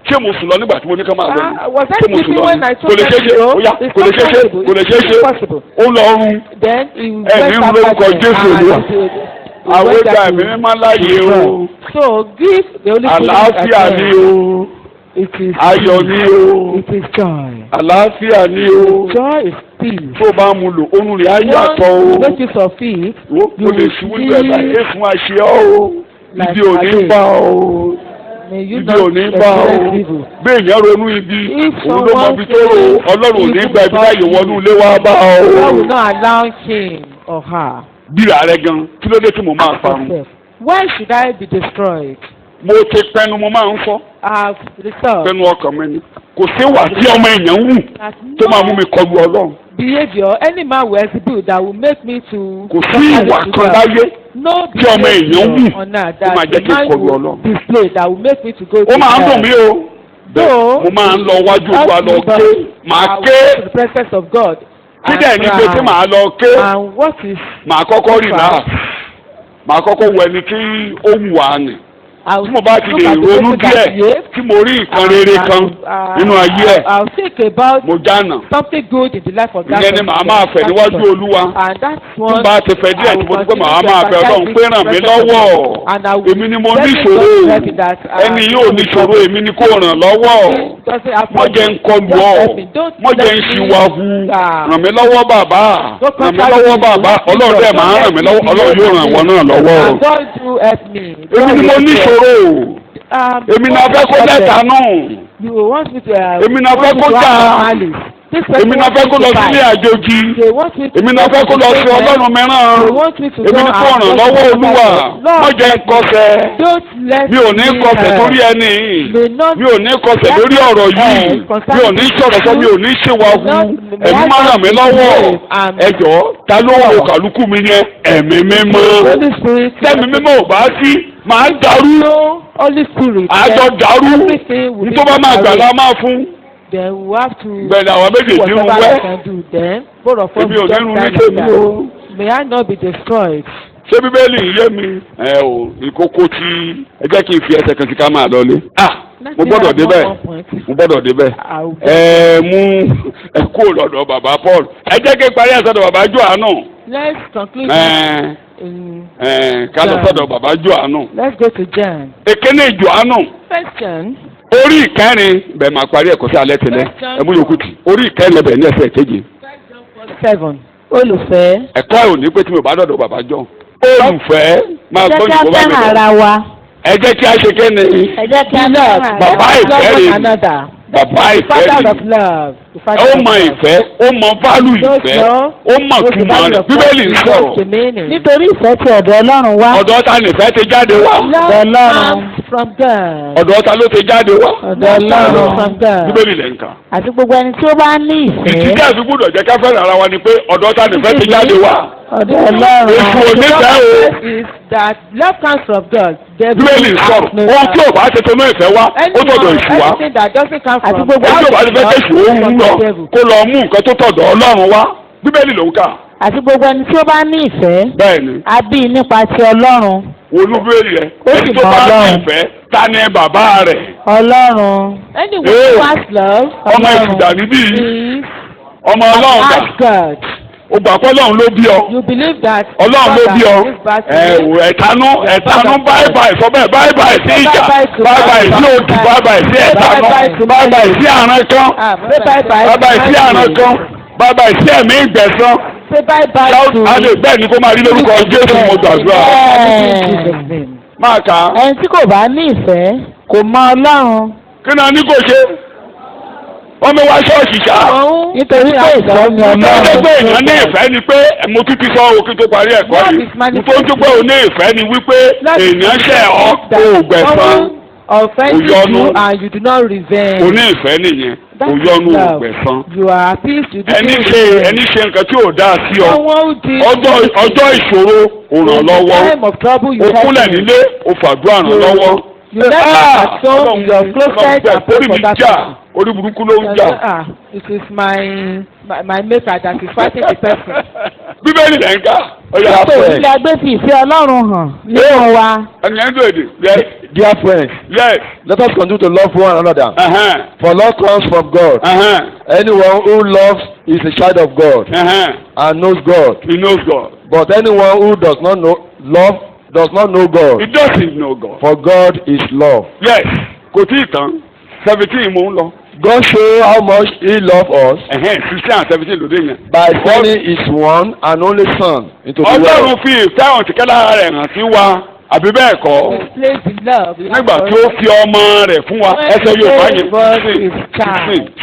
ṣé mo sùn lọ nígbà tí mo ní ká máa lọ ni Was I ṣé mo sùn sleeping lọ when I ni told kò lè ṣeé ṣe you? ó yá It's kò lè not ṣeé ṣe possible. kò lè ṣeé It's ṣe possible. ó lọ run Then he Ẹ̀mí went ń lórúkọ after them Jésù and Olúwa. he àwọn went ìgbà back ẹ̀mí to mímọ́ láàyè o Israel. So give the Holy Spirit àlàáfíà a ni chance. o It is ayọ̀ ni o It is joy. àlàáfíà ni o Joy is peace. tó bá mu lò oorun rẹ̀ á yàtọ̀ o Once you make use of it, o lè ṣubú nígbà tá a fún àṣẹ ọ́ o ibi ò ní bá o may you ibi ò not ní bá o experience evil. bí èèyàn ronú ibi If òun ló mọ someone ibi tó rò says Ọlọ́run ò ní evil gba ibi láyè about wọnú you, ilé wa bá God will o. not allow him or her. bíra rẹ gan kí ló dé tí mo máa Ask parun yourself, why should I be destroyed? mo ti pẹnu mo máa ń fọ I've resolved pẹnu ọkàn mi ni kò sí wà tí ọmọ èèyàn ń wù that tó máa mú no mi kọlu Ọlọ́run behavior any man will exhibit that will make me to kò sí ìwà kan láyé no tí ọmọ èèyàn wù on that ó máa jẹ́ kí n man kọlu will Ọlọ́run. display that will make me to go ó to máa ń dùn hell. mí o bẹ́ẹ̀ mo máa ń lọ wájú Olúwa lọ ké màá I will ké go to the presence of God. kí dẹ̀ ní pé tí màá lọ ké And what is màá kọ́kọ́ rì náà màá kọ́kọ́ wọ ẹni tí ó wù wá nì. tí mo bá ti lè ronú díẹ̀ tí mo rí nǹkan rere kan nínú ayé ẹ̀ I will think about mo jánà something good in the life of that ìyẹn ni màá máa fẹ̀ níwájú Olúwa and that's tí one bá ti fẹ́ díẹ̀ tí mo ti pé màá máa fẹ́ Ọlọ́run pé ràn mí lọ́wọ́ èmi ni mo ní ìṣòro ẹni yóò ní ìṣòro èmi ni kò ràn lọ́wọ́ mo jẹ́ ń kọlù ọ́ mo jẹ́ ń ṣìwàhù ràn mí lọ́wọ́ bàbá ràn mí lọ́wọ́ bàbá Ọlọ́run dẹ̀ máa ràn mí lọ́wọ́ Ọlọ́run yóò ràn wọ́n náà lọ́wọ́ èmi ni mo ní ìṣòro èmi náà fẹ́ kó lẹ́tà náà èmi náà fẹ́ kó jà èmi náà fẹ́ kó lọ sílé àjòjì èmi náà fẹ́ kó lọ sí Ọlọ́run mìíràn èmi ní kó ràn lọ́wọ́ Olúwa wọ́n jẹ́ ń kọsẹ̀ mi ò ní kọsẹ̀ torí ẹni mi ò ní kọsẹ̀ lórí ọ̀rọ̀ yìí mi ò ní sọ̀rọ̀ sọ mi ò ní ṣèwàhù ẹ̀mí máa ràn mí lọ́wọ́ ẹjọ́ ta ló wọ kàlùkù mi yẹn ẹ̀mí mímọ́ tẹ́mi mímọ́ ò bá sí màá dàrú àjọ dàrú nítorí bá máa gbà lá máa fún. Then we have to bẹ́ẹ̀ni àwọn méjèèjì ń wẹ́ èmi ò nínú ní tèmi o. May I not be destroyed. ṣé bíbélì ń yé mi o ìkókó tí ẹ jẹ́ kí n fi ẹsẹ̀ kan sí ká máa lọlé. mo gbọ́dọ̀ débẹ̀ mo gbọ́dọ̀ débẹ̀ mú ẹ kó lọ́dọ̀ bàbá Paul ẹ jẹ́ kí n parí ẹ̀ sọ́dọ̀ bàbá Jòhánù. Let's conclude. ká lọ sọ́dọ̀ bàbá Jòhánù. Let's go to John. èkéné Jòhánù. First John. orí ìkẹrin bẹ́ẹ̀ máa parí ẹ̀kọ́ sí alẹ́ tẹ́lẹ̀ ẹ mú yòókù tì orí ìkẹrin bẹ́ẹ̀ ní ẹsẹ̀ keje. 7. Olùfẹ́. ẹ̀kọ́ ẹ̀ ò ní pé tí mi ò bá dọ̀dọ̀ bàbá John. olùfẹ́ máa gbọ́ Ẹ jẹ́ kí a ìbò bá mi fẹ́ràn lọ. ara wa. ẹ jẹ́ kí a ṣe kéne. Ẹ jẹ́ kí a fẹ́ràn ara wa. bàbá ìfẹ́ rè Another. bàbá ìfẹ́ Father rè of love. The ó father of mọ love. ìfẹ́ ó mọ fálù ìfẹ́ ó mọ túmọ̀ rẹ̀ bíbélì ń sọ̀rọ̀ Nítorí ìfẹ́ tí ọ̀dọ̀ Ọlọ́run wá. ọ̀dọ̀ ta nìfẹ́ ti jáde wá Ọlọ́run. From God. ọ̀dọ̀ ta ló ti jáde wá Ọ̀dọ̀ Ọlọ́run. From God. bíbélì lẹ̀ ń kà. Àti gbogbo ẹni tí ó bá ní ìfẹ́. ìtìjà fi gbọ́dọ̀ jẹ́ ká fẹ́ràn ara wa ni pé ọ̀dọ̀ ta nìfẹ́ ti jáde wá Ọ̀dọ̀ Ọlọ́run. èso onífẹ́ o Is that love comes from God. bíbélì ń sọ̀rọ̀ ohun tí ò bá ṣe tó náà ìfẹ́ wá ó tọ̀dọ̀ ìṣù wá Anything that doesn't come Àti from gbogbo ẹni tí ò bá ti fẹ́ kẹ́sù ó ń lọ kó lọ mú nǹkan tó tọ̀dọ̀ Ọlọ́run wá bíbélì ló ń kà. Àti gbogbo ẹni tí ó bá ní ìfẹ́. bẹ́ẹ̀ ni A bí nípa ti Ọlọ́run. olúbéèrè rẹ Ó sì ẹni tó mọ bá Ọlọ́run. ní ìfẹ́ ta ni bàbá rẹ̀ Ọlọ́run. Anyone who has love ọmọ Ọlọ́run. ìfùdà níbí is ọmọ Ọlọ́run gbà as God. ó gbà pé Ọlọ́run ló bí ọ You believe that Ọlọ́run ló bí ọ God is back wò ẹ̀tanú báìbáì sọ bẹ́ẹ̀ báìbáì sí ìjà báìbáì sí òdì báìbáì sí ẹ̀tanú báìbáì sí àrùn kan báìbáì sí àrùn kan báìbáì sí ẹ̀mí ìgbẹ̀san Say bye bye to a lè bẹ́ẹ̀ ni kó máa rí lórúkọ Jésù mo gbàdúrà máa kà á Ẹni tí kò bá ní ìfẹ́ kò mọ Ọlọ́run. kí ni a ní kò ṣe wọ́n mi wá ṣọ́ọ̀ṣì ṣá. Nítorí pé ìfẹ́ ni Ọlọ́run Ọlọ́run. pé èèyàn ní ìfẹ́ ni pé mo tún ti sọ òkè tó parí ẹ̀kọ́ yìí mo tó ń tún pé òun ní ìfẹ́ ni wípé èèyàn ṣẹ̀ ọ́ kó o gbẹ̀san offended Òyọnu. you and you do not revenge. òun ní ìfẹ́ nìyẹn That kò is yọnu love. ògbẹ̀san. You are appeased to do ẹni ṣe nǹkan tí ò dáa sí ọ Someone who did ọjọ́ ìṣòro ò ràn lọ́wọ́ time of trouble you o help kúnlẹ̀ him. nílé o fàdúrà ràn lọ́wọ́. You let that show your closeness and pray orí for mi that jà person. orí burúkú ló ń jà. It is my maker that is fighting the person. Bíbélì lẹ́ ń ká ọ̀yà Pé fẹ́. ilé agbé fi ìfẹ́ Ọlọ́run hàn nínú wa. ẹni ẹ̀ ń dòde. yes Dear friends, yes. let us continue to love one another. For love comes from God. Anyone who loves is a child of God and knows God. He knows God. But anyone who does not know love does not know God. He doesn't know God. For God is love. Yes. Kò tí ì tán 17 mò ń lọ. God show how much He loves us 16 and 17 lóde yẹn. by sending His one and only Son into the Ọlọ́run world. fi ìfẹ́ àwọn tìkẹ́ lára rẹ̀ hàn sí wa àbí bẹ́ẹ̀ kọ́. Display the love. Nígbà tí ó fi ọmọ rẹ̀ fún wa ẹsẹ̀ Yorùbá yẹn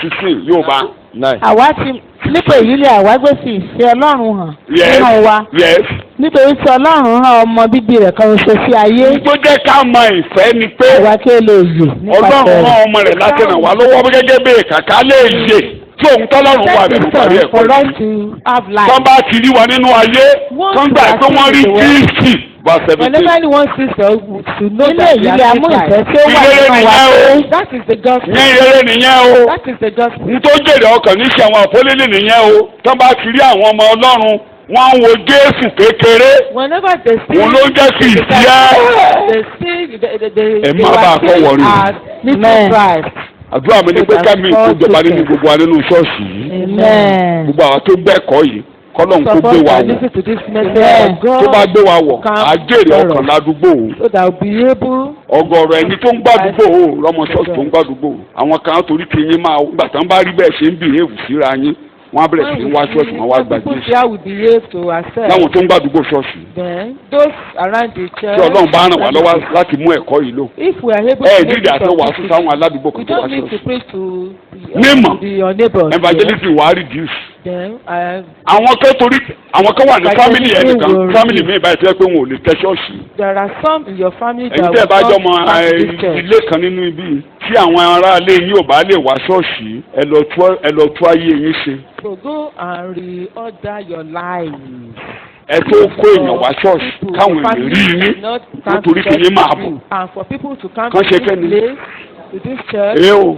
16 Yorùbá. Nice. Àwa ti nípa èyí lé àwa gbé fi ìfẹ́ Ọlọ́run hàn nínú wa. Yes. Nítorí tí Ọlọ́run rán ọmọ bíbí rẹ̀ kan ṣoṣo sí ayé. Tó jẹ́ ká mọ ìfẹ́ ni pé Àwa kí ó lè yè Ọlọ́run nípasẹ̀ rán rẹ̀. ọmọ rẹ̀ láti ràn wá lọ́wọ́ gẹ́gẹ́ bí kàkà lè yè tí òun tọ́lọ́run wà bẹ̀rù parí ẹ̀kọ́ for yìí. us to have life. Tọ́ bá ti rí wa nínú ayé, tọ́ ń gbà pé wọ́n rí Kristi verse 17. Whenever anyone sees us to know Nílé that we yìí are a mú in ìfẹ́ Christ. tí ó wà Ìrere nínú wa nìyẹn pé o. That is the gospel. Ní ìrere nìyẹn o. That is the gospel. N tó jèrè ọkàn ní ṣe àwọn àpólélì nìyẹn o. Tó bá ti rí àwọn ọmọ Ọlọ́run, wọ́n á wo Jésù kékeré. Whenever they see Òun ló ń jẹ́ kí ìsíá. they see Ẹ má bàa kọ́ wọ̀rí. as little Christ. Àdúrà mi ni pé kámi kó jọba nínú gbogbo wa nínú ṣọ́ọ̀ṣì yìí. Amen. Gbogbo àwọn tó gbẹ́kọ̀ọ́ yìí, kọ́lọ́n kó gbé wa wọ̀. Listen to this message of God. Tó bá gbé wa wọ̀, á jèrè ọkàn ládùúgbò o. So that we'll be able. Ọ̀gọ̀rọ̀ ẹni tó ń gbàdúgbò o, lọ́mọ ṣọ́ọ̀ṣì tó ń gbàdúgbò. Àwọn kan torí ti yín máa gbà tán bá rí bẹ́ẹ̀ ṣe ń bìhéèvù síra yín. Wọ́n á bẹ̀rẹ̀ sí ní wá ṣọ́ọ̀ṣì, wọ́n wá gbà Jésù. People will behave to ourselves. Láwọn tó ń gbàdúgbò ṣọ́ọ̀ṣì. Then those around the church. Tí Ọlọ́run bá ràn wá lọ́wọ́ láti mú ẹ̀kọ́ yìí lò. If we are able Ẹ to dídì àti wàásù sáwọn aládùúgbò we kan tó wá don't need to ṣọ́ọ̀ṣì. preach to Mímọ̀. your neighbors. Evangelism wà á reduce. Then Àwọn kan wà ní family ẹnìkan, family mi báyìí tó yẹ pé wọn ò lè tẹ ṣọ́ọ̀ṣì. there are some in your family Ẹ̀yin that tẹ́ ẹ bá will jọmọ not come to this church. ilé kan nínú ibi yìí, tí àwọn aráalé yín ò bá lè wá ṣọ́ọ̀ṣì, ẹ lọ tú ayé yín ṣe. So go and reorder your life. Ẹ tó kó èèyàn wá ṣọ́ọ̀ṣì káwọn èèyàn rí yín nítorí kí yín máa bọ̀. And for people to come Kán to ṣe this kẹ́ni? place, to this church, Ẹ o,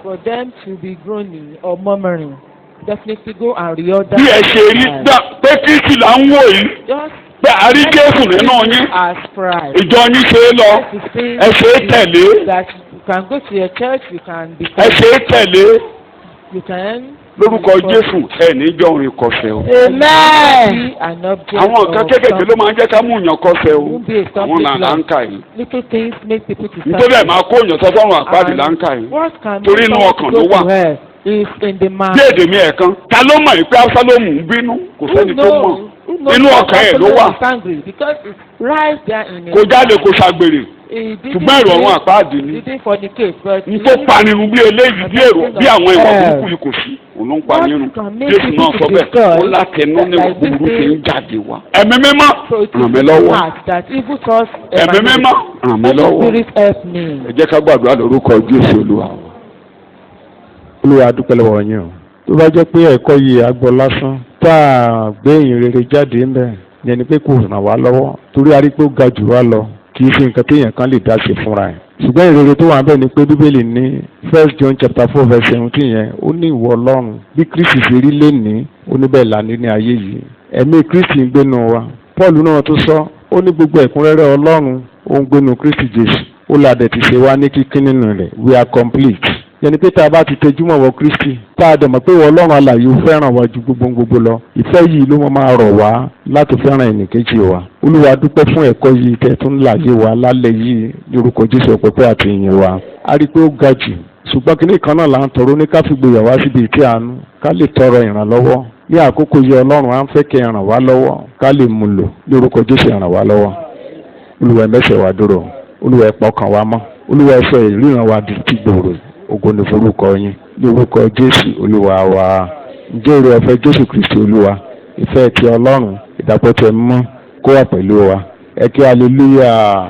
for them to be groaning or murmuring, definitely go and reorder. bí ẹ ṣe rí your life. gbà pé Kristi là ń wò yìí, Just pé àrí Jésù nínú yín, as Christ. ìjọ yín ṣe é lọ, To say ẹ ṣe é tẹ̀lé, that you can go to your church, you can be. ẹ ṣe é tẹ̀lé You can. lórúkọ Jésù ẹ ní jọ orin kọsẹ̀ o. Amen. Be an object Àwọn nǹkan of kéékèèké ló máa ń jẹ́ ká mú yàn kọsẹ̀ o. Won't be a stumbling Àwọn là ń block. kà yìí. Little things make people to Nítorí ẹ̀ máa kó yàn sọ́sọ́rùn àpáàdì là ń kà yìí. What can Torí make inú someone ọkàn to ló go wà. to hell is in the mind. Bí èdè mi ẹ̀kan, ta ló mọ̀ yìí pé Absalomu ń bínú? Kò sẹ́ni tó mọ̀. Inú ọkàn ẹ̀ ló wà. Is angry because it's right there in his Kò jáde kò ṣàgbèrè. He didn't Ṣùgbọ́n èrò ọ̀run àpáàdì ni. He didn't fornicate, but N tó panirun bí eléyìí bí èrò bí àwọn ìwà burúkú yìí kò sí. Òun ló ń panirun. What can make Jésù náà people sọ to bẹ́ẹ̀. destroy Ó látẹnu ní like burúkú this ti ń thing? jáde wá. Ẹ̀mí mímọ́ So it ràn mí is lọ́wọ́. heart that evil thoughts Ẹ̀mí mímọ́ ràn mí Holy lọ́wọ́. Spirit help me. Ẹ jẹ́ ká gbàdúrà lórúkọ Jésù Olúwa. Olúwa a dúpẹ́ lọ́wọ́ yín o. Tó bá jẹ́ pé ẹ̀kọ́ yìí a gbọ́ lásán tá a gbé ìyìn rere jáde ńbẹ̀ yẹn ni pé kò ràn wá lọ́wọ́ torí a rí pé ó ga jù wá lọ kì í ṣe nǹkan téèyàn kan lè dá ṣe fúnra ẹ̀. Ṣùgbọ́n ìrere tó wà ń bẹ̀ ni pé Bíbélì ní 1 John chapter 4 verse 17 yẹn ó ní ìwọ Ọlọ́run bí Kristi ṣe rí lénìí ó ní bẹ́ẹ̀ lánìí ní ayé yìí. Ẹ̀mí Kristi ń gbénu wa. Paul náà tó sọ ó ní gbogbo ẹ̀kúnrẹ́rẹ́ Ọlọ́run ó ń gbénu Kristi Jésù ó ládẹ̀ ti ṣe wá ní kíkín nínú rẹ̀ we are complete. Yẹni pé tá a bá ti tẹjúmọ̀ wọ Kristi tá a dẹ̀ mọ̀ pé Ọlọ́run alààyè ó fẹ́ràn wa ju gbogbo lọ ìfẹ́ yìí ló máa rọ̀ wá láti fẹ́ràn ẹnìkejì wa. Olúwa dúpẹ́ fún ẹ̀kọ́ yìí tẹ́ tún láàyè wa lálẹ́ yìí ní orúkọ Jésù ọ̀pẹ̀pẹ̀ àti ìyìn wa. A rí i pé ó ga jù ṣùgbọ́n kíní kan náà là ń tọrọ ní ká fi gbéyàwó wá síbi ìtẹ́ àánú ká lè tọrọ ìrànlọ́wọ́ ní àkókò yìí Ọlọ́run á ń fẹ́ kẹ́ ẹ ràn wá lọ́wọ́ ká lè mú lò ní orúkọ Jésù ràn wá lọ́wọ́. Olúwa ẹ mẹ́sẹ̀ wa dúró Olúwa ẹ pọkàn wa mọ́ Olúwa ẹ sọ ìríran wa di ti gbòòrò ògo ni forúkọ yín ní orúkọ Jésù Olúwa wa. Ǹjẹ́ èrè ọ̀fẹ́ Jésù Kristi Olúwa ìfẹ́ ti Ọlọ́run ìdàpọ̀ tẹ̀ mọ́ kó wà pẹ̀lú wa ẹ kí hallelujah.